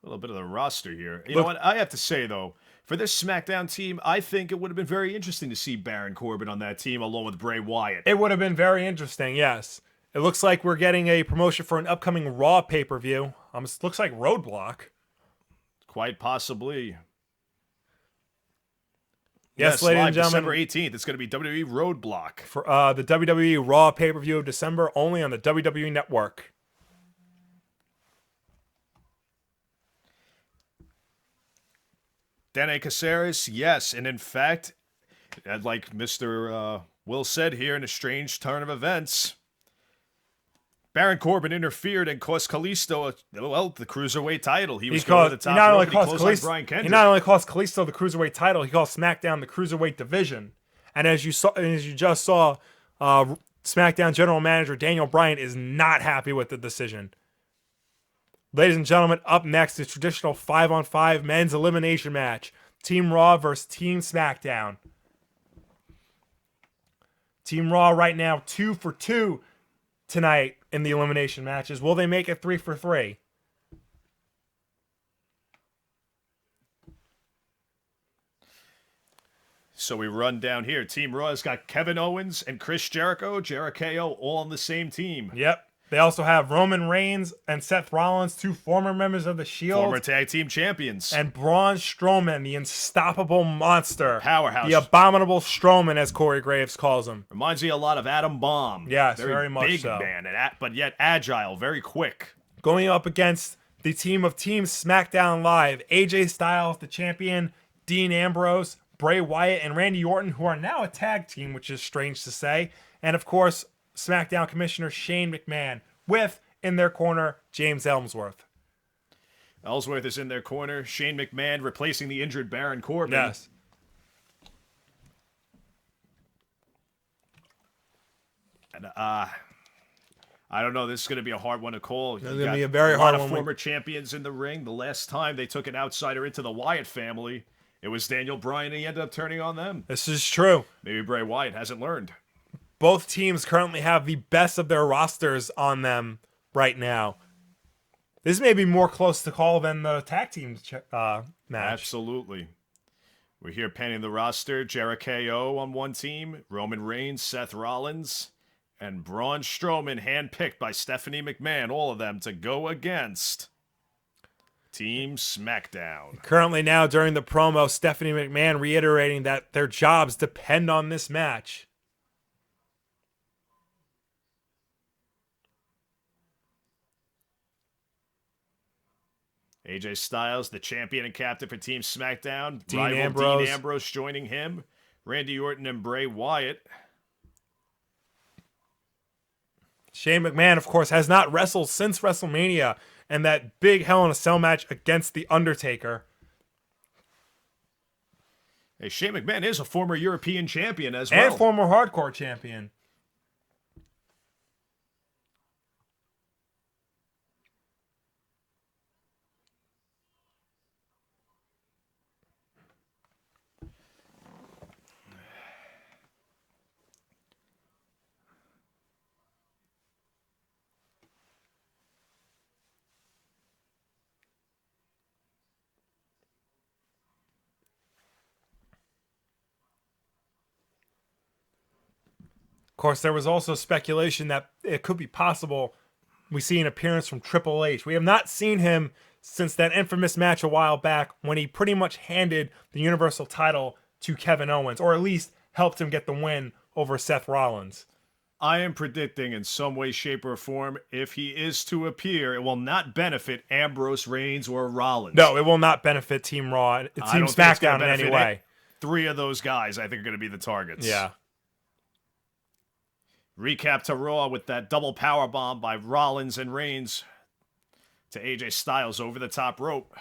a little bit of the roster here. You know what? I have to say, though, for this SmackDown team, I think it would have been very interesting to see Baron Corbin on that team along with Bray Wyatt. It would have been very interesting, yes. It looks like we're getting a promotion for an upcoming Raw pay-per-view. It looks like Roadblock. Quite possibly. Yes, ladies and gentlemen. December 18th, it's going to be WWE Roadblock. For the WWE Raw pay-per-view of December, only on the WWE Network. Dene Caceres, yes. And in fact, like Mr. Will said here, in a strange turn of events, Baron Corbin interfered and cost Kalisto, the cruiserweight title. He was He going to the top not rope, only and he cost closed on Kalisto, Brian he Kendrick. not only cost Kalisto the cruiserweight title, he cost SmackDown the cruiserweight division. And as you just saw, SmackDown General Manager Daniel Bryan is not happy with the decision. Ladies and gentlemen, up next, the traditional 5-on-5 men's elimination match. Team Raw versus Team SmackDown. Team Raw right now 2 for 2 tonight in the elimination matches. Will they make it 3 for 3? So we run down here. Team Raw's got Kevin Owens and Chris Jericho all on the same team. Yep. They also have Roman Reigns and Seth Rollins, 2 former members of the Shield. Former tag team champions. And Braun Strowman, the unstoppable monster. Powerhouse. The abominable Strowman, as Corey Graves calls him. Reminds me a lot of Adam Bomb. Yes, very much big so. Man, but yet agile, very quick. Going up against the team of Team SmackDown Live, AJ Styles, the champion, Dean Ambrose, Bray Wyatt, and Randy Orton, who are now a tag team, which is strange to say. And of course, SmackDown Commissioner Shane McMahon, with, in their corner, James Ellsworth. Ellsworth is in their corner. Shane McMahon replacing the injured Baron Corbin. Yes. And I don't know. This is going to be a hard one to call. It's going to be a very hard one. A lot of former champions in the ring. The last time they took an outsider into the Wyatt family, it was Daniel Bryan, and he ended up turning on them. This is true. Maybe Bray Wyatt hasn't learned. Both teams currently have the best of their rosters on them right now. This may be more close to call than the tag team match. Absolutely. We're here panning the roster. Jericho on one team, Roman Reigns, Seth Rollins, and Braun Strowman, handpicked by Stephanie McMahon, all of them to go against Team SmackDown. Currently now, during the promo, Stephanie McMahon reiterating that their jobs depend on this match. AJ Styles, the champion and captain for Team SmackDown. Dean Ambrose joining him. Randy Orton and Bray Wyatt. Shane McMahon, of course, has not wrestled since WrestleMania and that big Hell in a Cell match against The Undertaker. Hey, Shane McMahon is a former European champion as well. And former hardcore champion. Of course, there was also speculation that it could be possible we see an appearance from Triple H. We have not seen him since that infamous match a while back when he pretty much handed the Universal title to Kevin Owens, or at least helped him get the win over Seth Rollins. I am predicting in some way, shape, or form, if he is to appear, it will not benefit Ambrose, Reigns, or Rollins. No, it will not benefit Team Raw, Team SmackDown in any way. 3 of those guys, I think, are going to be the targets. Yeah. Recap to Raw with that double powerbomb by Rollins and Reigns to AJ Styles over the top rope.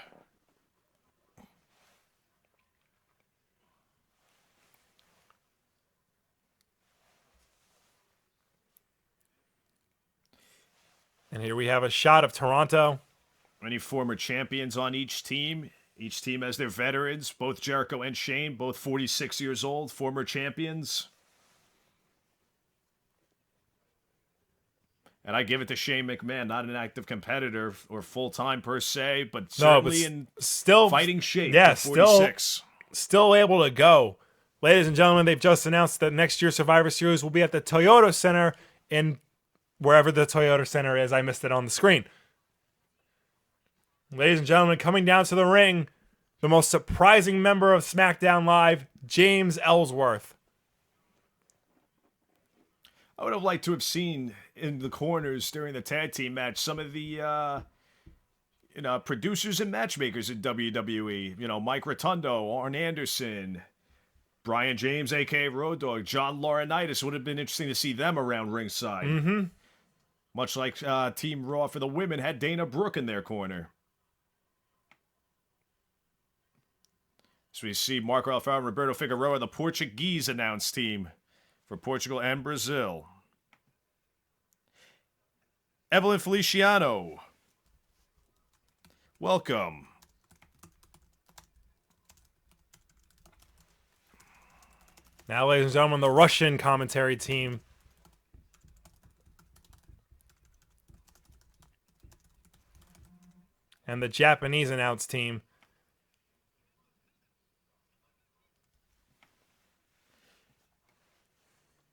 And here we have a shot of Toronto. Any former champions on each team. Each team has their veterans. Both Jericho and Shane, both 46 years old, former champions. And I give it to Shane McMahon, not an active competitor or full-time per se, but certainly in still fighting shape. Yeah, 46. still able to go. Ladies and gentlemen, they've just announced that next year's Survivor Series will be at the Toyota Center in wherever the Toyota Center is. I missed it on the screen. Ladies and gentlemen, coming down to the ring, the most surprising member of SmackDown Live, James Ellsworth. I would have liked to have seen in the corners during the tag team match some of the producers and matchmakers in WWE. Mike Rotundo, Arn Anderson, Brian James, a.k.a. Road Dogg, John Laurinaitis. Would have been interesting to see them around ringside. Mm-hmm. Much like Team Raw for the women had Dana Brooke in their corner. So we see Marco Alfaro and Roberto Figueroa, the Portuguese announce team for Portugal and Brazil. Evelyn Feliciano. Welcome. Now, ladies and gentlemen, the Russian commentary team. And the Japanese announce team.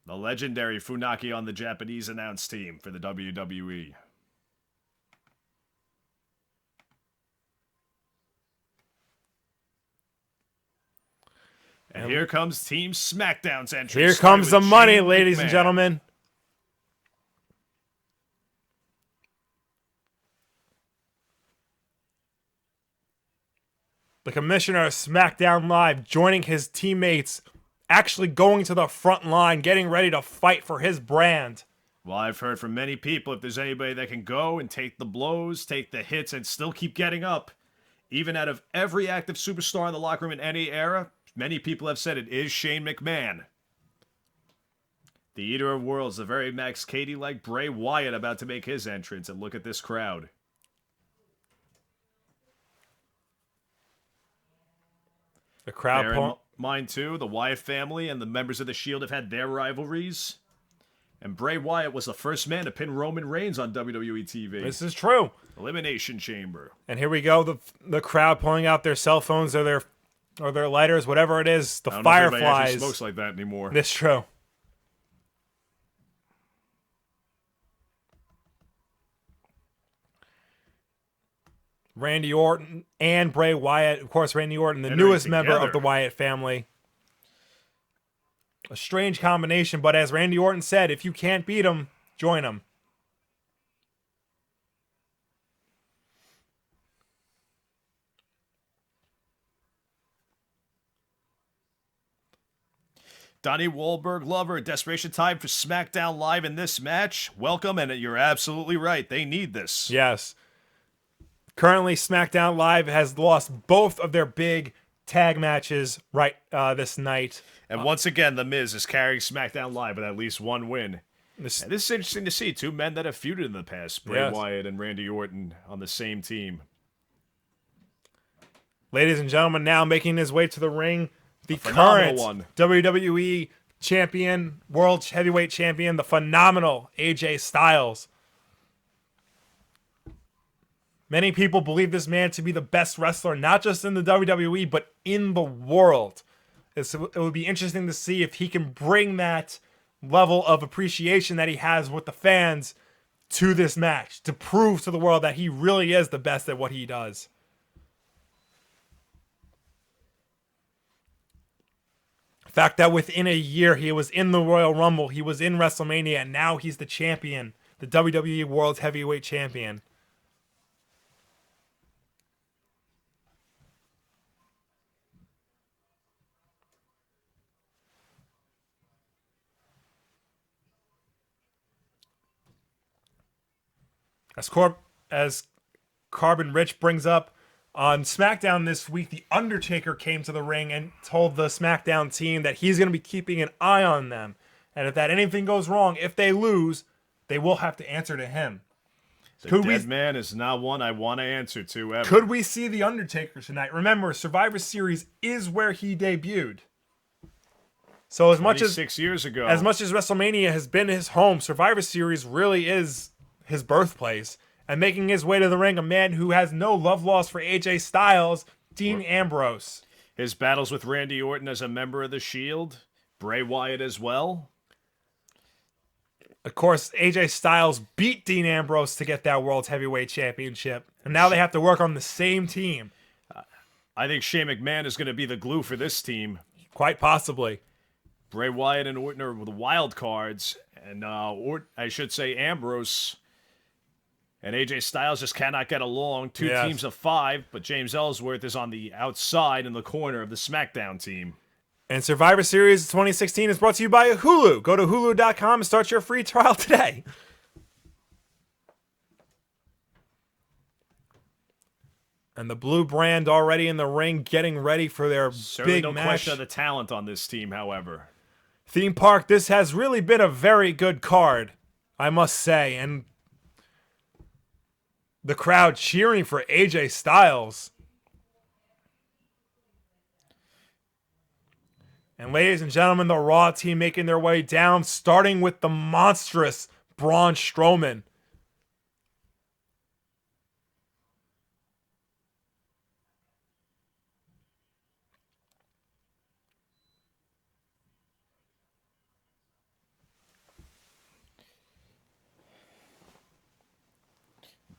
The legendary Funaki on the Japanese announce team for the WWE. And here comes Team SmackDown's entrance. Here comes the money, ladies and gentlemen. The commissioner of SmackDown Live joining his teammates, actually going to the front line, getting ready to fight for his brand. Well, I've heard from many people, if there's anybody that can go and take the blows, take the hits, and still keep getting up, even out of every active superstar in the locker room in any era, many people have said it is Shane McMahon. The Eater of Worlds, the very Max Cady-like Bray Wyatt about to make his entrance, and look at this crowd. The crowd. Bear in mind, too, the Wyatt family and the members of the Shield have had their rivalries. And Bray Wyatt was the first man to pin Roman Reigns on WWE TV. This is true. Elimination Chamber. And here we go, the crowd pulling out their cell phones or their lighters, whatever it is, the I don't fireflies. know if anybody actually smokes like that anymore. It's true. Randy Orton and Bray Wyatt. Of course, Randy Orton, the newest member of the Wyatt family. A strange combination, but as Randy Orton said, if you can't beat him, join him. Donnie Wahlberg lover, desperation time for SmackDown Live in this match. Welcome, and you're absolutely right. They need this. Yes. Currently, SmackDown Live has lost both of their big tag matches this night. And once again, The Miz is carrying SmackDown Live with at least one win. This is interesting to see. Two men that have feuded in the past, Bray Wyatt and Randy Orton, on the same team. Ladies and gentlemen, now making his way to the ring, the current WWE champion, world heavyweight champion, the phenomenal AJ Styles. Many people believe this man to be the best wrestler, not just in the WWE, but in the world. It would be interesting to see if he can bring that level of appreciation that he has with the fans to this match, to prove to the world that he really is the best at what he does. The fact that within a year he was in the Royal Rumble, he was in WrestleMania, and now he's the champion, the WWE World Heavyweight Champion. As Carbon Rich brings up, on SmackDown this week, The Undertaker came to the ring and told the SmackDown team that he's going to be keeping an eye on them. And if anything goes wrong, if they lose, they will have to answer to him. Dead man is not one I want to answer to ever. Could we see The Undertaker tonight? Remember, Survivor Series is where he debuted. So as much as 6 years ago, as much as WrestleMania has been his home, Survivor Series really is his birthplace. And making his way to the ring, a man who has no love lost for AJ Styles, Dean Ambrose. His battles with Randy Orton as a member of the Shield, Bray Wyatt as well. Of course, AJ Styles beat Dean Ambrose to get that World Heavyweight Championship. And now they have to work on the same team. I think Shane McMahon is going to be the glue for this team. Quite possibly. Bray Wyatt and Orton are the wild cards. And Ambrose and AJ Styles just cannot get along. Two teams of 5, but James Ellsworth is on the outside in the corner of the SmackDown team. And Survivor Series 2016 is brought to you by Hulu. Go to hulu.com and start your free trial today. And the blue brand already in the ring, getting ready for their Certainly big no match. question of the talent on this team, however. Theme Park, this has really been a very good card, I must say. And the crowd cheering for AJ Styles. And ladies and gentlemen, the Raw team making their way down, starting with the monstrous Braun Strowman.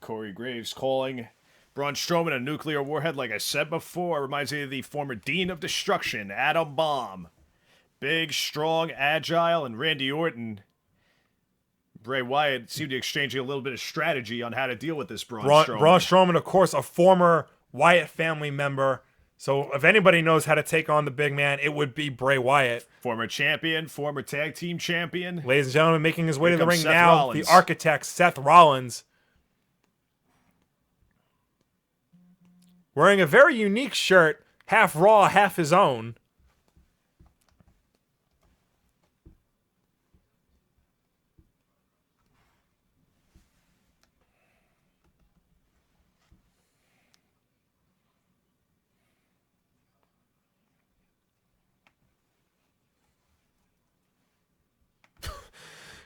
Corey Graves calling Braun Strowman a nuclear warhead, like I said before. Reminds me of the former Dean of Destruction, Adam Bomb. Big, strong, agile, and Randy Orton, Bray Wyatt seemed to exchange a little bit of strategy on how to deal with this Braun Strowman. Braun Strowman, of course, a former Wyatt family member. So if anybody knows how to take on the big man, it would be Bray Wyatt. Former champion, former tag team champion. Ladies and gentlemen, making his way to the ring Seth now, Rollins. the architect, Seth Rollins. Wearing a very unique shirt, half Raw, half his own.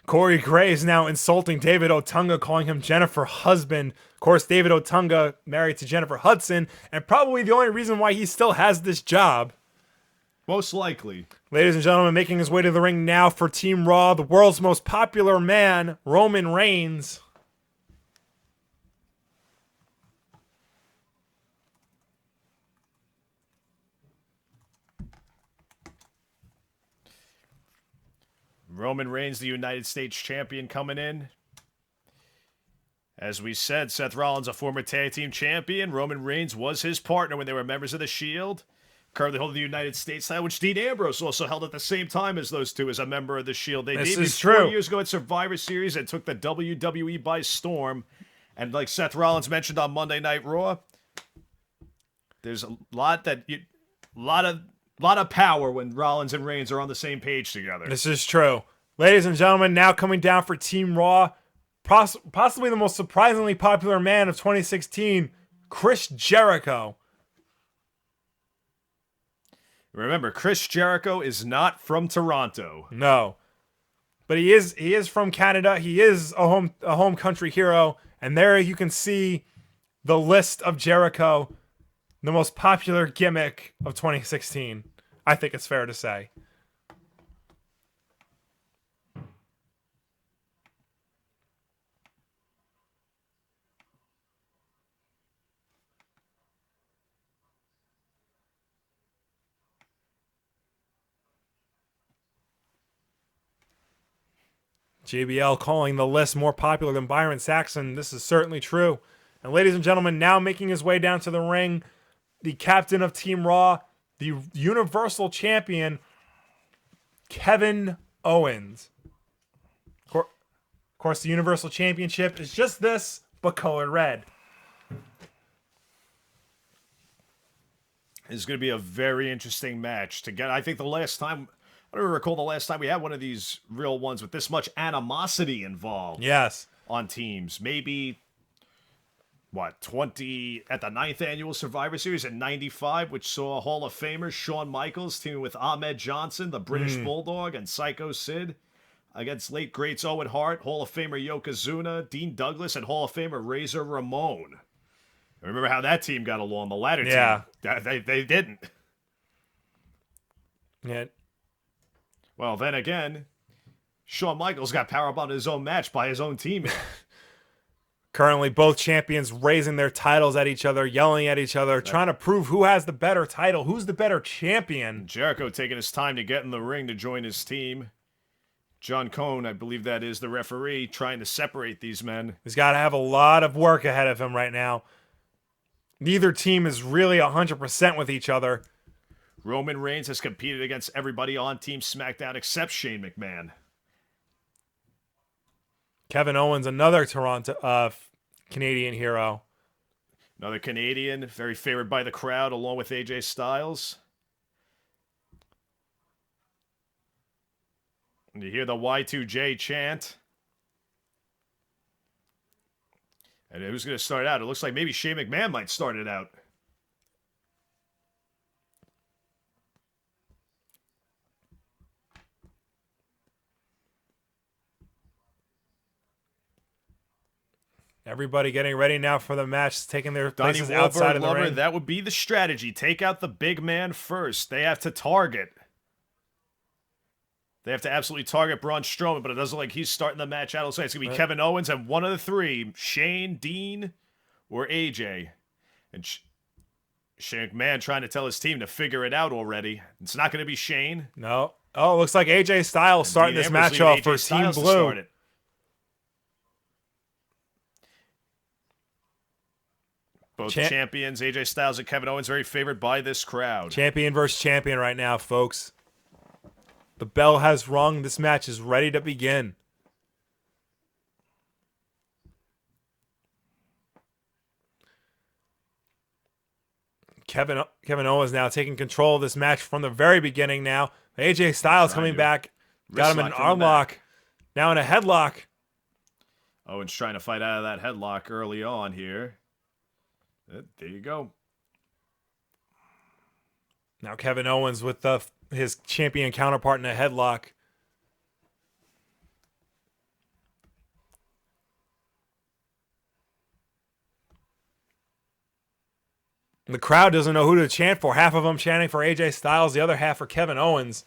Corey Graves now insulting David Otunga, calling him Jennifer husband. Of course, David Otunga married to Jennifer Hudson, and probably the only reason why he still has this job. Most likely. Ladies and gentlemen, making his way to the ring now for Team Raw, the world's most popular man, Roman Reigns. Roman Reigns, the United States champion, coming in. As we said, Seth Rollins, a former tag team champion. Roman Reigns was his partner when they were members of the Shield. Currently holding the United States title, which Dean Ambrose also held at the same time as those two as a member of the Shield. They debuted 4 years ago at Survivor Series and took the WWE by storm. And like Seth Rollins mentioned on Monday Night Raw, there's a lot of power when Rollins and Reigns are on the same page together. This is true. Ladies and gentlemen, now coming down for Team Raw, possibly the most surprisingly popular man of 2016, Chris Jericho. Remember, Chris Jericho is not from Toronto. No. But he is from Canada. He is a home country hero. And there you can see the list of Jericho, the most popular gimmick of 2016. I think it's fair to say. JBL calling the list more popular than Byron Saxton. This is certainly true. And ladies and gentlemen, now making his way down to the ring, the captain of Team Raw, the Universal Champion, Kevin Owens. Of course, the Universal Championship is just this, but colored red. It's going to be a very interesting match to get. I think the last time, I don't recall the last time we had one of these real ones with this much animosity involved. Yes. On teams. Maybe, 20 at the 9th annual Survivor Series in 95, which saw Hall of Famers Shawn Michaels teaming with Ahmed Johnson, the British Bulldog, and Psycho Sid against late greats Owen Hart, Hall of Famer Yokozuna, Dean Douglas, and Hall of Famer Razor Ramon. Remember how that team got along, the latter team. They didn't. Yeah. Well, then again, Shawn Michaels got power-up on his own match by his own teammate. Currently, both champions raising their titles at each other, yelling at each other, trying to prove who has the better title, who's the better champion. Jericho taking his time to get in the ring to join his team. John Cone, I believe that is the referee, trying to separate these men. He's got to have a lot of work ahead of him right now. Neither team is really 100% with each other. Roman Reigns has competed against everybody on Team SmackDown except Shane McMahon. Kevin Owens, another Toronto Canadian hero. Another Canadian, very favored by the crowd, along with AJ Styles. And you hear the Y2J chant. And who's going to start out? It looks like maybe Shane McMahon might start it out. Everybody getting ready now for the match, taking their places outside of the ring. That would be the strategy. Take out the big man first. They have to target. They have to absolutely target Braun Strowman, but it doesn't look like he's starting the match out. It's going to be Kevin Owens and one of the three, Shane, Dean, or AJ. And Shane McMahon trying to tell his team to figure it out already. It's not going to be Shane. No. Oh, it looks like AJ Styles starting this match off for Team Blue. Both champions, AJ Styles and Kevin Owens, very favored by this crowd. Champion versus champion right now, folks. The bell has rung. This match is ready to begin. Kevin Owens now taking control of this match from the very beginning now. AJ Styles coming back. Got him in an arm lock. Now in a headlock. Owens trying to fight out of that headlock early on here. There you go. Now Kevin Owens with his champion counterpart in a headlock. The crowd doesn't know who to chant for. Half of them chanting for AJ Styles, the other half for Kevin Owens.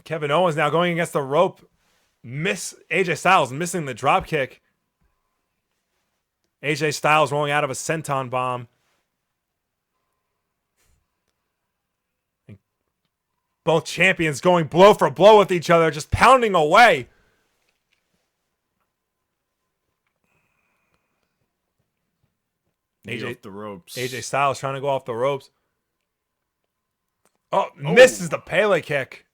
Kevin Owens now going against the rope. AJ Styles missing the drop kick. AJ Styles rolling out of a senton bomb. And both champions going blow for blow with each other, just pounding away. Off the ropes. AJ Styles trying to go off the ropes. Oh, misses the Pele kick.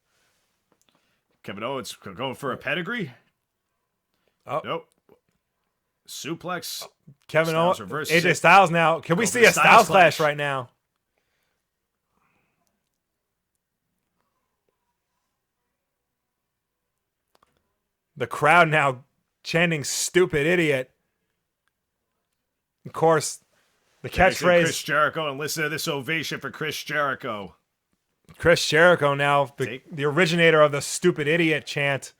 Kevin Owens going for a pedigree. Oh. Nope. Suplex. Kevin Owens. AJ Styles now. Can we see a Styles clash right now? The crowd now chanting "stupid idiot." Of course, the catchphrase. Chris Jericho, and listen to this ovation for Chris Jericho. Chris Jericho now, the originator of the "stupid idiot" chant.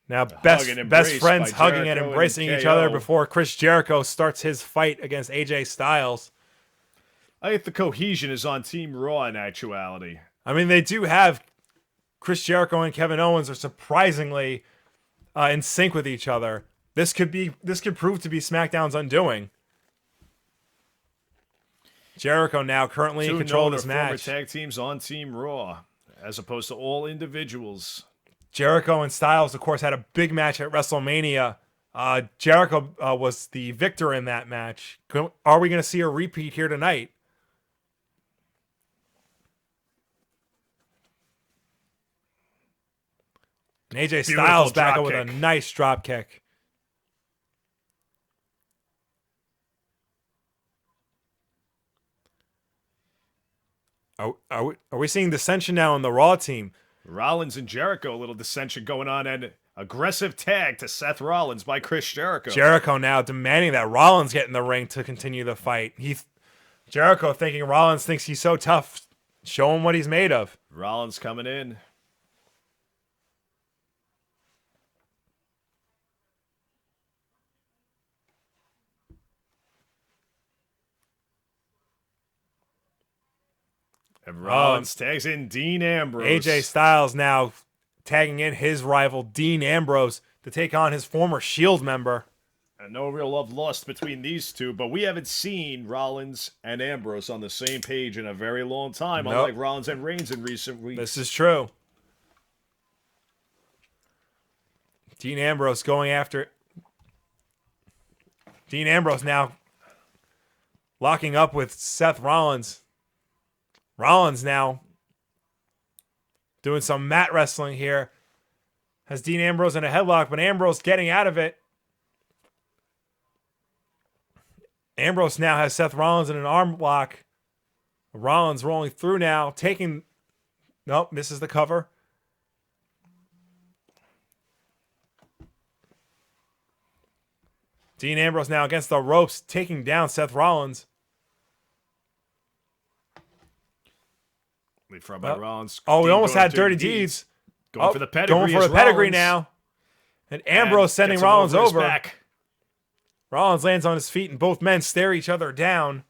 Now, best friends hugging and embracing each other before Chris Jericho starts his fight against AJ Styles. I think the cohesion is on Team Raw in actuality. I mean, they do have Chris Jericho and Kevin Owens are surprisingly in sync with each other. This could prove to be SmackDown's undoing. Jericho now currently in control of this match. Former tag teams on Team Raw, as opposed to all individuals. Jericho and Styles, of course, had a big match at WrestleMania. Jericho was the victor in that match. Are we going to see a repeat here tonight? And AJ Styles back up with a nice drop kick. Are we seeing dissension now in the Raw team? Rollins and Jericho, a little dissension going on, and aggressive tag to Seth Rollins by Chris Jericho. Jericho now demanding that Rollins get in the ring to continue the fight. Jericho thinking Rollins thinks he's so tough. Show him what he's made of. Rollins coming in. And Rollins tags in Dean Ambrose. AJ Styles now tagging in his rival Dean Ambrose to take on his former Shield member. And no real love lost between these two, but we haven't seen Rollins and Ambrose on the same page in a very long time, unlike Rollins and Reigns in recent weeks. This is true. Dean Ambrose going after... Dean Ambrose now locking up with Seth Rollins. Rollins now doing some mat wrestling here. Has Dean Ambrose in a headlock, but Ambrose getting out of it. Ambrose now has Seth Rollins in an arm lock. Rollins rolling through now, taking... Nope, misses the cover. Dean Ambrose now against the ropes, taking down Seth Rollins. Leapfrog by Rollins. Oh, we almost had Dirty Deeds. Going for the pedigree. Going for the pedigree now. And Ambrose sending Rollins over. Back. Rollins lands on his feet and both men stare each other down.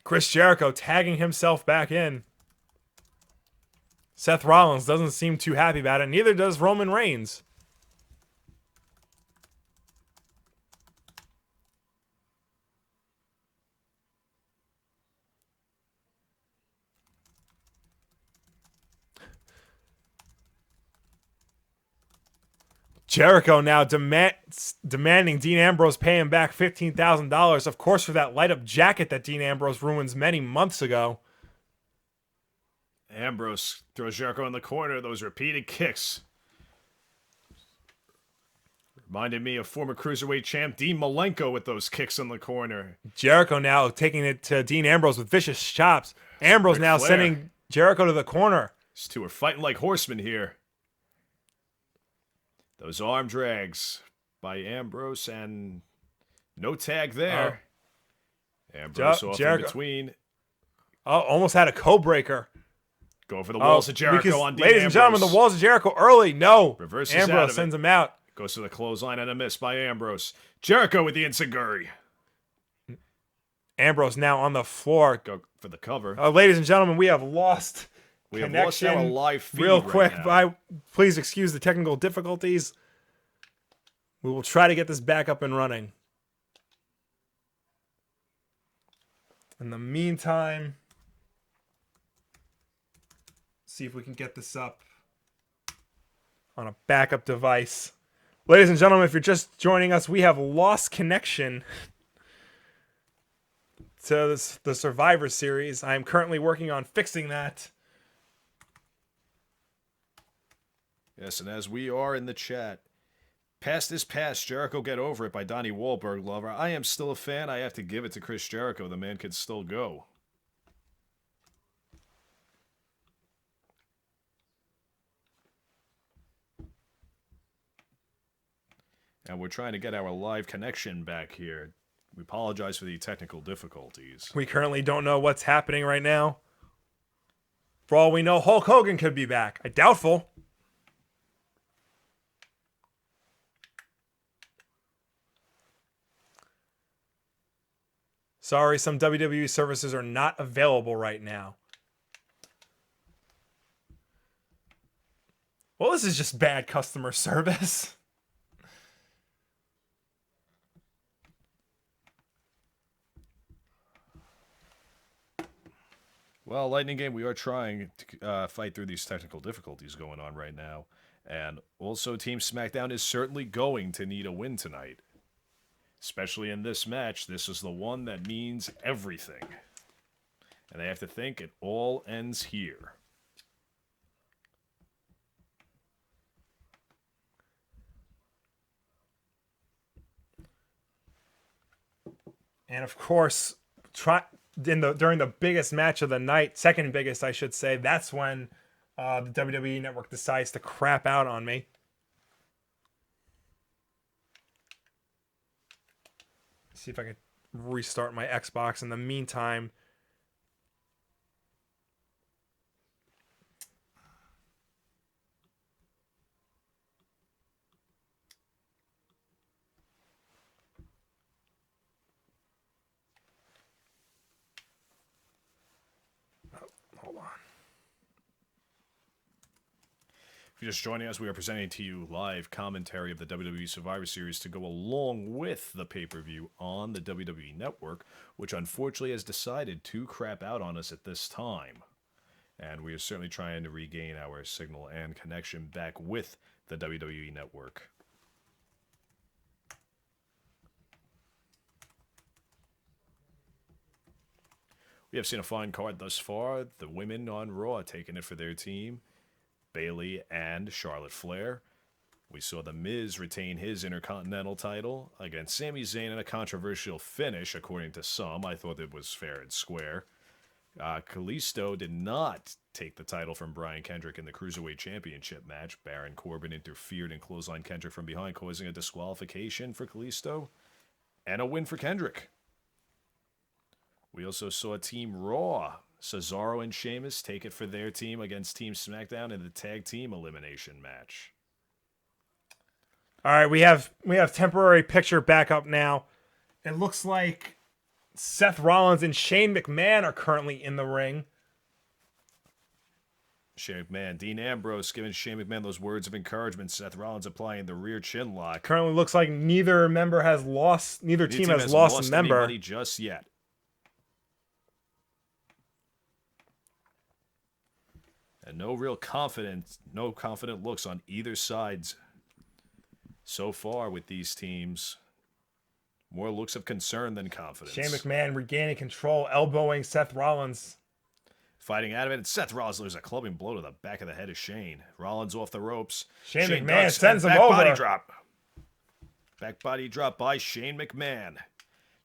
Chris Jericho tagging himself back in. Seth Rollins doesn't seem too happy about it. Neither does Roman Reigns. Jericho now demanding Dean Ambrose pay him back $15,000, of course, for that light-up jacket that Dean Ambrose ruins many months ago. Ambrose throws Jericho in the corner. Those repeated kicks reminded me of former Cruiserweight champ Dean Malenko with those kicks in the corner. Jericho now taking it to Dean Ambrose with vicious chops. Ambrose now sending Jericho to the corner. These two are fighting like horsemen here. Those arm drags by Ambrose and no tag there. Ambrose off in between. Oh, almost had a co-breaker. Going for the walls of Jericho on Dean Ladies and gentlemen, the walls of Jericho early. No. Reverses Ambrose sends him out. Goes to the clothesline and a miss by Ambrose. Jericho with the enziguri. Ambrose now on the floor. Go for the cover. Ladies and gentlemen, we have lost... We have lost our live feed real quick. Right now. Please excuse the technical difficulties. We will try to get this back up and running. In the meantime, see if we can get this up on a backup device. Ladies and gentlemen, if you're just joining us, we have lost connection to the Survivor Series. I am currently working on fixing that. Yes, and as we are in the chat, Past is Past, Jericho Get Over It by Donnie Wahlberg lover. I am still a fan. I have to give it to Chris Jericho. The man can still go. And we're trying to get our live connection back here. We apologize for the technical difficulties. We currently don't know what's happening right now. For all we know, Hulk Hogan could be back. Doubtful. Sorry, some WWE services are not available right now. Well, this is just bad customer service. Well, Lightning Game, we are trying to fight through these technical difficulties going on right now. And also, Team SmackDown is certainly going to need a win tonight. Especially in this match, this is the one that means everything. And they have to think it all ends here. And of course, during the biggest match of the night, second biggest, I should say, that's when the WWE Network decides to crap out on me. See if I can restart my Xbox in the meantime. Oh, hold on. If you're just joining us, we are presenting to you live commentary of the WWE Survivor Series to go along with the pay-per-view on the WWE Network, which unfortunately has decided to crap out on us at this time. And we are certainly trying to regain our signal and connection back with the WWE Network. We have seen a fine card thus far. The women on Raw taking it for their team. Bayley and Charlotte Flair. We saw The Miz retain his Intercontinental title against Sami Zayn in a controversial finish, according to some. I thought it was fair and square. Kalisto did not take the title from Brian Kendrick in the Cruiserweight Championship match. Baron Corbin interfered and clotheslined Kendrick from behind, causing a disqualification for Kalisto and a win for Kendrick. We also saw Team Raw, Cesaro and Sheamus, take it for their team against Team SmackDown in the tag team elimination match. All right, we have temporary picture back up now. It looks like Seth Rollins and Shane McMahon are currently in the ring. Shane McMahon, Dean Ambrose giving Shane McMahon those words of encouragement. Seth Rollins applying the rear chin lock. Currently looks like neither team has lost a member anybody just yet. And no confident looks on either sides so far with these teams. More looks of concern than confidence. Shane McMahon regaining control, elbowing Seth Rollins. Fighting out of it, and Seth Rollins loses a clubbing blow to the back of the head of Shane. Rollins off the ropes. Shane McMahon sends him back over. Body drop. Back body drop by Shane McMahon.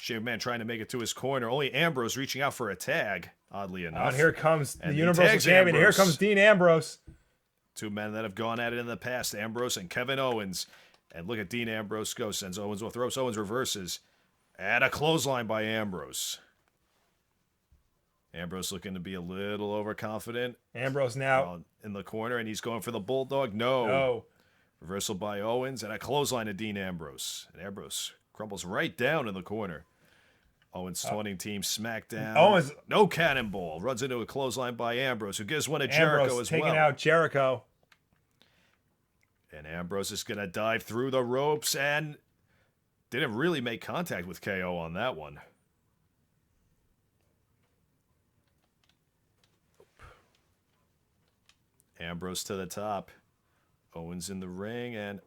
Shane McMahon trying to make it to his corner. Only Ambrose reaching out for a tag, oddly enough. And here comes the and Universal Champion. Here comes Dean Ambrose. Two men that have gone at it in the past, Ambrose and Kevin Owens. And look at Dean Ambrose go. Sends Owens off the ropes. Owens reverses. And a clothesline by Ambrose. Ambrose looking to be a little overconfident. Ambrose now in the corner, and he's going for the Bulldog. No. Reversal by Owens, and a clothesline to Dean Ambrose. And Ambrose crumbles right down in the corner. Owens taunting Team SmackDown. Owens. No cannonball. Runs into a clothesline by Ambrose, who gives one to Jericho as well. Taking out Jericho. And Ambrose is going to dive through the ropes and didn't really make contact with KO on that one. Ambrose to the top. Owens in the ring, and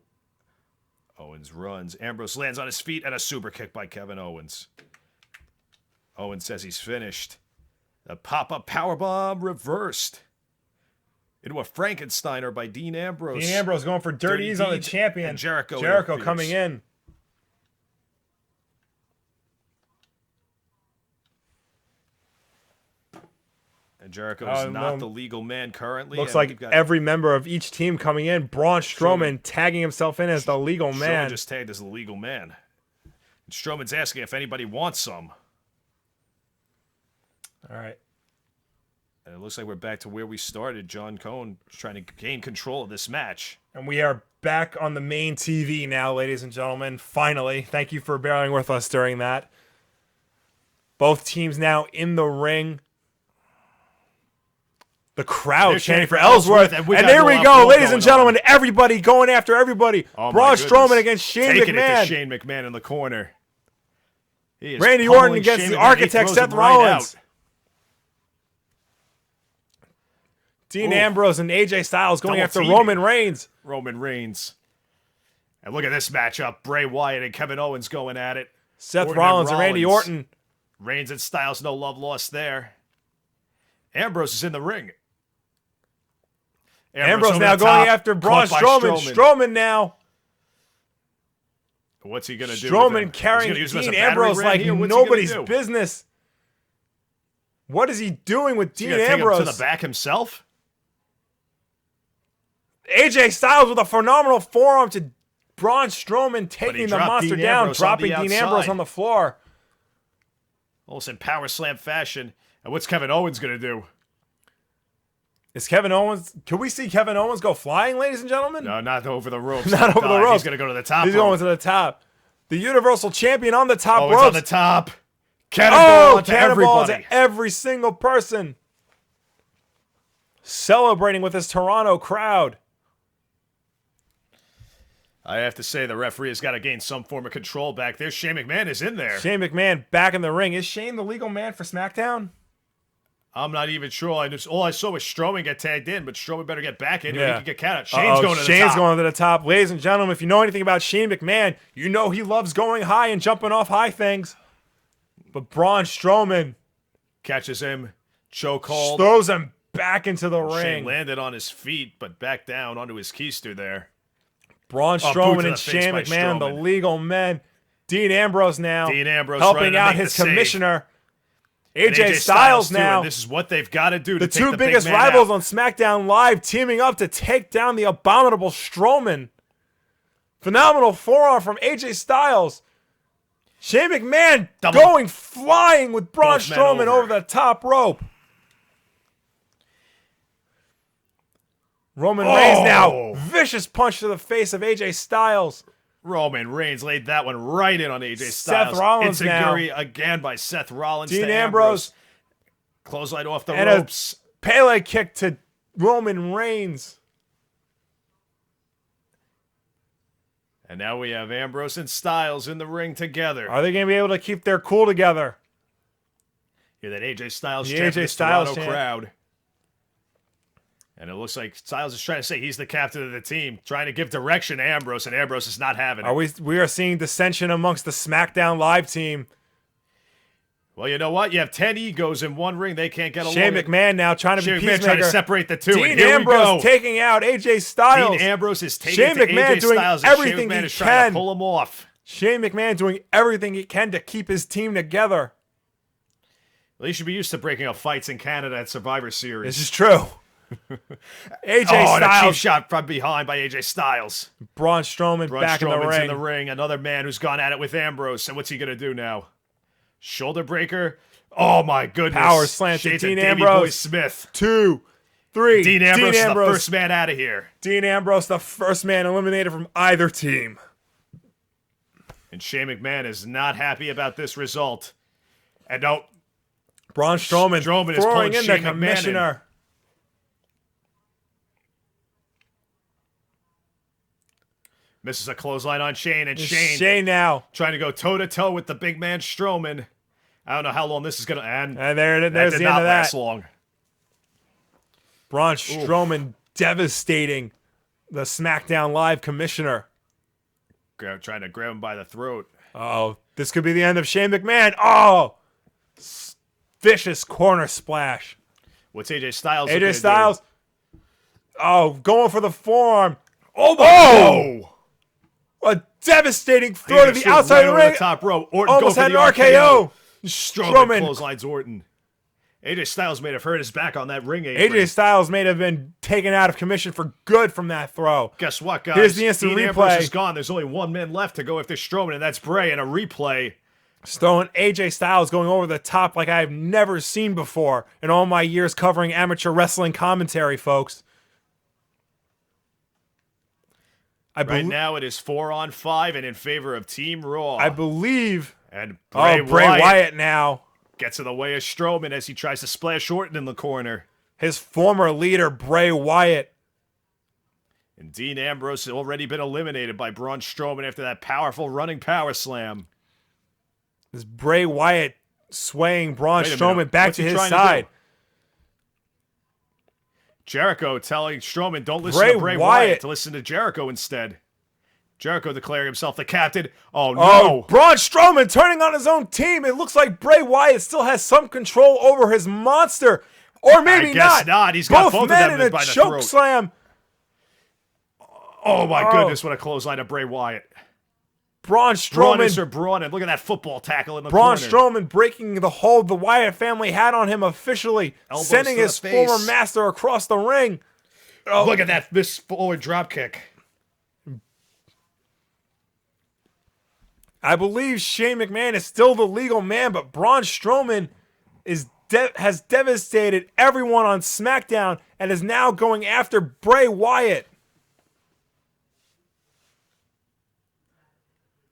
Owens runs. Ambrose lands on his feet, and a super kick by Kevin Owens. Owens says he's finished. The pop-up powerbomb reversed into a Frankensteiner by Dean Ambrose. Dean Ambrose going for dirties on the champion. And Jericho coming in. And Jericho is not the legal man currently. Looks like every member of each team coming in. Braun Strowman tagging himself in as the legal man. Strowman just tagged as the legal man. And Strowman's asking if anybody wants some. All right. And it looks like we're back to where we started. John Cone trying to gain control of this match. And we are back on the main TV now, ladies and gentlemen. Finally. Thank you for bearing with us during that. Both teams now in the ring. The crowd chanting for Ellsworth. And there we go, ladies and gentlemen. Everybody going after everybody. Braun Strowman against Shane McMahon. Taking it to Shane McMahon in the corner. Randy Orton against the Architect Seth Rollins. Dean Ambrose and AJ Styles going after Roman Reigns. Roman Reigns. And look at this matchup. Bray Wyatt and Kevin Owens going at it. Seth Rollins and Randy Orton. Reigns and Styles, no love lost there. Ambrose is in the ring. Ambrose now going after Braun Strowman. Strowman now. What's he going to do? Strowman carrying Dean Ambrose like nobody's business. What is he doing with Dean Ambrose? Take him to the back himself? AJ Styles with a phenomenal forearm to Braun Strowman, taking the monster down, dropping Dean Ambrose on the floor. Almost in power slam fashion. And what's Kevin Owens going to do? Is Kevin Owens... Can we see Kevin Owens go flying, ladies and gentlemen? No, not over the ropes. Not over the ropes. He's going to go to the top. He's going to the top. The Universal Champion on the top ropes. On the top. Cannonball to every single person. Celebrating with his Toronto crowd. I have to say the referee has got to gain some form of control back there. Shane McMahon is in there. Shane McMahon back in the ring. Is Shane the legal man for SmackDown? I'm not even sure. All I saw was Strowman get tagged in, but Strowman better get back in. Yeah. He can get counted. Shane's going to the top. Shane's going to the top. Ladies and gentlemen, if you know anything about Shane McMahon, you know he loves going high and jumping off high things. But Braun Strowman catches him, chokehold, throws him back into the ring. Shane landed on his feet, but back down onto his keister there. Braun Strowman and Shane McMahon, the legal men. Dean Ambrose now. Dean Ambrose helping out his commissioner. AJ Styles now. This is what they've got to do. The two biggest rivals on SmackDown Live teaming up to take down the abominable Strowman. Phenomenal forearm from AJ Styles. Shane McMahon going flying with Braun Strowman over the top rope. Roman Reigns now. Vicious punch to the face of AJ Styles. Roman Reigns laid that one right in on AJ Styles. Seth Rollins Enziguri again by Seth Rollins. Dean Ambrose. Clothesline off the and ropes. A Pele kick to Roman Reigns. And now we have Ambrose and Styles in the ring together. Are they going to be able to keep their cool together? Hear that AJ Styles chant, AJ the Styles Toronto crowd. And it looks like Styles is trying to say he's the captain of the team, trying to give direction to Ambrose, and Ambrose is not having it. We are seeing dissension amongst the SmackDown Live team. Well, you know what? You have 10 egos in one ring. They can't get along. Shane McMahon now trying to be peacemaker. Trying to separate the two. Dean Ambrose taking out AJ Styles. Dean Ambrose is taking Shane McMahon AJ doing Styles, everything Shane McMahon he is trying to pull him off. Shane McMahon doing everything he can to keep his team together. Well, he should be used to breaking up fights in Canada at Survivor Series. This is true. AJ Styles. A cheap shot from behind by AJ Styles. Braun Strowman back in the ring. In the ring. Another man who's gone at it with Ambrose. And what's he going to do now? Shoulder breaker. Oh, my goodness. Power slam to Dean Ambrose. Boy Smith. 2, 3. Dean Ambrose is the first man out of here. Dean Ambrose, the first man eliminated from either team. And Shane McMahon is not happy about this result. And no. Braun Strowman is throwing in the commissioner. Misses a clothesline on Shane, and Shane now trying to go toe-to-toe with the big man Strowman. I don't know how long this is going to end. And there's the end of that. Last long. Braun Strowman devastating the SmackDown Live commissioner. Trying to grab him by the throat. Oh, this could be the end of Shane McMahon. Oh, vicious corner splash. What's AJ Styles? AJ Styles. Oh, going for the forearm. Oh! A devastating throw to the outside of the ring. The top rope. Orton almost had an RKO. Strowman clotheslines Orton. AJ Styles may have hurt his back on that ring apron. AJ Styles may have been taken out of commission for good from that throw. Guess what, guys? Here's the instant Dean replay. Ambrose is gone. There's only one man left to go after Strowman, and that's Bray. And a replay. Throwing AJ Styles going over the top like I've never seen before in all my years covering amateur wrestling commentary, folks. Right now it is 4-on-5 and in favor of Team Raw. I believe. And Bray Wyatt now gets in the way of Strowman as he tries to splash Orton in the corner. His former leader, Bray Wyatt. And Dean Ambrose has already been eliminated by Braun Strowman after that powerful running power slam. This Bray Wyatt swaying Braun Strowman back to his side. Jericho telling Strowman, don't listen to Bray Wyatt, to listen to Jericho instead. Jericho declaring himself the captain. Oh, no. Oh, Braun Strowman turning on his own team. It looks like Bray Wyatt still has some control over his monster. Or maybe I guess not. He's got both men of them in by a the choke throat. slam. Oh, my goodness. What a clothesline to Bray Wyatt. Braun Strowman. Braun, and look at that football tackle in the Braun corner. Strowman breaking the hold the Wyatt family had on him officially, Elbows sending to his the face. former master across the ring. Oh, look at that forward drop kick. I believe Shane McMahon is still the legal man, but Braun Strowman has devastated everyone on SmackDown and is now going after Bray Wyatt.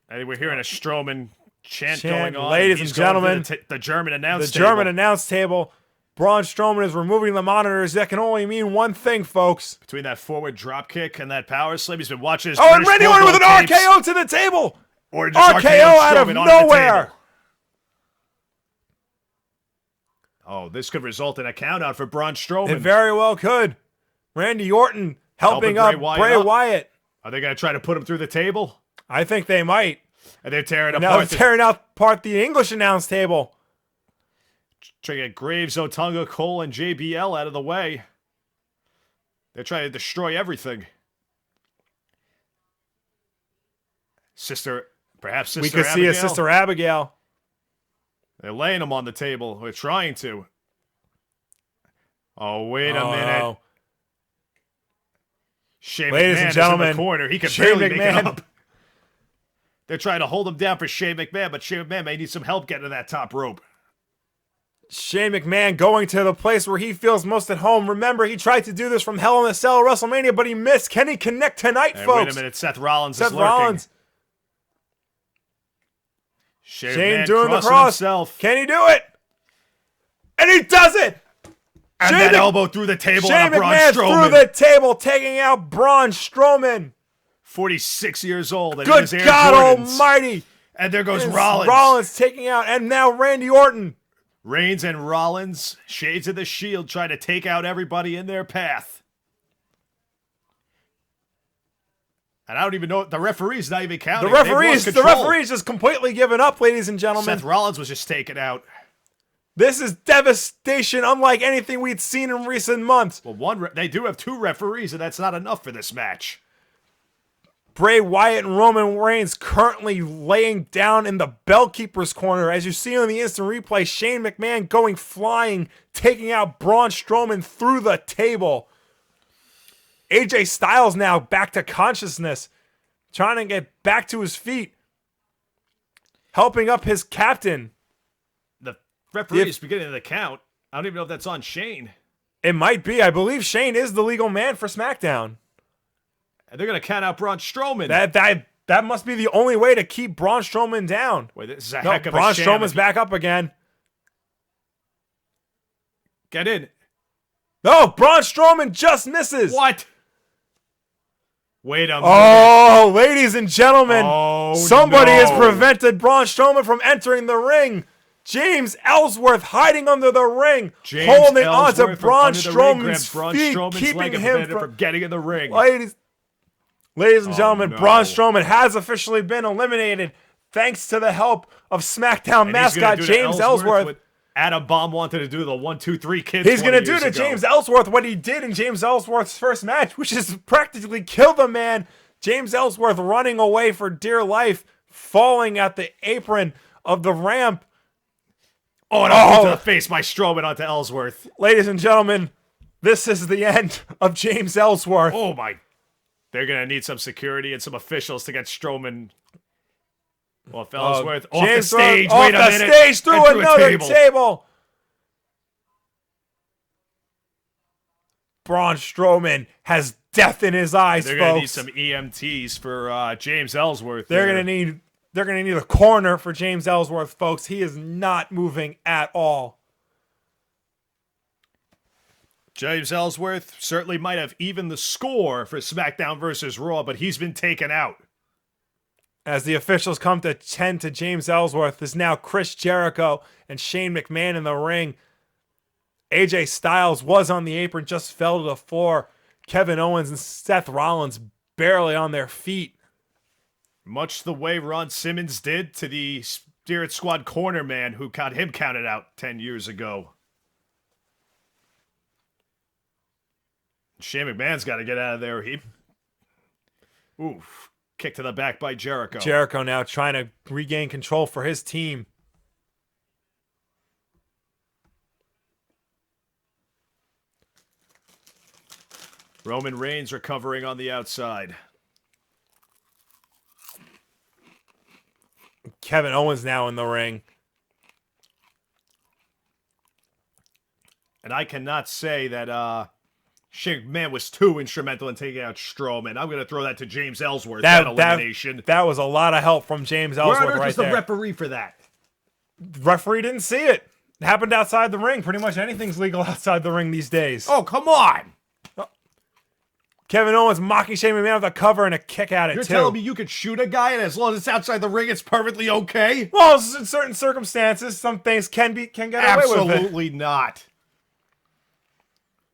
And we're hearing a Strowman chant going on. Ladies and gentlemen, the German announce table. The German announce table. Braun Strowman is removing the monitors. That can only mean one thing, folks. Between that forward drop kick and that power slam, he's been watching his and Randy Orton with an RKO to the table. Or just RKO out of nowhere. Oh, this could result in a countout for Braun Strowman. It very well could. Randy Orton helping up Bray Wyatt. Are they going to try to put him through the table? I think they might. And they're tearing apart the English announce table. Trying to get Graves, Otunga, Cole, and JBL out of the way. They're trying to destroy everything. Perhaps Sister We could see Abigail. a Sister Abigail. They're laying them on the table. They're trying to. Oh, wait a minute. No. Shane Ladies McMahon and gentlemen, is in the corner. He can Shane barely make McMahon. it up. They're trying to hold him down for Shane McMahon, but Shane McMahon may need some help getting to that top rope. Shane McMahon going to the place where he feels most at home. Remember, he tried to do this from Hell in a Cell at WrestleMania, but he missed. Can he connect tonight, Hey, folks? wait a minute. Seth Rollins Seth is lurking. Rollins. Shane Shane McMahon doing the crossing cross. himself. Can he do it? And he does it! And Shane that Mc- elbow through the table Shane on a Braun McMahon Strowman. through the table, taking out Braun Strowman. 46 years old. And Good in his Air God Jordans. almighty. And there goes It's Rollins. Rollins taking out, and now Randy Orton. Reigns and Rollins, Shades of the Shield, trying to take out everybody in their path. And I don't even know, the referee's not even counting. The referee's just completely given up, ladies and gentlemen. Seth Rollins was just taken out. This is devastation, unlike anything we'd seen in recent months. Well, they do have 2 referees, and that's not enough for this match. Bray Wyatt and Roman Reigns currently laying down in the Bellkeeper's corner. As you see on the instant replay, Shane McMahon going flying, taking out Braun Strowman through the table. AJ Styles now back to consciousness, trying to get back to his feet, helping up his captain. The referee is beginning the count. I don't even know if that's on Shane. It might be. I believe Shane is the legal man for SmackDown. And they're going to count out Braun Strowman. That must be the only way to keep Braun Strowman down. Wait, this is a No, heck of Braun a sham. Strowman's back up again. Get in. No, Braun Strowman just misses. What? Wait a minute. Oh, ladies and gentlemen, Oh, somebody no. has prevented Braun Strowman from entering the ring. James Ellsworth hiding under the ring, James holding onto Ellsworth from Braun under the ring Strowman's grabbed Braun feet, Strowman's keeping leg and him prevented from getting in the ring. Ladies and gentlemen, no. Braun Strowman has officially been eliminated thanks to the help of SmackDown And he's gonna mascot do to James Ellsworth. what Adam Bomb wanted to do, the 1, 2, 3 kids. He's going to do 20 to years ago. James Ellsworth what he did in James Ellsworth's first match, which is practically kill the man. James Ellsworth running away for dear life, falling at the apron of the ramp. Oh, and a to the face by Strowman onto Ellsworth. Ladies and gentlemen, this is the end of James Ellsworth. Oh, my. They're going to need some security and some officials to get Strowman off Ellsworth. Off the James stage. off Wait a the minute. stage through And another table. Braun Strowman has death in his eyes, They're folks. going to need some EMTs for James Ellsworth. They're gonna need a corner for James Ellsworth, folks. He is not moving at all. James Ellsworth certainly might have evened the score for SmackDown versus Raw, but he's been taken out. As the officials come to tend to James Ellsworth, is now Chris Jericho and Shane McMahon in the ring. AJ Styles was on the apron, just fell to the floor. Kevin Owens and Seth Rollins barely on their feet. Much the way Ron Simmons did to the Spirit Squad corner man who got him counted out 10 years ago. Shane McMahon's got to get out of there. Oof. Kick to the back by Jericho. Jericho now trying to regain control for his team. Roman Reigns recovering on the outside. Kevin Owens now in the ring. And I cannot say that Shane McMahon was too instrumental in taking out Strowman. I'm going to throw that to James Ellsworth, that elimination. That was a lot of help from James Ellsworth Where on earth right was there. the referee for that? The referee didn't see it. It happened outside the ring. Pretty much anything's legal outside the ring these days. Oh, come on. Kevin Owens mocking Shane McMahon with a cover and a kick at it, You're too. telling me you could shoot a guy and as long as it's outside the ring, it's perfectly okay? Well, in certain circumstances, some things can get away with it. Absolutely not.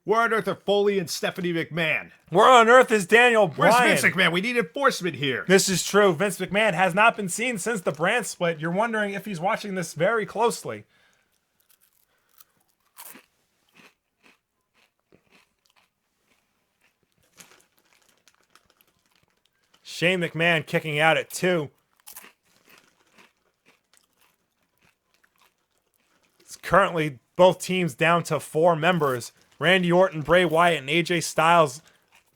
Where on earth are Foley and Stephanie McMahon? Where on earth is Daniel Where's Bryan? Vince McMahon? We need enforcement here. This is true. Vince McMahon has not been seen since the brand split. You're wondering if he's watching this very closely. Shane McMahon kicking out at 2. It's currently both teams down to 4 members. Randy Orton, Bray Wyatt, and AJ Styles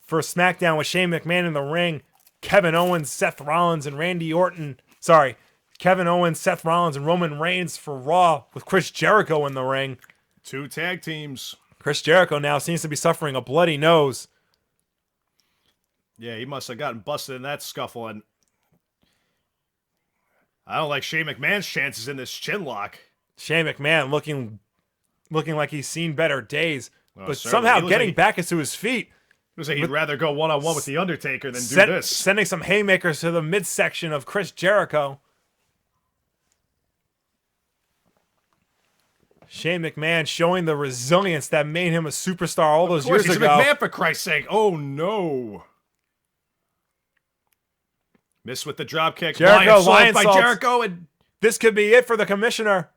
for SmackDown with Shane McMahon in the ring. Kevin Owens, Seth Rollins, and Kevin Owens, Seth Rollins, and Roman Reigns for Raw with Chris Jericho in the ring. 2 tag teams. Chris Jericho now seems to be suffering a bloody nose. Yeah, he must have gotten busted in that scuffle, and I don't like Shane McMahon's chances in this chin lock. Shane McMahon looking like he's seen better days, but certainly. somehow getting back into his feet. It was like he'd rather go one-on-one with The Undertaker than do this. Sending some haymakers to the midsection of Chris Jericho. Shane McMahon showing the resilience that made him a superstar all those years ago. He's McMahon, for Christ's sake. Oh, no. Missed with the dropkick. Lion by Jericho. And this could be it for the commissioner.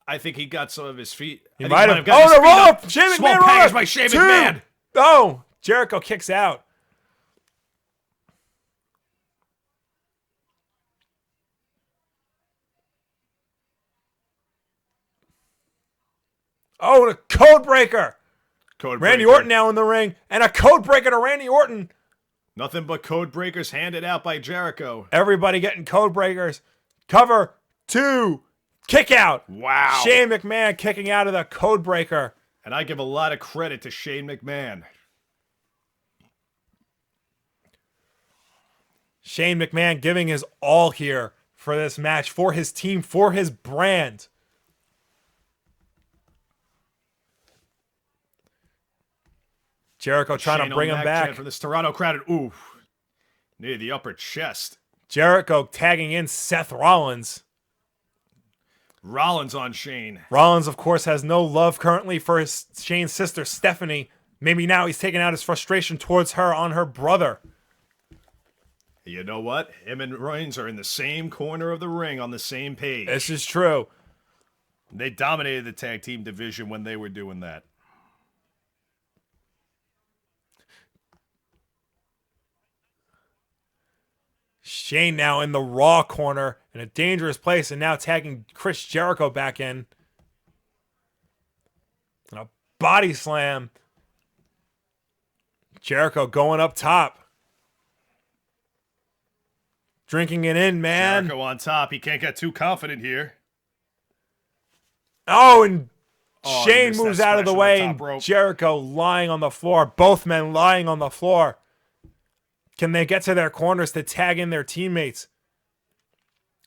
I think he got some of his feet. He might have. Oh, the roll up. Shane McMahon roll up. By Shane McMahon. Oh, Jericho kicks out. Oh, and a code breaker. Randy Orton now in the ring, and a code breaker to Randy Orton. Nothing but code breakers handed out by Jericho. Everybody getting code breakers. Cover 2. Kick out. Wow. Shane McMahon kicking out of the code breaker. And I give a lot of credit to Shane McMahon. Shane McMahon giving his all here for this match, for his team, for his brand. Jericho trying to bring him back. For this Toronto crowd. Ooh. Near the upper chest. Jericho tagging in Seth Rollins. Rollins on Shane. Rollins, of course, has no love currently for Shane's sister, Stephanie. Maybe now he's taking out his frustration towards her on her brother. You know what? Him and Reigns are in the same corner of the ring on the same page. This is true. They dominated the tag team division when they were doing that. Shane now in the Raw corner in a dangerous place and now tagging Chris Jericho back in. And a body slam. Jericho going up top. Drinking it in, man. Jericho on top. He can't get too confident here. Oh, and Shane moves out of the way and Jericho lying on the floor. Both men lying on the floor. Can they get to their corners to tag in their teammates?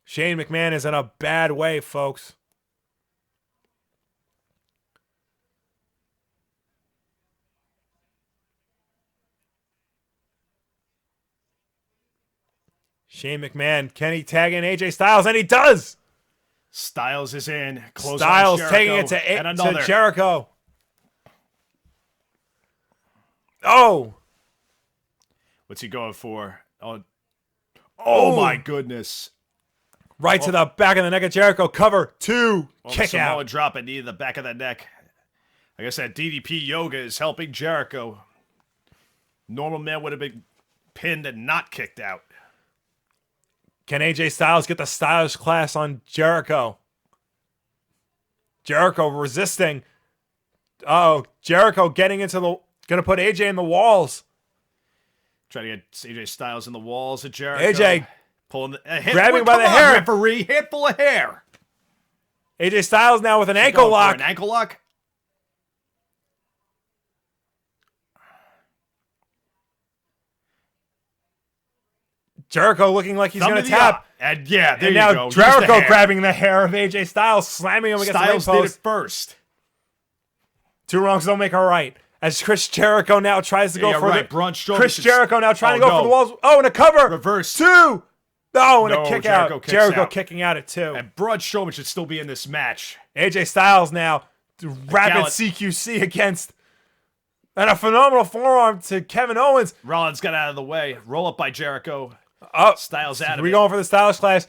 Shane McMahon is in a bad way, folks. Shane McMahon, can he tag in AJ Styles? And he does! Styles is in. Styles taking it to Jericho. Oh! What's he going for? Oh my goodness. Right to the back of the neck of Jericho. Cover 2. Kick out. Drop it knee to the back of the neck. Like I said, DDP Yoga is helping Jericho. Normal man would have been pinned and not kicked out. Can AJ Styles get the Styles class on Jericho? Jericho resisting. Oh, Jericho getting into the... Gonna put AJ in the walls. Trying to get AJ Styles in the walls of Jericho. AJ pulling grabbing by the hair. Referee, handful of hair. AJ Styles now with an ankle lock. An ankle lock. Jericho looking like he's going to tap. And yeah, there and you now go. Jericho grabbing the hair of AJ Styles, slamming him against the ring post. Styles did it first. 2 wrongs don't make a right. As Chris Jericho now tries to go for the... Chris Jericho now trying to go for the walls. Oh, and a cover. Reverse. 2. Oh, and a kick out. Jericho kicking out at 2. And Braun Strowman should still be in this match. AJ Styles now. Rapid CQC against... And a phenomenal forearm to Kevin Owens. Rollins got out of the way. Roll up by Jericho. Oh, Styles out of it. We're going for the Styles class.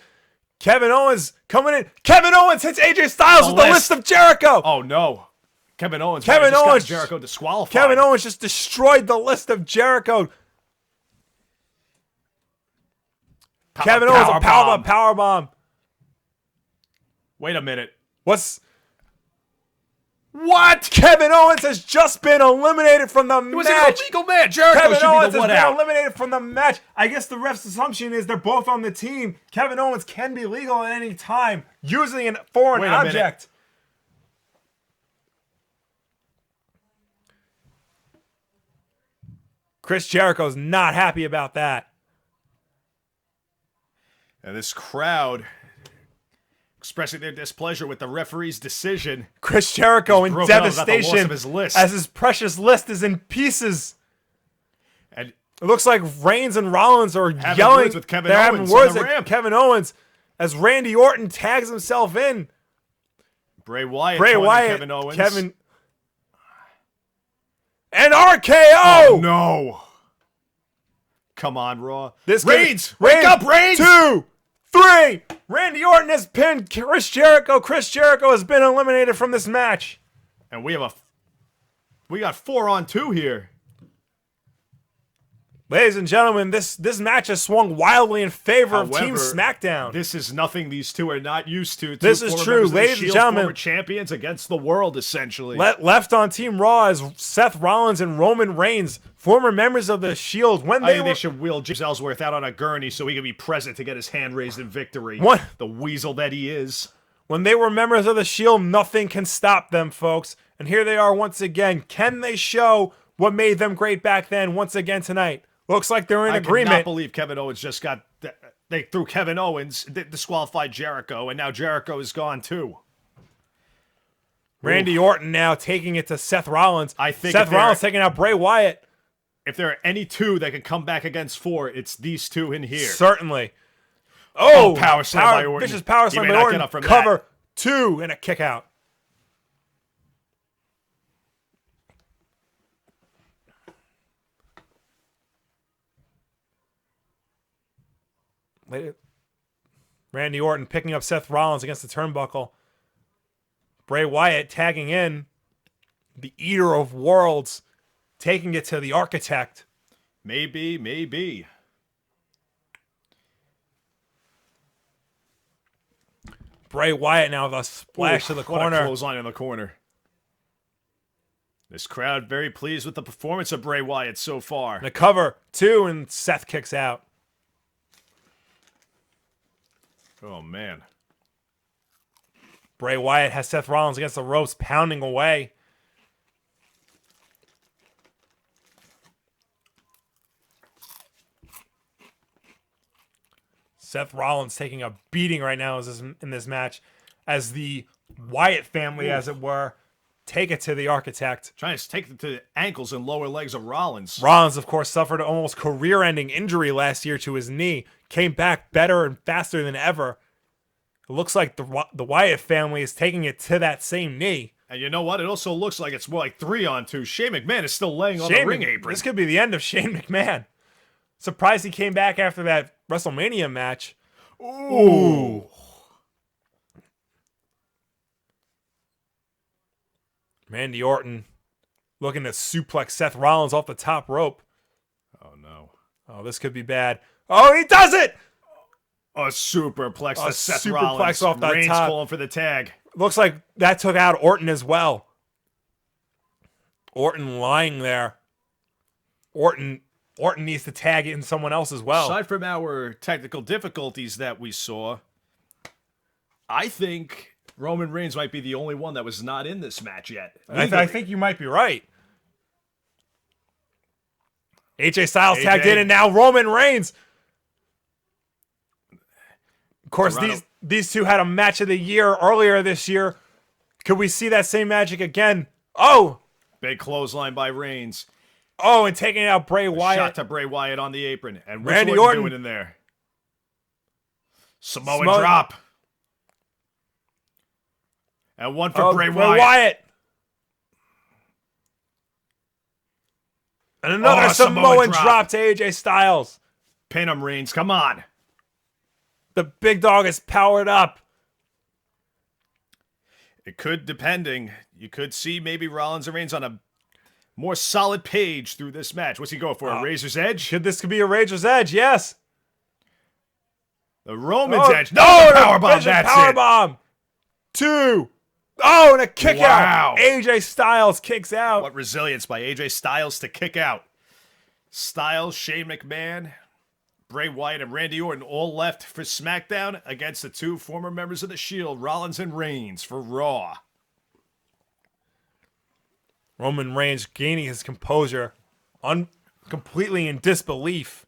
Kevin Owens coming in. Kevin Owens hits AJ Styles with the list of Jericho. Oh, no. Kevin Owens Jericho disqualified. Kevin Owens just destroyed the list of Jericho. Kevin Owens a power bomb. Wait a minute. What? Kevin Owens has just been eliminated from the match. It was an illegal match. Jericho Kevin should Owens be the one has been out. eliminated from the match. I guess the ref's assumption is they're both on the team. Kevin Owens can be legal at any time using a foreign object. Chris Jericho's not happy about that. And this crowd expressing their displeasure with the referee's decision. Chris Jericho in devastation his as his precious list is in pieces. And it looks like Reigns and Rollins are yelling. With Kevin They're Owens having words on the at ramp. Kevin Owens as Randy Orton tags himself in. Bray Wyatt, Kevin Owens. And RKO! Oh, no. Come on, Raw. Reigns! Wake up, Reigns! 2, 3! Randy Orton has pinned Chris Jericho. Chris Jericho has been eliminated from this match. And we got 4-on-2 here. Ladies and gentlemen, this match has swung wildly in favor of Team SmackDown. This is nothing these two are not used to. This is true, ladies and gentlemen. Former champions against the world, essentially. Left on Team Raw is Seth Rollins and Roman Reigns, former members of the Shield. They should wheel James Ellsworth out on a gurney so he can be present to get his hand raised in victory. The weasel that he is. When they were members of the Shield, nothing can stop them, folks. And here they are once again. Can they show what made them great back then once again tonight? Looks like they're in agreement. I cannot believe Kevin Owens just got... They threw Kevin Owens, disqualified Jericho, and now Jericho is gone too. Randy Orton now taking it to Seth Rollins. I think Seth Rollins taking out Bray Wyatt. If there are any two that can come back against 4, it's these two in here. Certainly. Oh, power slam by Orton. Vicious power slam by Orton. Cover 2 and a kick out. Randy Orton picking up Seth Rollins against the turnbuckle. Bray Wyatt tagging in. The Eater of Worlds taking it to the Architect. Maybe. Bray Wyatt now with a splash to the corner. What a clothesline in the corner. This crowd very pleased with the performance of Bray Wyatt so far. The cover 2 and Seth kicks out. Oh, man. Bray Wyatt has Seth Rollins against the ropes, pounding away. Seth Rollins taking a beating right now in this match as the Wyatt family, as it were, take it to the Architect. Trying to take it to the ankles and lower legs of Rollins. Rollins, of course, suffered an almost career-ending injury last year to his knee. Came back better and faster than ever. It looks like the Wyatt family is taking it to that same knee. And you know what? It also looks like it's more like 3-on-2. Shane McMahon is still laying on the ring apron. This could be the end of Shane McMahon. Surprised he came back after that WrestleMania match. Ooh. Randy Orton looking to suplex Seth Rollins off the top rope. Oh, no. Oh, this could be bad. Oh, he does it! A superplex to Seth superplex Rollins. Off the Reigns top. calling for the tag. Looks like that took out Orton as well. Orton lying there. Orton needs to tag in someone else as well. Aside from our technical difficulties that we saw, I think Roman Reigns might be the only one that was not in this match yet. I think you might be right. AJ Styles tagged in, and now Roman Reigns. Of course, these two had a match of the year earlier this year. Could we see that same magic again? Oh! Big clothesline by Reigns. Oh, and taking out Bray Wyatt. Shot to Bray Wyatt on the apron. And what's Randy Orton Orton doing in there? Samoan drop. And one for Bray Wyatt. And another Samoan drop to AJ Styles. Pin him, Reigns. Come on. The big dog is powered up. It could, depending. You could see maybe Rollins and Reigns on a more solid page through this match. What's he go for? A Razor's Edge? This could be a Razor's Edge, yes. The Roman's edge. No, the powerbomb. That's powerbomb. 2. Oh, and a kick Wow. out. AJ Styles kicks out. What resilience by AJ Styles to kick out. Styles, Shane McMahon, Bray Wyatt, and Randy Orton all left for SmackDown against the 2 former members of the Shield, Rollins and Reigns, for Raw. Roman Reigns gaining his composure, completely in disbelief.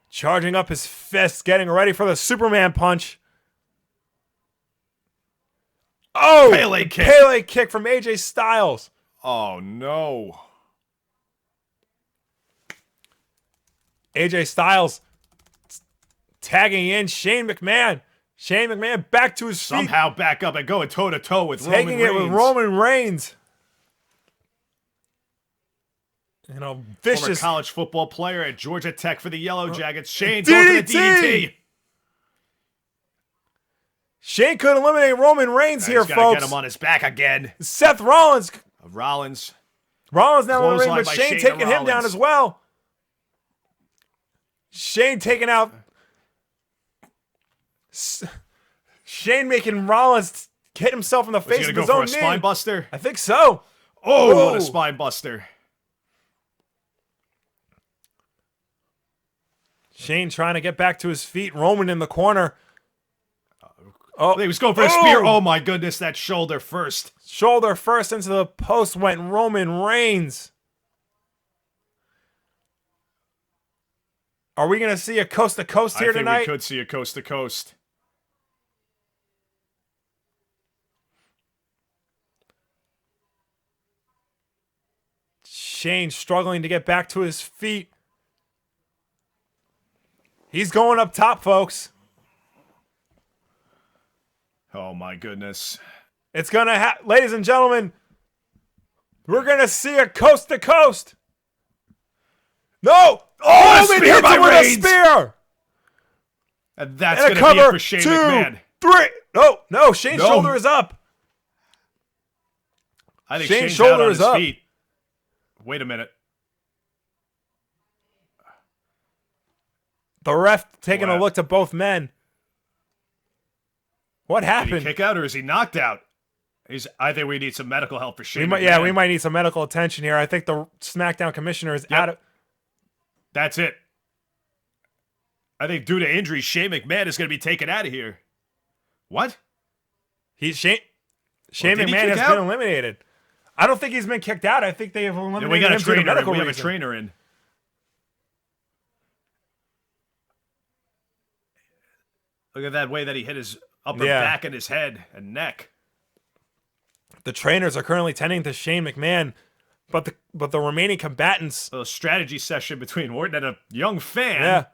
Charging up his fist, getting ready for the Superman punch. Oh! Pele kick. Pele kick from AJ Styles. Oh, no. AJ Styles tagging in Shane McMahon. Shane McMahon back to his feet. Somehow back up and going toe-to-toe with Roman Reigns. Taking it with Roman Reigns. You know, vicious. Former college football player at Georgia Tech for the Yellow Jackets. Shane's going for the DDT. Shane could eliminate Roman Reigns here, folks. He's got to get him on his back again. Seth Rollins. Rollins now in the ring, but Shane taking him down as well. Shane taking out. Shane making Rollins hit himself in the face with his own knee. Spine buster? I think so. Oh, what a spine buster. Shane trying to get back to his feet. Roman in the corner. Oh, he was going for a spear. Oh, my goodness. That shoulder first. Shoulder first into the post went Roman Reigns. Are we going to see a coast-to-coast here tonight? I think we could see a coast-to-coast. Shane struggling to get back to his feet. He's going up top, folks. Oh, my goodness. It's going to ladies and gentlemen, we're going to see a coast-to-coast. No! Oh, a spear by with Reigns. A spear! And that's going to be it for Shane McMahon. 3. No, Shane's shoulder is up. I think Shane's shoulder is up. Feet. Wait a minute. The ref taking a look to both men. What happened? Did he kick out or is he knocked out? I think we need some medical help for Shane McMahon. We might need some medical attention here. I think the SmackDown commissioner is out of... That's it. I think due to injury, Shane McMahon is going to be taken out of here. What? Shane McMahon has been eliminated. I don't think he's been kicked out. I think they have eliminated him due to medical reason. We have a trainer in. Look at that way that he hit his upper back and his head and neck. The trainers are currently tending to Shane McMahon, but the remaining combatants... A strategy session between Orton and a young fan. Yeah.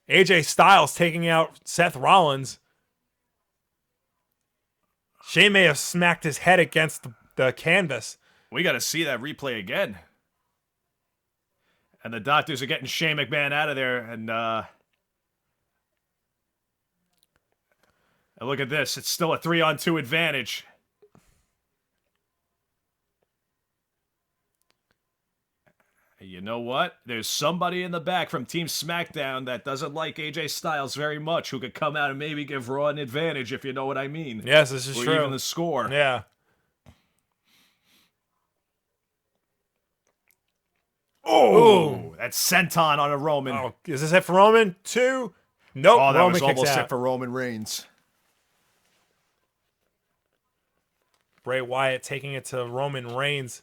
AJ Styles taking out Seth Rollins. Shane may have smacked his head against the canvas. We got to see that replay again. And the doctors are getting Shane McMahon out of there. And look at this. It's still a 3-on-2 advantage. You know what? There's somebody in the back from Team SmackDown that doesn't like AJ Styles very much who could come out and maybe give Raw an advantage, if you know what I mean. Yes, this is true. Or even the score. Yeah. Oh, that's senton on a Roman. Oh, is this it for Roman? 2? Nope. Oh, that Roman was almost out. it for Roman Reigns. Bray Wyatt taking it to Roman Reigns.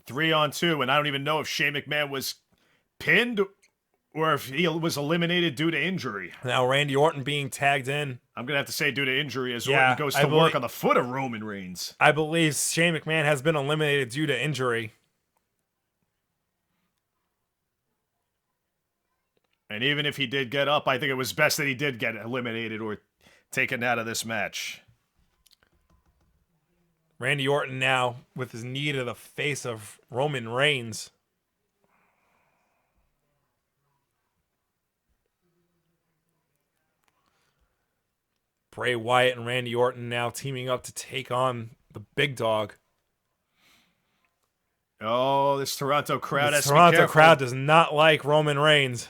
3-on-2, and I don't even know if Shane McMahon was pinned or if he was eliminated due to injury. Now Randy Orton being tagged in. I'm going to have to say due to injury as Orton goes to work on the foot of Roman Reigns. I believe Shane McMahon has been eliminated due to injury. And even if he did get up, I think it was best that he did get eliminated or taken out of this match. Randy Orton now with his knee to the face of Roman Reigns. Bray Wyatt and Randy Orton now teaming up to take on the big dog. Oh, this Toronto crowd has The to be Toronto careful. crowd does not like Roman Reigns.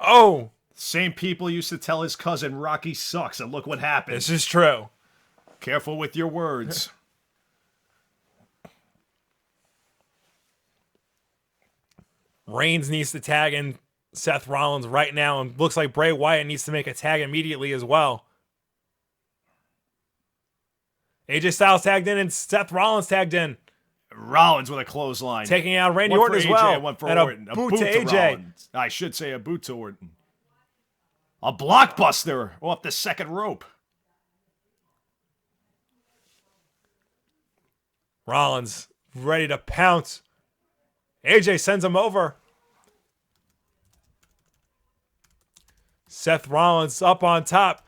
Oh, Same people used to tell his cousin Rocky sucks, and look what happened. this is true. Careful with your words. Reigns needs to tag in Seth Rollins right now, and looks like Bray Wyatt needs to make a tag immediately as well. AJ Styles tagged in and Seth Rollins tagged in. Rollins with a clothesline. Taking out Randy One Orton for as AJ, well. one for And Orton. a boot to AJ. Rollins. I should say a boot to Orton. A blockbuster off the second rope. Rollins ready to pounce. AJ sends him over. Seth Rollins up on top.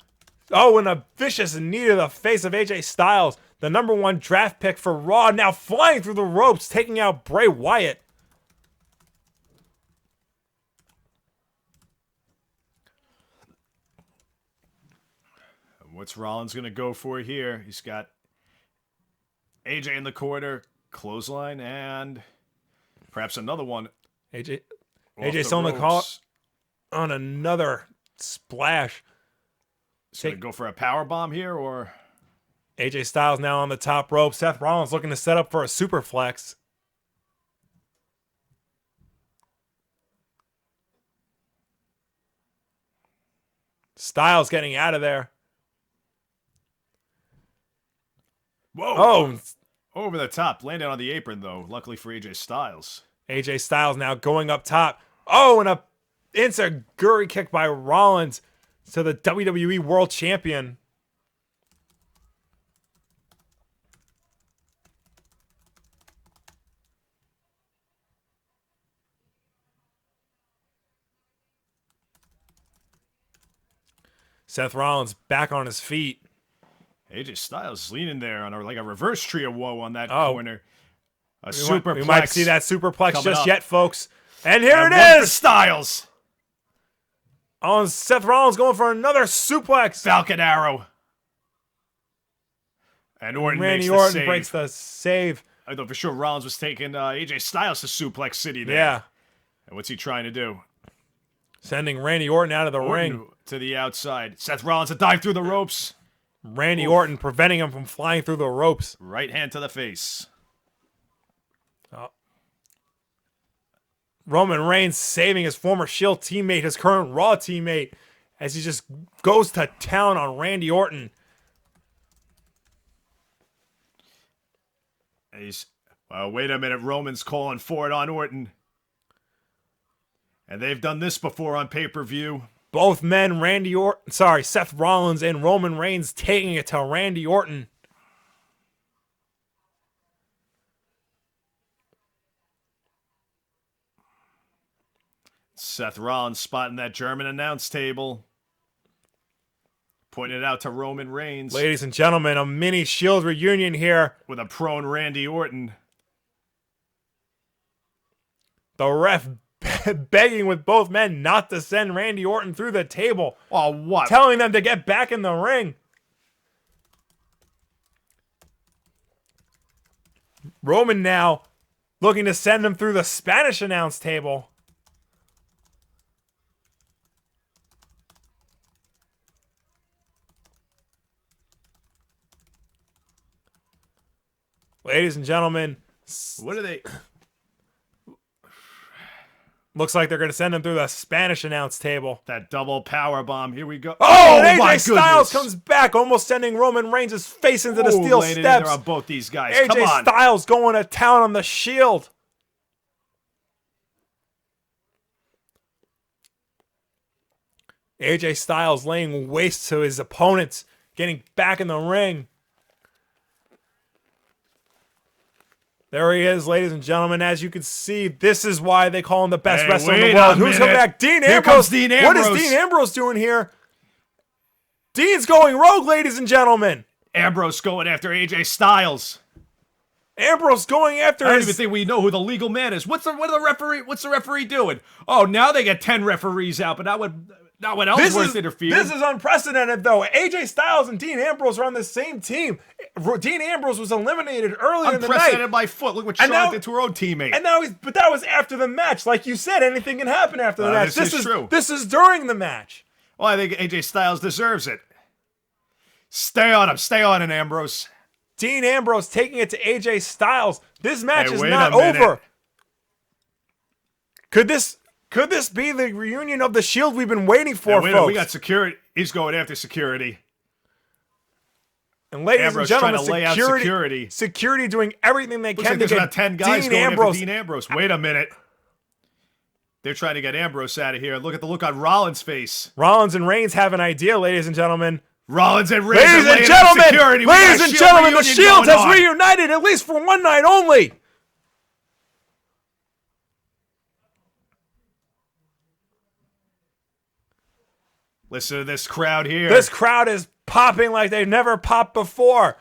Oh, and a vicious knee to the face of AJ Styles. The #1 draft pick for Raw, now flying through the ropes, taking out Bray Wyatt. What's Rollins going to go for here? He's got AJ in the corner, clothesline, and perhaps another one. AJ off still on the call ropes. on another splash. He's going to go for a power bomb here, or AJ Styles now on the top rope. Seth Rollins looking to set up for a superflex. Styles getting out of there. whoa! Oh, Over the top, landed on the apron though. Luckily for AJ Styles. AJ Styles now going up top. Oh, and a enziguri kick by Rollins to the WWE World Champion. Seth Rollins back on his feet. AJ Styles leaning there on like a reverse tree of woe on that Oh. corner. A We superplex. might see that superplex coming just up. yet, folks. And here And it one for is. Styles. Oh, and Seth Rollins going for another suplex. Falcon Arrow. And Orton Randy makes the Orton save. breaks the save. I thought for sure Rollins was taking AJ Styles to Suplex City there. Yeah. And what's he trying to do? Sending Randy Orton out of the ring. Orton to the outside. Seth Rollins a dive through the ropes. Randy Orton preventing him from flying through the ropes. Right hand to the face. Roman Reigns saving his former Shield teammate, his current Raw teammate, as he just goes to town on Randy Orton. He's, well, wait a minute. Roman's calling for it on Orton. And they've done this before on pay-per-view. Both men, Seth Rollins and Roman Reigns taking it to Randy Orton. Seth Rollins spotting that German announce table. Pointing it out to Roman Reigns. Ladies and gentlemen, a mini Shield reunion here. With a prone Randy Orton. The ref begging with both men not to send Randy Orton through the table. Oh, what? Telling them to get back in the ring. Roman now looking to send him through the Spanish announce table. Ladies and gentlemen, What are they? looks like they're going to send him through the Spanish announce table. That double power bomb. Here we go. Oh, and my AJ Styles goodness. comes back, almost sending Roman Reigns' face into the Ooh, steel landed in there steps. on both these guys. Come AJ on. Styles going to town on the Shield. AJ Styles laying waste to his opponents, getting back in the ring. There he is, ladies and gentlemen. As you can see, this is why they call him the best Hey, wrestler in wait the world. a Who's coming minute. back? Dean Here Ambrose. comes Dean What is Ambrose. Dean Ambrose doing here? Dean's going rogue, ladies and gentlemen. Ambrose going after AJ Styles. Ambrose going after I don't his... even think we know who the legal man is. What's the referee doing? Oh, now they get 10 referees out, but not when Ellsworth interfered. This is unprecedented, though. AJ Styles and Dean Ambrose are on the same team. Dean Ambrose was eliminated earlier in the night. Unprecedented by foot. Look what Charlotte did to her own teammate. And now but that was after the match. Like you said, anything can happen after the match. This is true. This is during the match. Well, I think AJ Styles deserves it. Stay on him. Stay on it, Ambrose. Dean Ambrose taking it to AJ Styles. This match is not over. Could this be the reunion of the Shield we've been waiting for, folks? We got security. He's going after security. And ladies Ambrose and gentlemen, trying to lay out security doing everything they can to there's get about 10 guys Dean going Ambrose. after Dean Ambrose. Wait a minute. They're trying to get Ambrose out of here. Look at the look on Rollins' face. Rollins and Reigns have an idea, ladies and gentlemen. Rollins and Reigns Ladies and gentlemen, the Shield has reunited, at least for one night only. Listen to this crowd here. This crowd is popping like they've never popped before.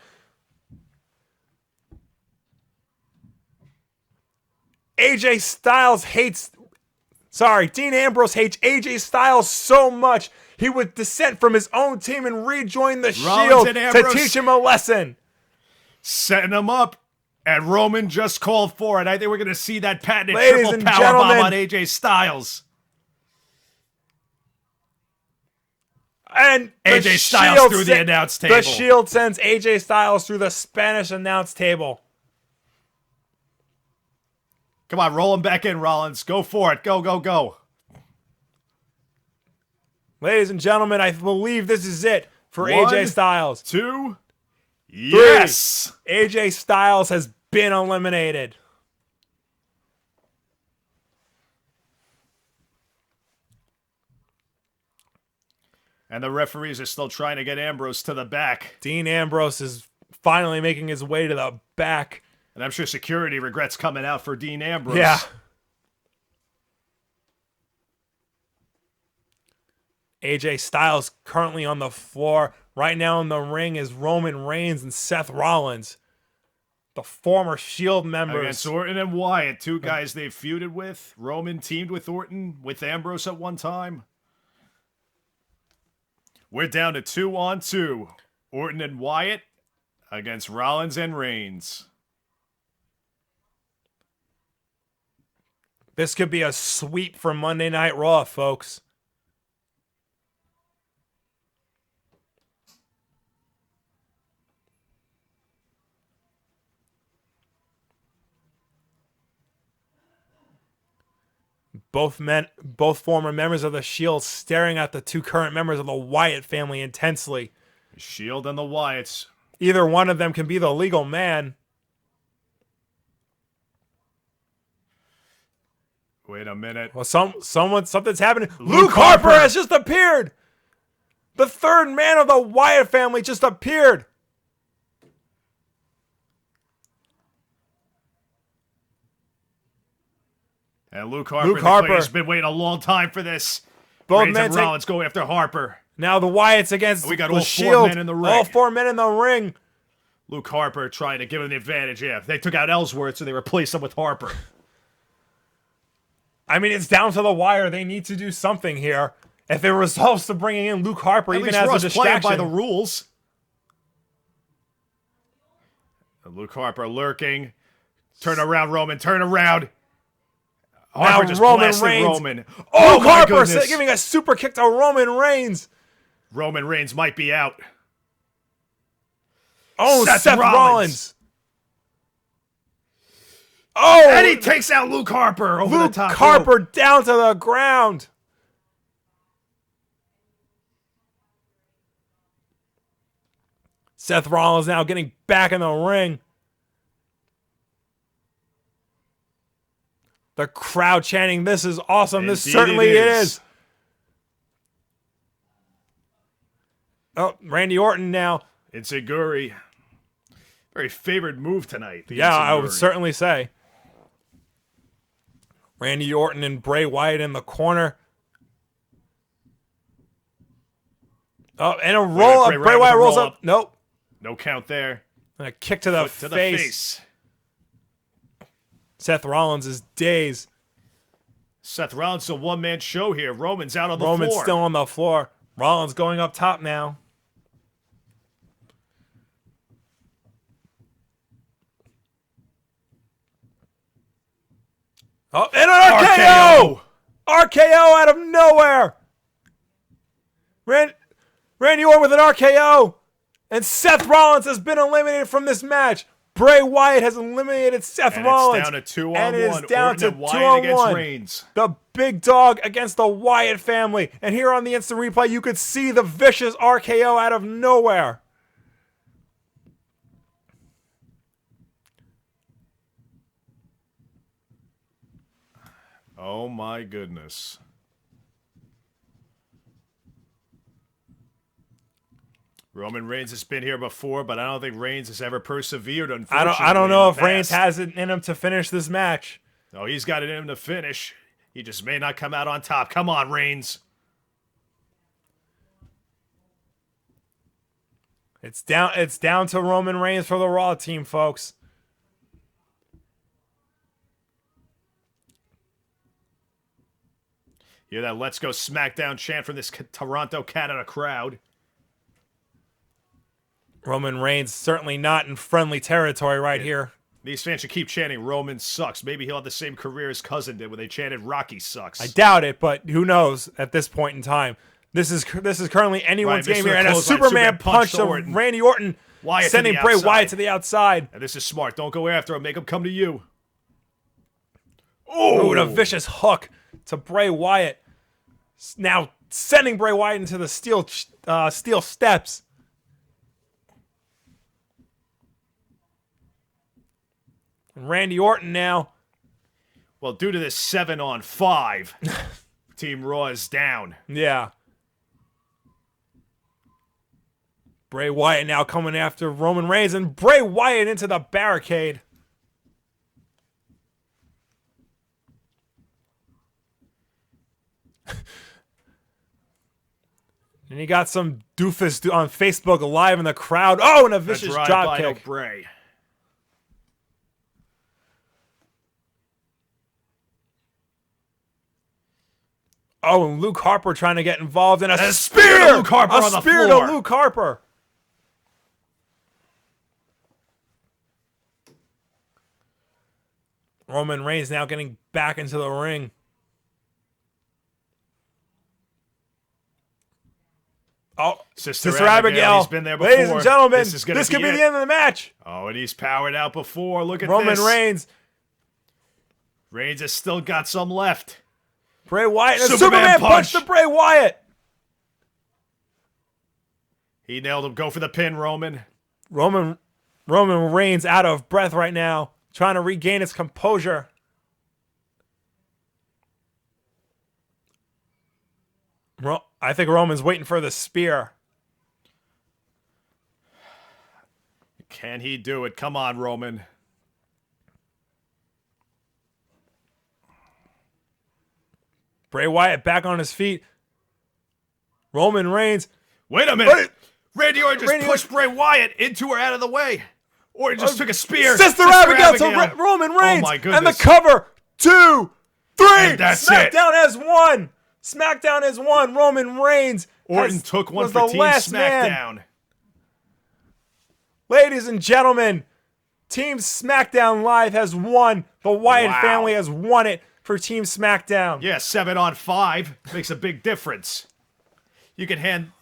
Dean Ambrose hates AJ Styles so much, he would dissent from his own team and rejoin the Shield to teach him a lesson. Setting him up, and Roman just called for it. I think we're going to see that patented Ladies triple and powerbomb gentlemen, on AJ Styles. And AJ Styles through the announce table. The Shield sends AJ Styles through the Spanish announce table. Come on, roll him back in, Rollins. Go for it. Go, go, go. Ladies and gentlemen, I believe this is it for AJ Styles. 2, yes! 3. AJ Styles has been eliminated. And the referees are still trying to get Ambrose to the back. Dean Ambrose is finally making his way to the back. And I'm sure security regrets coming out for Dean Ambrose. Yeah. AJ Styles currently on the floor. Right now in the ring is Roman Reigns and Seth Rollins, the former Shield members. Against Orton and Wyatt, two guys they've feuded with. Roman teamed with Orton, with Ambrose at one time. We're down to 2-on-2. Orton and Wyatt against Rollins and Reigns. This could be a sweep for Monday Night Raw, folks. Both former members of the Shield staring at the two current members of the Wyatt family intensely. The Shield and the Wyatts. Either one of them can be the legal man. Wait a minute. Well, something's happening. Luke Harper has just appeared. The third man of the Wyatt family just appeared. And Luke Harper has been waiting a long time for this. Both Reigns men and Rollins go after Harper. Now the Wyatts against we got the all Shield. 4 men in the ring. All 4 men in the ring. Luke Harper trying to give him the advantage. Yeah, they took out Ellsworth, so they replaced him with Harper. I mean, it's down to the wire. They need to do something here. If it results to bringing in Luke Harper, At even least as Ross a distraction, playing by the rules. And Luke Harper lurking. Turn around, Roman. Turn around. Harper just blasted Roman. Oh, Luke Harper giving a super kick to Roman Reigns. Roman Reigns might be out. Oh, Seth Rollins. Oh, and he takes out Luke Harper over the top. Luke Harper down to the ground. Seth Rollins now getting back in the ring. The crowd chanting, "This is awesome." Indeed, this certainly it is. Oh, Randy Orton now. Enziguri. Very favored move tonight. Yeah, I would certainly say. Randy Orton and Bray Wyatt in the corner. Oh, and a roll up. Bray Wyatt rolls up. Nope. No count there. And a kick to the face. Seth Rollins is dazed. Seth Rollins is a one-man show here. Roman's out on the floor. Roman's still on the floor. Rollins going up top now. Oh, and an RKO! RKO out of nowhere! Randy Orton with an RKO! And Seth Rollins has been eliminated from this match. Bray Wyatt has eliminated Seth Rollins. It's down to 2-on-1. And it is down Orton to and Wyatt 2-on-1. against Reigns. The big dog against the Wyatt family. And here on the instant replay, you could see the vicious RKO out of nowhere. Oh my goodness. Roman Reigns has been here before, but I don't think Reigns has ever persevered, unfortunately. I don't know if Reigns has it in him to finish this match. No, he's got it in him to finish. He just may not come out on top. Come on, Reigns. It's down to Roman Reigns for the Raw team, folks. Hear that Let's Go SmackDown chant from this Toronto, Canada crowd. Roman Reigns certainly not in friendly territory right here. These fans should keep chanting Roman sucks. Maybe he'll have the same career his cousin did when they chanted Rocky sucks. I doubt it, but who knows at this point in time. This is currently anyone's game here. And a Superman punch to Randy Orton, sending Bray Wyatt to the outside. And this is smart. Don't go after him. Make him come to you. Oh, and a vicious hook to Bray Wyatt. Now sending Bray Wyatt into the steel steps. And Randy Orton now. Well, due to this 7-on-5, Team Raw is down. Yeah. Bray Wyatt now coming after Roman Reigns, and Bray Wyatt into the barricade. And he got some doofus on Facebook Live in the crowd. Oh, and a vicious drop kick. Bray. Oh, and Luke Harper trying to get involved in a spear to Luke Harper on the floor. A spear to Luke Harper. Roman Reigns now getting back into the ring. Oh, Sister Abigail. He's been there before. Ladies and gentlemen, this could be the end of the match. Oh, and he's powered out before. Look at Roman this. Reigns. Reigns has still got some left. Bray Wyatt. And Superman punch to Bray Wyatt. He nailed him. Go for the pin, Roman. Roman Reigns out of breath right now, trying to regain his composure. I think Roman's waiting for the spear. Can he do it? Come on, Roman. Bray Wyatt back on his feet. Roman Reigns. Wait a minute. Randy Orton just pushed Bray Wyatt into or out of the way. Or just took a spear. Sister Abigail to Roman Reigns. Oh my goodness. And the cover. 2, 3. And that's SmackDown has won. SmackDown has won. Roman Reigns took one for Team SmackDown. Man. Ladies and gentlemen, Team SmackDown Live has won. The Wyatt family has won it for Team SmackDown. Yeah, 7-on-5 makes a big difference. You can hand...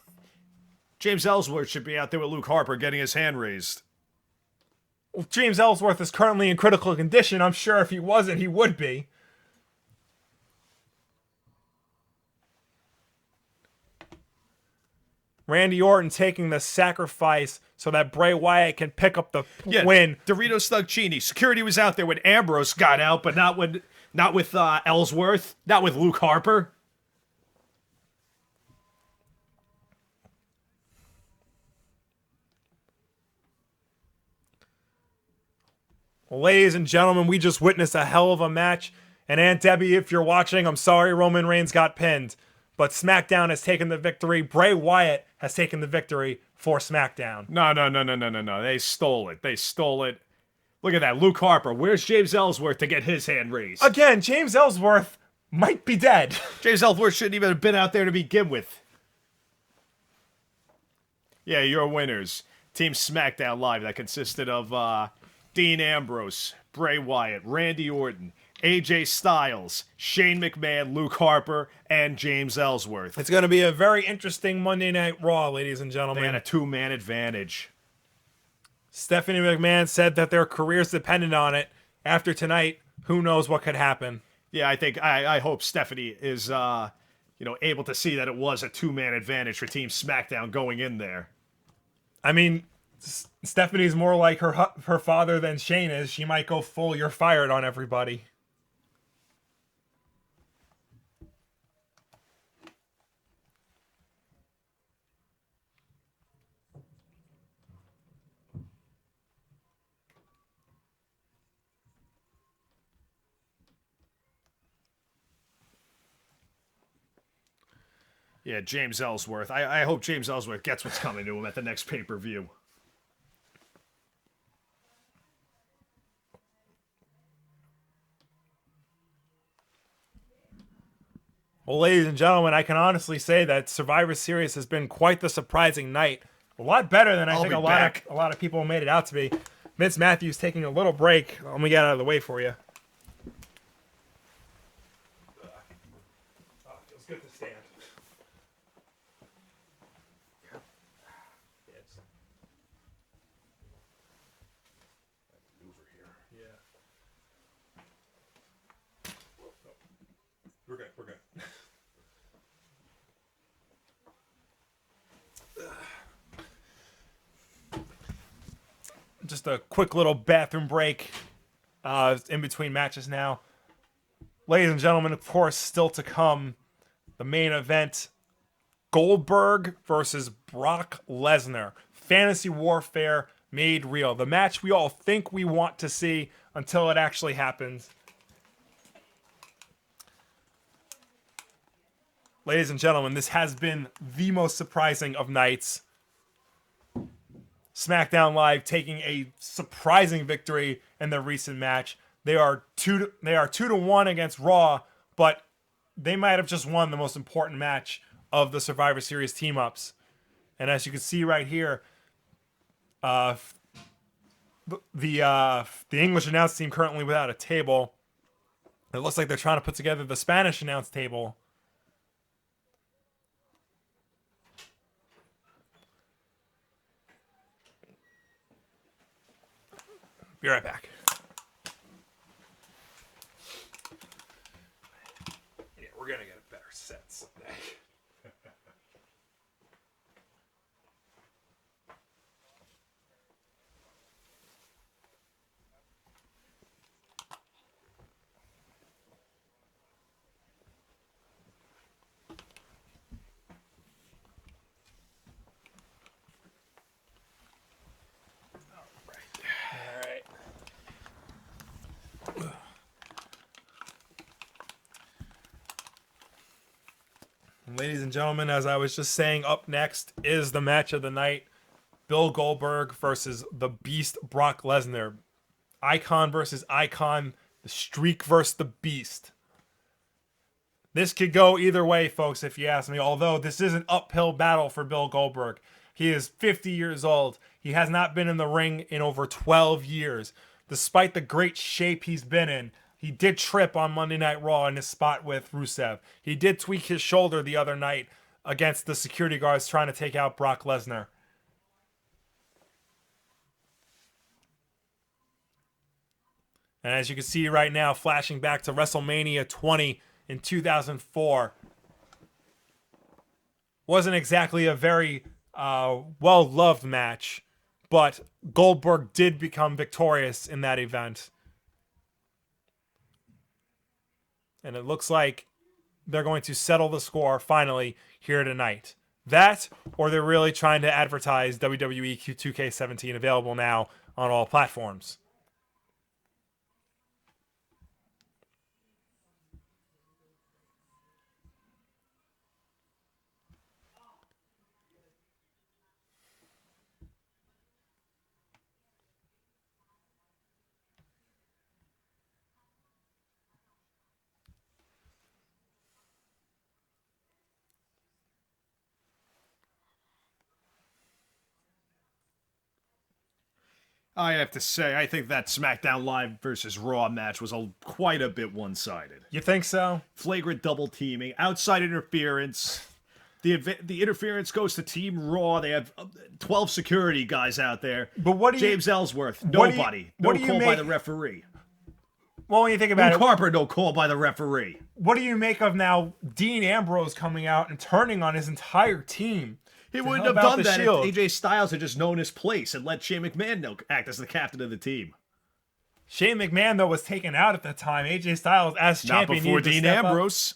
James Ellsworth should be out there with Luke Harper getting his hand raised. Well, James Ellsworth is currently in critical condition. I'm sure if he wasn't, he would be. Randy Orton taking the sacrifice so that Bray Wyatt can pick up the win. Dorito Stugcini. Security was out there when Ambrose got out, but not with Ellsworth, not with Luke Harper. Well, ladies and gentlemen, we just witnessed a hell of a match. And Aunt Debbie, if you're watching, I'm sorry Roman Reigns got pinned. But SmackDown has taken the victory. Bray Wyatt has taken the victory for SmackDown. No. They stole it. Look at that. Luke Harper. Where's James Ellsworth to get his hand raised? Again, James Ellsworth might be dead. James Ellsworth shouldn't even have been out there to begin with. Yeah, your winners. Team SmackDown Live that consisted of Dean Ambrose, Bray Wyatt, Randy Orton, AJ Styles, Shane McMahon, Luke Harper, and James Ellsworth. It's going to be a very interesting Monday Night Raw, ladies and gentlemen. They had a two-man advantage. Stephanie McMahon said that their careers depended on it. After tonight, who knows what could happen. Yeah, I hope Stephanie is able to see that it was a two-man advantage for Team SmackDown going in there. I mean, Stephanie's more like her father than Shane is. She might go full "you're fired" on everybody. Yeah, James Ellsworth. I hope James Ellsworth gets what's coming to him at the next pay-per-view. Well, ladies and gentlemen, I can honestly say that Survivor Series has been quite the surprising night. A lot better than I think a lot of people made it out to be. Vince Matthews taking a little break. Let me get out of the way for you. Oh, feels good to stand. We're good. Just a quick little bathroom break in between matches now. Ladies and gentlemen, of course, still to come, the main event, Goldberg versus Brock Lesnar. Fantasy warfare made real. The match we all think we want to see until it actually happens. Ladies and gentlemen, this has been the most surprising of nights. SmackDown Live taking a surprising victory in the recent match. They are 2-1 against Raw, but they might have just won the most important match of the Survivor Series team-ups. And as you can see right here, the English announce team currently without a table. It looks like they're trying to put together the Spanish announce table. Be right back. Yeah, we're gonna get a better set someday. Ladies and gentlemen, as I was just saying, up next is the match of the night. Bill Goldberg versus the Beast Brock Lesnar. Icon versus Icon. The Streak versus the Beast. This could go either way, folks, if you ask me. Although this is an uphill battle for Bill Goldberg. He is 50 years old. He has not been in the ring in over 12 years. Despite the great shape he's been in, he did trip on Monday Night Raw in his spot with Rusev. He did tweak his shoulder the other night against the security guards trying to take out Brock Lesnar. And as you can see right now, flashing back to WrestleMania 20 in 2004. Wasn't exactly a very well-loved match, but Goldberg did become victorious in that event. And it looks like they're going to settle the score finally here tonight. That, or they're really trying to advertise WWE 2K17 available now on all platforms. I have to say, I think that SmackDown Live versus Raw match was quite a bit one-sided. You think so? Flagrant double teaming, outside interference. The interference goes to Team Raw. They have 12 security guys out there. But what do you... James Ellsworth, nobody. No call by the referee. Well, when you think about Luke Harper, no call by the referee. What do you make of now Dean Ambrose coming out and turning on his entire team? He wouldn't have done that if AJ Styles had just known his place and let Shane McMahon act as the captain of the team. Shane McMahon, though, was taken out at that time. AJ Styles, as champion, not before Dean Ambrose.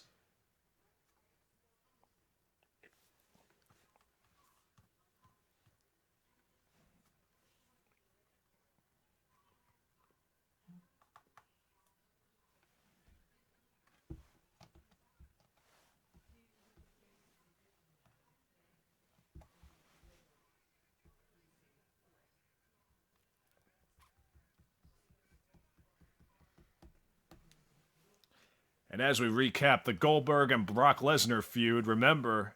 And as we recap the Goldberg and Brock Lesnar feud, remember,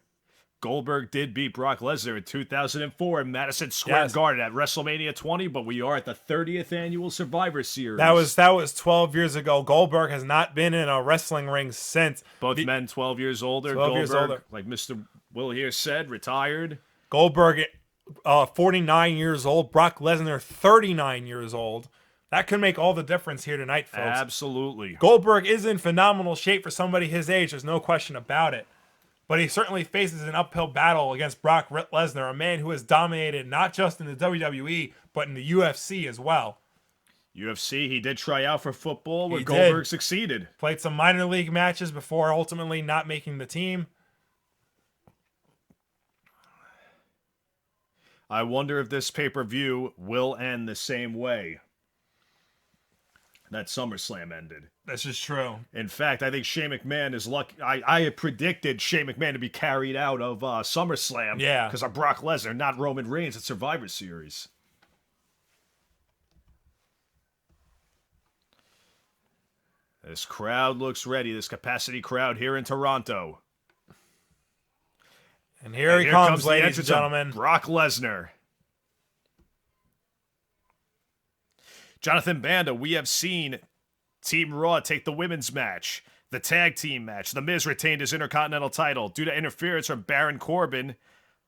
Goldberg did beat Brock Lesnar in 2004 in Madison Square Garden at WrestleMania 20, but we are at the 30th annual Survivor Series. That was 12 years ago. Goldberg has not been in a wrestling ring since. Both men 12 years older. 12 years older. Like Mr. Will here said, retired. Goldberg, 49 years old. Brock Lesnar, 39 years old. That could make all the difference here tonight, folks. Absolutely. Goldberg is in phenomenal shape for somebody his age. There's no question about it. But he certainly faces an uphill battle against Brock Lesnar, a man who has dominated not just in the WWE, but in the UFC as well. UFC, he did try out for football where Goldberg succeeded. Played some minor league matches before ultimately not making the team. I wonder if this pay-per-view will end the same way that SummerSlam ended. This is true. In fact, I think Shane McMahon is lucky. I had predicted Shane McMahon to be carried out of SummerSlam because of Brock Lesnar, not Roman Reigns at Survivor Series. This crowd looks ready. This capacity crowd here in Toronto. And here he comes, ladies and gentlemen. Brock Lesnar. Jonathan Banda, we have seen Team Raw take the women's match, the tag team match. The Miz retained his Intercontinental title due to interference from Baron Corbin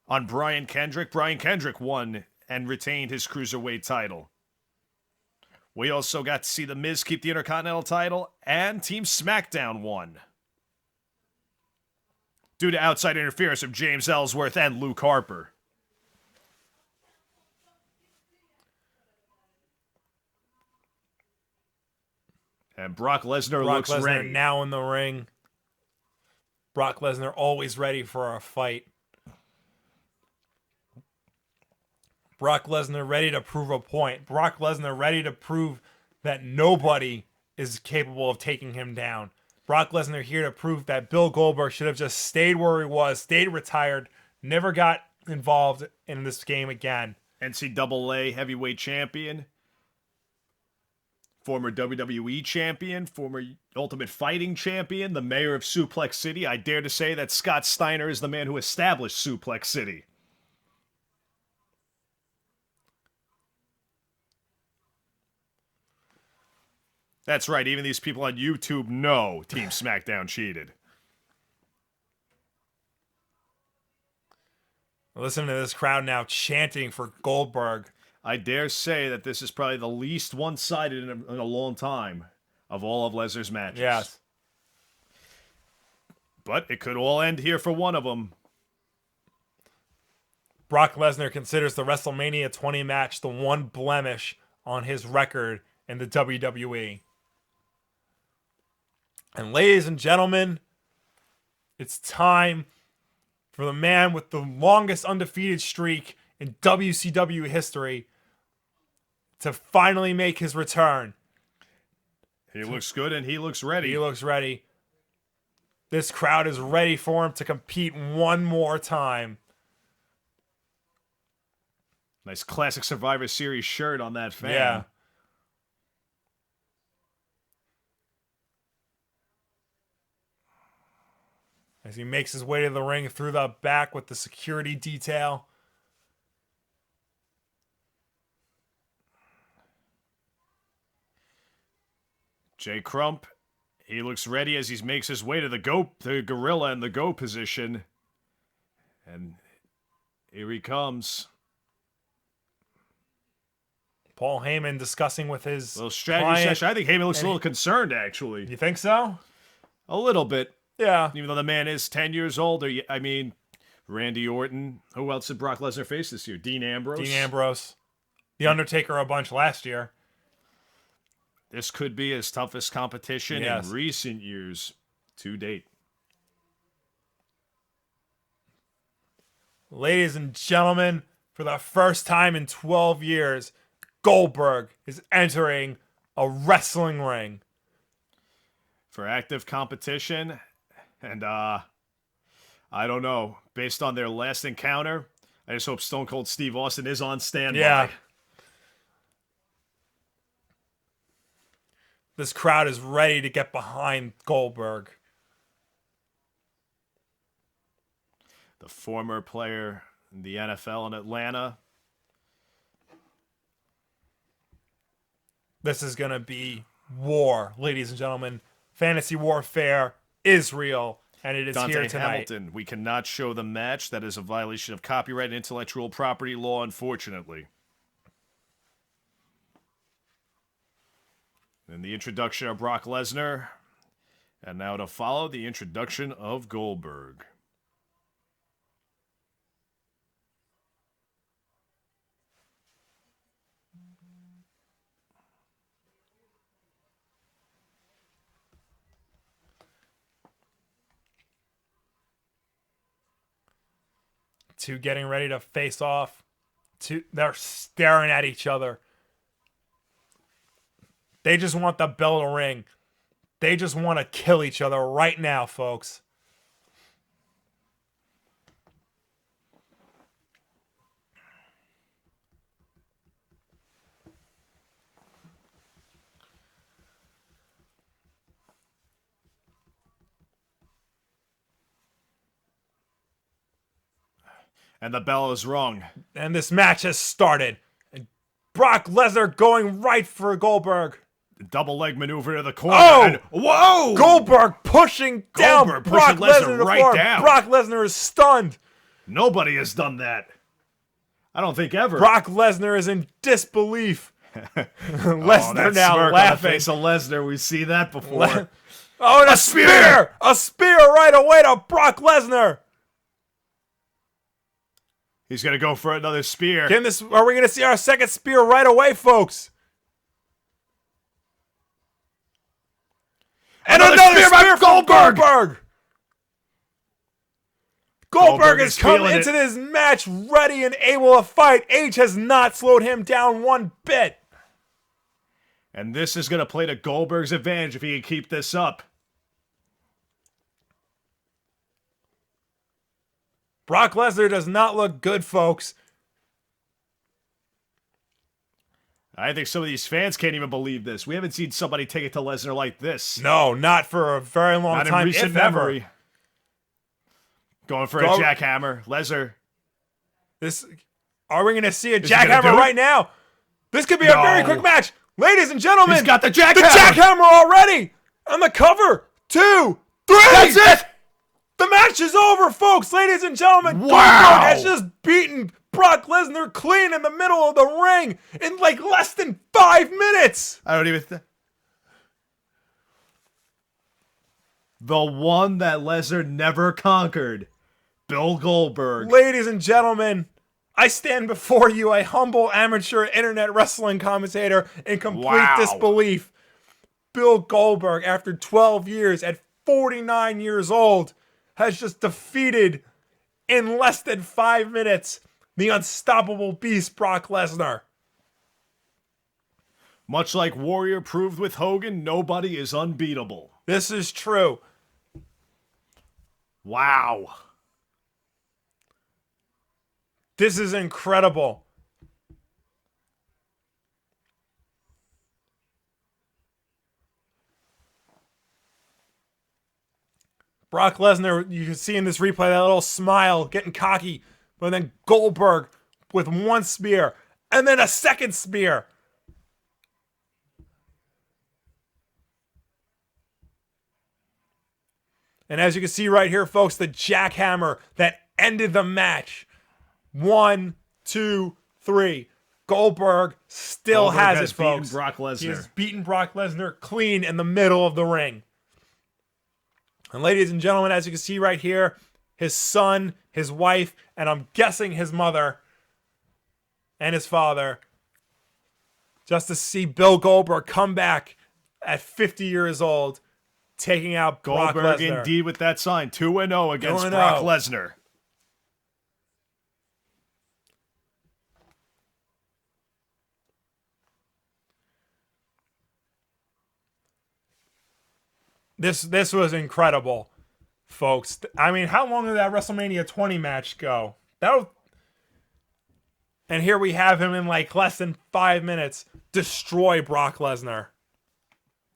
on Brian Kendrick. Brian Kendrick won and retained his Cruiserweight title. We also got to see the Miz keep the Intercontinental title, and Team SmackDown won due to outside interference from James Ellsworth and Luke Harper. And Brock Lesnar looks ready. Now in the ring. Brock Lesnar always ready for a fight. Brock Lesnar ready to prove a point. Brock Lesnar ready to prove that nobody is capable of taking him down. Brock Lesnar here to prove that Bill Goldberg should have just stayed where he was, stayed retired, never got involved in this game again. NCAA heavyweight champion. Former WWE champion, former Ultimate Fighting champion, the mayor of Suplex City. I dare to say that Scott Steiner is the man who established Suplex City. That's right, even these people on YouTube know Team SmackDown cheated. Listen to this crowd now chanting for Goldberg. I dare say that this is probably the least one-sided in a long time of all of Lesnar's matches. Yes. But it could all end here for one of them. Brock Lesnar considers the WrestleMania 20 match the one blemish on his record in the WWE. And ladies and gentlemen, it's time for the man with the longest undefeated streak in WCW history to finally make his return. He looks good and he looks ready. He looks ready. This crowd is ready for him to compete one more time. Nice classic Survivor Series shirt on that fan. Yeah. As he makes his way to the ring through the back with the security detail. Jay Crump, he looks ready as he makes his way to the gorilla in the go position. And here he comes. Paul Heyman discussing with his little strategy client. session. I think Heyman looks a little concerned, actually. You think so? A little bit. Yeah. Even though the man is 10 years older. I mean, Randy Orton. Who else did Brock Lesnar face this year? Dean Ambrose. The Undertaker a bunch last year. This could be his toughest competition in recent years to date. Ladies and gentlemen, for the first time in 12 years, Goldberg is entering a wrestling ring. For active competition, and I don't know, based on their last encounter, I just hope Stone Cold Steve Austin is on standby. Yeah. This crowd is ready to get behind Goldberg. The former player in the NFL in Atlanta. This is going to be war, ladies and gentlemen. Fantasy warfare is real, and it is here tonight. Hamilton, we cannot show the match. That is a violation of copyright and intellectual property law, unfortunately. And the introduction of Brock Lesnar. And now to follow, the introduction of Goldberg. Two getting ready to face off. They're staring at each other. They just want the bell to ring. They just want to kill each other right now, folks. And the bell is rung. And this match has started. And Brock Lesnar going right for Goldberg. Double leg maneuver to the corner. Oh! And, whoa! Goldberg pushing down Brock Lesnar to the floor. Brock Lesnar is stunned. Nobody has done that. I don't think ever. Brock Lesnar is in disbelief. Lesnar now smirk laughing. On the face of Lesnar, we've seen that before. Oh, and a spear! A spear right away to Brock Lesnar. He's going to go for another spear. Are we going to see our second spear right away, folks? And another spear from Goldberg! Goldberg is coming into this match ready and able to fight. Age has not slowed him down one bit. And this is going to play to Goldberg's advantage if he can keep this up. Brock Lesnar does not look good, folks. I think some of these fans can't even believe this. We haven't seen somebody take it to Lesnar like this. No, not for a very long time, in recent memory. Ever. Going for a jackhammer. Lesnar. Are we going to see a jackhammer right now? This could be a very quick match. Ladies and gentlemen. He's got the jackhammer. The jackhammer already. On the cover. 2, 3. That's it. The match is over, folks. Ladies and gentlemen. Wow. Goldberg has just beaten Brock Lesnar clean in the middle of the ring in like less than 5 minutes. I don't even... The one that Lesnar never conquered. Bill Goldberg. Ladies and gentlemen, I stand before you, a humble amateur internet wrestling commentator, in complete disbelief. Bill Goldberg, after 12 years, at 49 years old, has just defeated, in less than 5 minutes, the unstoppable beast Brock Lesnar. Much like Warrior proved with Hogan, nobody is unbeatable. This is true. Wow. This is incredible. Brock Lesnar, you can see in this replay that little smile, getting cocky, but then Goldberg with one spear, and then a second spear. And as you can see right here, folks, the jackhammer that ended the match. 1, 2, 3. Goldberg still has it, folks. Brock Lesnar. He has beaten Brock Lesnar clean in the middle of the ring. And ladies and gentlemen, as you can see right here, his son, his wife, and I'm guessing his mother and his father, just to see Bill Goldberg come back at 50 years old, taking out Brock Goldberg Lesnar. indeed with that sign. 2-0 against 2-0. Brock Lesnar. This was incredible, folks. I mean, how long did that WrestleMania 20 match go? And here we have him in like less than 5 minutes destroy Brock Lesnar.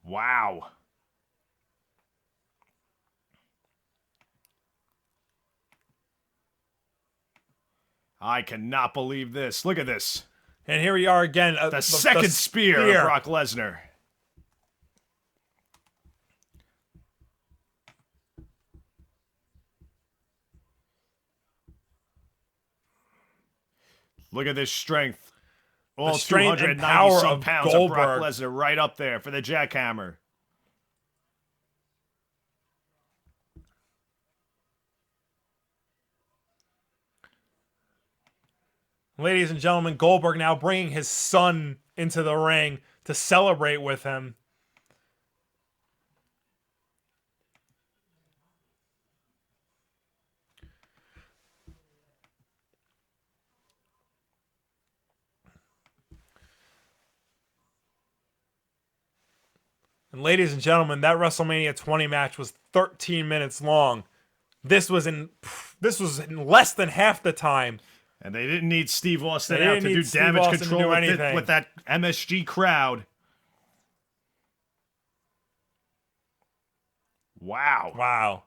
Wow. I cannot believe this. Look at this. And here we are again. The second spear of Brock Lesnar. Look at this strength. All 290-some pounds of Brock Lesnar right up there for the jackhammer. Ladies and gentlemen, Goldberg now bringing his son into the ring to celebrate with him. And ladies and gentlemen, that WrestleMania 20 match was 13 minutes long. This was in less than half the time. And they didn't need Steve Austin out to do damage control with that MSG crowd. Wow. Wow.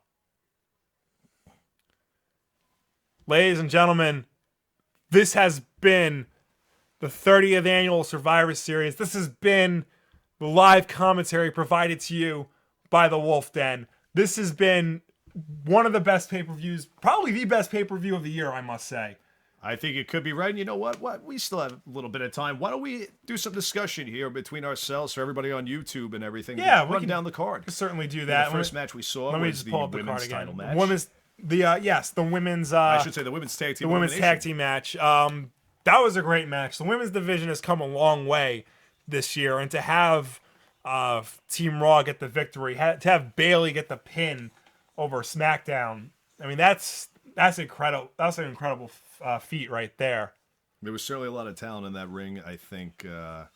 Ladies and gentlemen, this has been the 30th annual Survivor Series. This has been the live commentary provided to you by the Wulff Den. This has been one of the best pay-per-views, probably the best pay-per-view of the year, I must say. I think it could be right. And you know what? We still have a little bit of time. Why don't we do some discussion here between ourselves for everybody on YouTube and everything? Yeah, we run can down the card. Certainly do that. The first match we saw was the women's title match. The women's. I should say the women's tag team. The women's tag team match. That was a great match. The women's division has come a long way this year, and to have Team Raw get the victory, to have Bayley get the pin over SmackDown. I mean, that's incredible. That's an incredible feat right there. There was certainly a lot of talent in that ring. I think the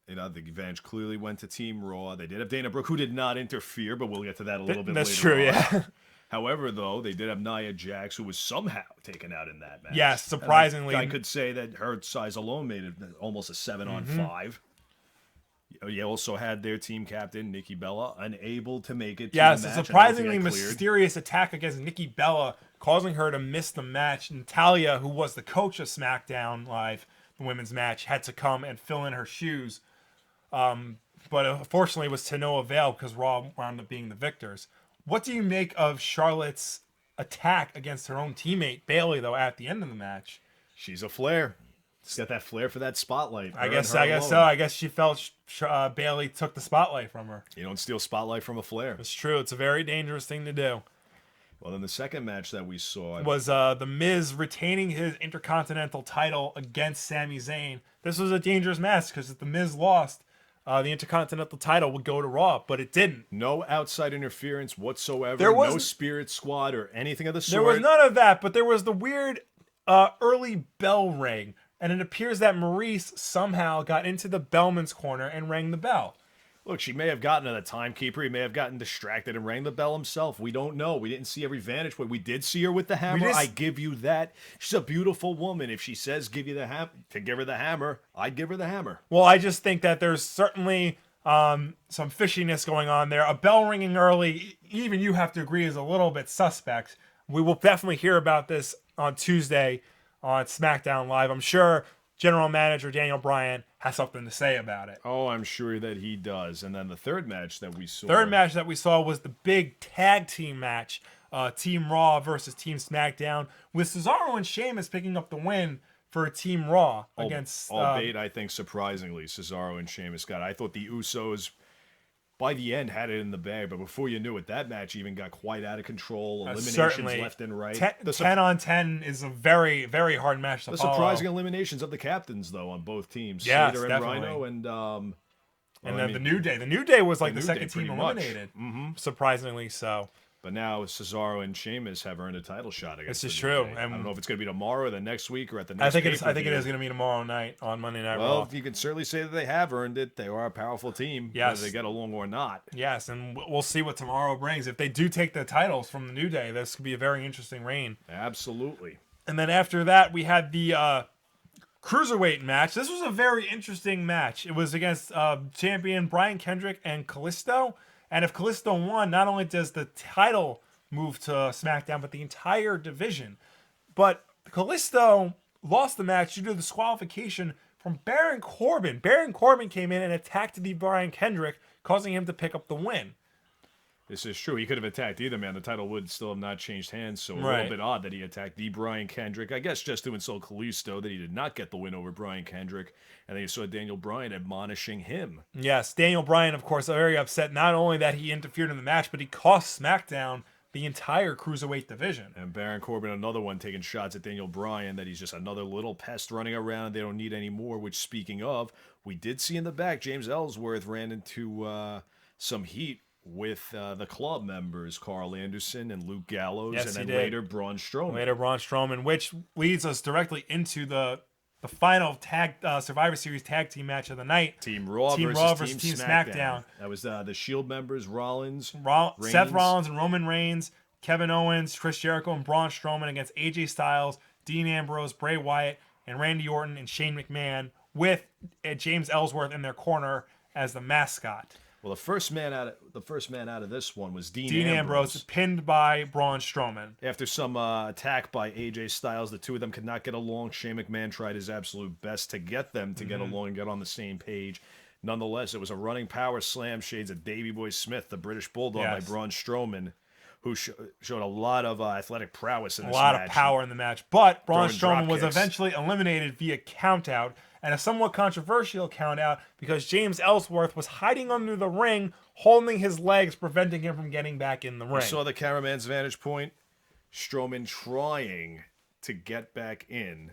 advantage clearly went to Team Raw. They did have Dana Brooke, who did not interfere, but we'll get to that a little bit later. That's true, yeah. However, though, they did have Nia Jax, who was somehow taken out in that match. Yes, surprisingly. I could say that her size alone made it almost a 7-on-5. You also had their team captain, Nikki Bella, unable to make it to the match. Yes, a surprisingly mysterious attack against Nikki Bella, causing her to miss the match. Natalya, who was the coach of SmackDown Live, the women's match, had to come and fill in her shoes. But unfortunately, it was to no avail because Raw wound up being the victors. What do you make of Charlotte's attack against her own teammate, Bayley, though, at the end of the match? She's a flair. She's got that flair for that spotlight. I guess so. I guess she felt Bayley took the spotlight from her. You don't steal spotlight from a flair. It's true. It's a very dangerous thing to do. Well, then the second match that we saw was The Miz retaining his Intercontinental title against Sami Zayn. This was a dangerous match because if The Miz lost, the Intercontinental title would go to Raw, but it didn't. No outside interference whatsoever. There was no Spirit Squad or anything of the sort. There was none of that, but there was the weird early bell ring. And it appears that Maurice somehow got into the bellman's corner and rang the bell. Look, she may have gotten to the timekeeper. He may have gotten distracted and rang the bell himself. We don't know. We didn't see every vantage point. We did see her with the hammer. I give you that. She's a beautiful woman. If she says give you the to give her the hammer, I'd give her the hammer. Well, I just think that there's certainly some fishiness going on there. A bell ringing early, even you have to agree, is a little bit suspect. We will definitely hear about this on Tuesday on SmackDown Live. I'm sure general manager Daniel Bryan has something to say about it. Oh, I'm sure that he does. And then the third match that we saw. Was the big tag team match. Team Raw versus Team SmackDown, with Cesaro and Sheamus picking up the win for Team Raw against... albeit, I think, surprisingly, Cesaro and Sheamus got it. I thought the Usos, by the end, had it in the bag, but before you knew it, that match even got quite out of control. Eliminations left and right. 10 on 10 is a very, very hard match to follow. The surprising eliminations of the captains, though, on both teams. Yes, Slater and definitely. Rhino and... then the New Day. The New Day was like the second team eliminated, surprisingly so. But now Cesaro and Sheamus have earned a title shot against This is the New true. Day. I don't know if it's going to be tomorrow or the next week or at the next I think it is going to be tomorrow night on Monday Night Raw. Well, you can certainly say that they have earned it. They are a powerful team, whether they get along or not. Yes, and we'll see what tomorrow brings. If they do take the titles from the New Day, this could be a very interesting reign. Absolutely. And then after that, we had the Cruiserweight match. This was a very interesting match. It was against champion Brian Kendrick and Kalisto. And if Kalisto won, not only does the title move to SmackDown, but the entire division. But Kalisto lost the match due to disqualification from Baron Corbin. Baron Corbin came in and attacked the Brian Kendrick, causing him to pick up the win. This is true. He could have attacked either man. The title would still have not changed hands, so a little bit odd that he attacked the Brian Kendrick. I guess just to insult Kalisto that he did not get the win over Brian Kendrick. And then you saw Daniel Bryan admonishing him. Yes, Daniel Bryan, of course, very upset not only that he interfered in the match, but he cost SmackDown the entire Cruiserweight division. And Baron Corbin, another one, taking shots at Daniel Bryan, that he's just another little pest running around. They don't need any more, which, speaking of, we did see in the back, James Ellsworth ran into some heat with the club members, Carl Anderson and Luke Gallows, and then later Braun Strowman. Which leads us directly into the final Survivor Series tag team match of the night. Team Raw versus Team SmackDown. That was the Shield members, Seth Rollins and Roman Reigns, Kevin Owens, Chris Jericho, and Braun Strowman against AJ Styles, Dean Ambrose, Bray Wyatt, and Randy Orton and Shane McMahon, with James Ellsworth in their corner as the mascot. Well, the first man out of this one was Dean Ambrose, pinned by Braun Strowman. After some attack by AJ Styles, the two of them could not get along. Shane McMahon tried his absolute best to get them to get along and get on the same page. Nonetheless, it was a running power slam, shades of Davey Boy Smith, the British Bulldog, by Braun Strowman, who showed a lot of athletic prowess in this match. A lot of power in the match. But Braun Strowman was eventually eliminated via countout, and a somewhat controversial countout because James Ellsworth was hiding under the ring, holding his legs, preventing him from getting back in the ring. You saw the cameraman's vantage point. Strowman trying to get back in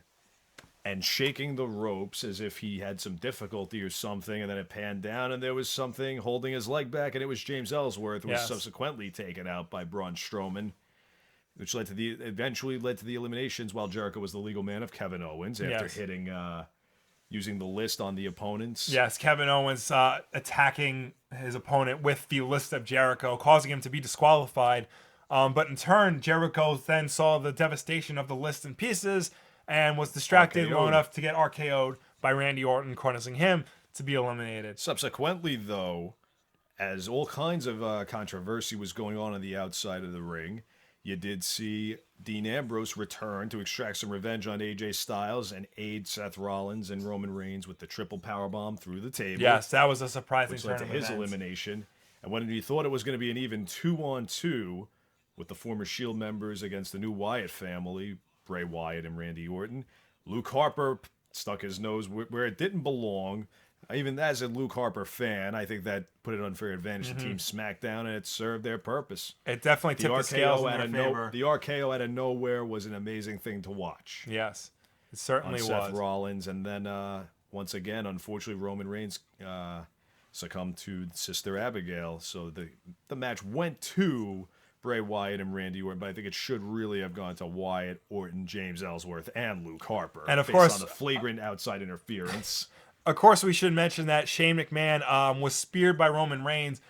and shaking the ropes as if he had some difficulty or something, and then it panned down and there was something holding his leg back, and it was James Ellsworth, who was subsequently taken out by Braun Strowman, which eventually led to the eliminations, while Jericho was the legal man of Kevin Owens after hitting... using the list on the opponents. Yes, Kevin Owens attacking his opponent with the list of Jericho, causing him to be disqualified. But in turn, Jericho then saw the devastation of the list in pieces and was distracted long enough to get RKO'd by Randy Orton, causing him to be eliminated. Subsequently, though, as all kinds of controversy was going on the outside of the ring, you did see Dean Ambrose return to extract some revenge on AJ Styles and aid Seth Rollins and Roman Reigns with the triple powerbomb through the table. Yes, that was a surprising turn which led to his elimination. And when you thought it was going to be an even 2-on-2 with the former Shield members against the new Wyatt family, Bray Wyatt and Randy Orton, Luke Harper stuck his nose where it didn't belong. Even as a Luke Harper fan, I think that put an unfair advantage to Team SmackDown, and it served their purpose. It definitely tipped the scales in their favor. The RKO out of nowhere was an amazing thing to watch. Yes, it certainly was. Seth Rollins, and then once again, unfortunately, Roman Reigns succumbed to Sister Abigail. So the match went to Bray Wyatt and Randy Orton, but I think it should really have gone to Wyatt, Orton, James Ellsworth, and Luke Harper. And of course, on the flagrant outside interference. Of course, we should mention that Shane McMahon was speared by Roman Reigns.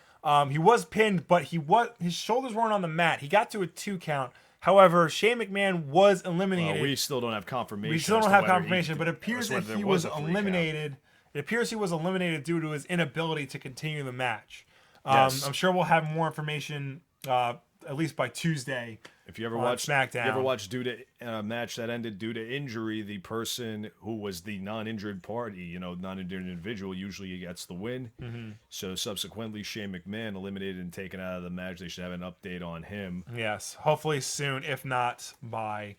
He was pinned, but his shoulders weren't on the mat. He got to a 2 count. However, Shane McMahon was eliminated. We still don't have confirmation. We still don't have confirmation, but it appears that he was eliminated. It appears he was eliminated due to his inability to continue the match. I'm sure we'll have more information at least by Tuesday. If you ever on watched SmackDown. you ever watched due to a match that ended due to injury, the person who was the non-injured party, non-injured individual, usually gets the win. So subsequently, Shane McMahon eliminated and taken out of the match. They should have an update on him. Yes, hopefully soon, if not by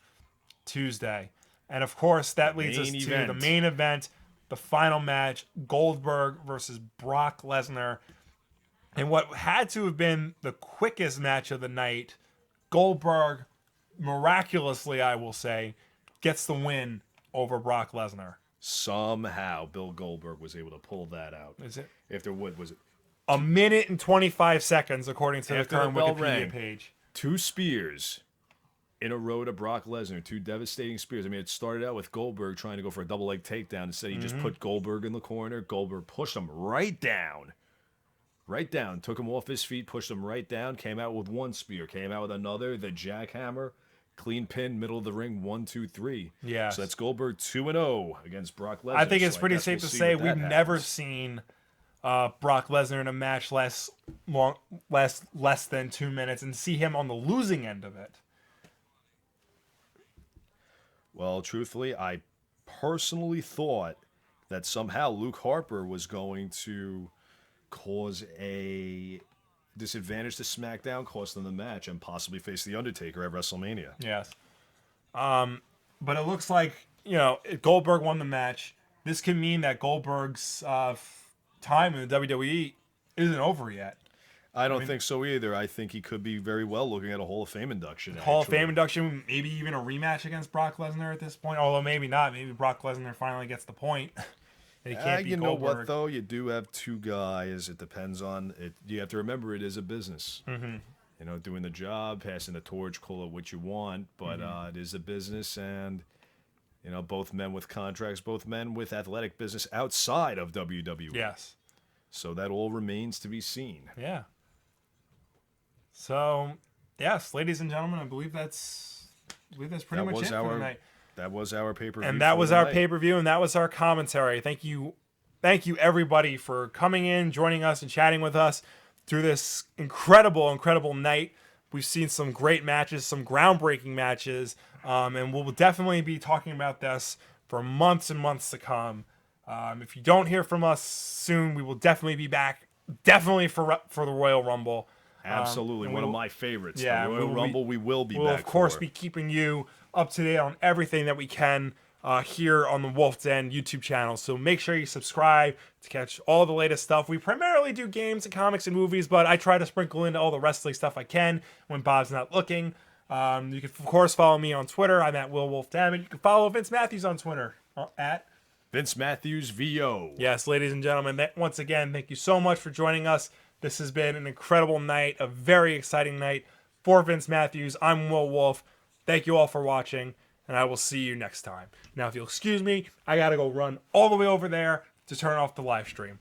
Tuesday. And of course, that leads us to the main event, the final match, Goldberg versus Brock Lesnar. And what had to have been the quickest match of the night, Goldberg, miraculously, I will say, gets the win over Brock Lesnar. Somehow, Bill Goldberg was able to pull that out. Is it? After what was it? A minute and 25 seconds, according to the current Wikipedia page. 2 spears in a row to Brock Lesnar. 2 devastating spears. I mean, it started out with Goldberg trying to go for a double leg takedown. Instead, he just put Goldberg in the corner. Goldberg pushed him right down. Right down. Took him off his feet, pushed him right down. Came out with 1 spear. Came out with another. The jackhammer. Clean pin, middle of the ring, 1, 2, 3. Yeah. So that's Goldberg 2-0 against Brock Lesnar. I think it's pretty safe to say we've never seen Brock Lesnar in a match less than 2 minutes and see him on the losing end of it. Well, truthfully, I personally thought that somehow Luke Harper was going to cause a disadvantage to SmackDown, cost them the match, and possibly face The Undertaker at WrestleMania. Yes. But it looks like, Goldberg won the match. This could mean that Goldberg's time in the WWE isn't over yet. I don't think so either. I think he could be very well looking at a Hall of Fame induction. Hall of Fame induction, maybe even a rematch against Brock Lesnar at this point. Although maybe not. Maybe Brock Lesnar finally gets the point. He can't beat you know Goldberg. what, though? You do have 2 guys. It depends on it. You have to remember it is a business. Doing the job, passing the torch, call it what you want. But it is a business, and both men with contracts, both men with athletic business outside of WWE. Yes. So that all remains to be seen. Yeah. So, yes, ladies and gentlemen, I believe that's pretty much it for tonight. That was our pay-per-view. And that was our pay-per-view, and that was our commentary. Thank you everybody for coming in, joining us, and chatting with us through this incredible night. We've seen some great matches, some groundbreaking matches, and we'll definitely be talking about this for months and months to come. If you don't hear from us soon, we will definitely be back, definitely for the Royal Rumble. Absolutely, one of my favorites. Yeah, the Royal Rumble we will be back for. We'll, of course, be keeping you up to date on everything that we can here on the Wulff Den YouTube channel. So make sure you subscribe to catch all the latest stuff. We primarily do games and comics and movies, but I try to sprinkle in all the wrestling stuff I can when Bob's not looking. You can, of course, follow me on Twitter. I'm at WillWolfDamage. You can follow Vince Matthews on Twitter at Vince Matthews VO. Yes, ladies and gentlemen, once again, thank you so much for joining us. This has been an incredible night, a very exciting night for Vince Matthews. I'm Will Wolf. Thank you all for watching, and I will see you next time. Now, if you'll excuse me, I got to go run all the way over there to turn off the live stream.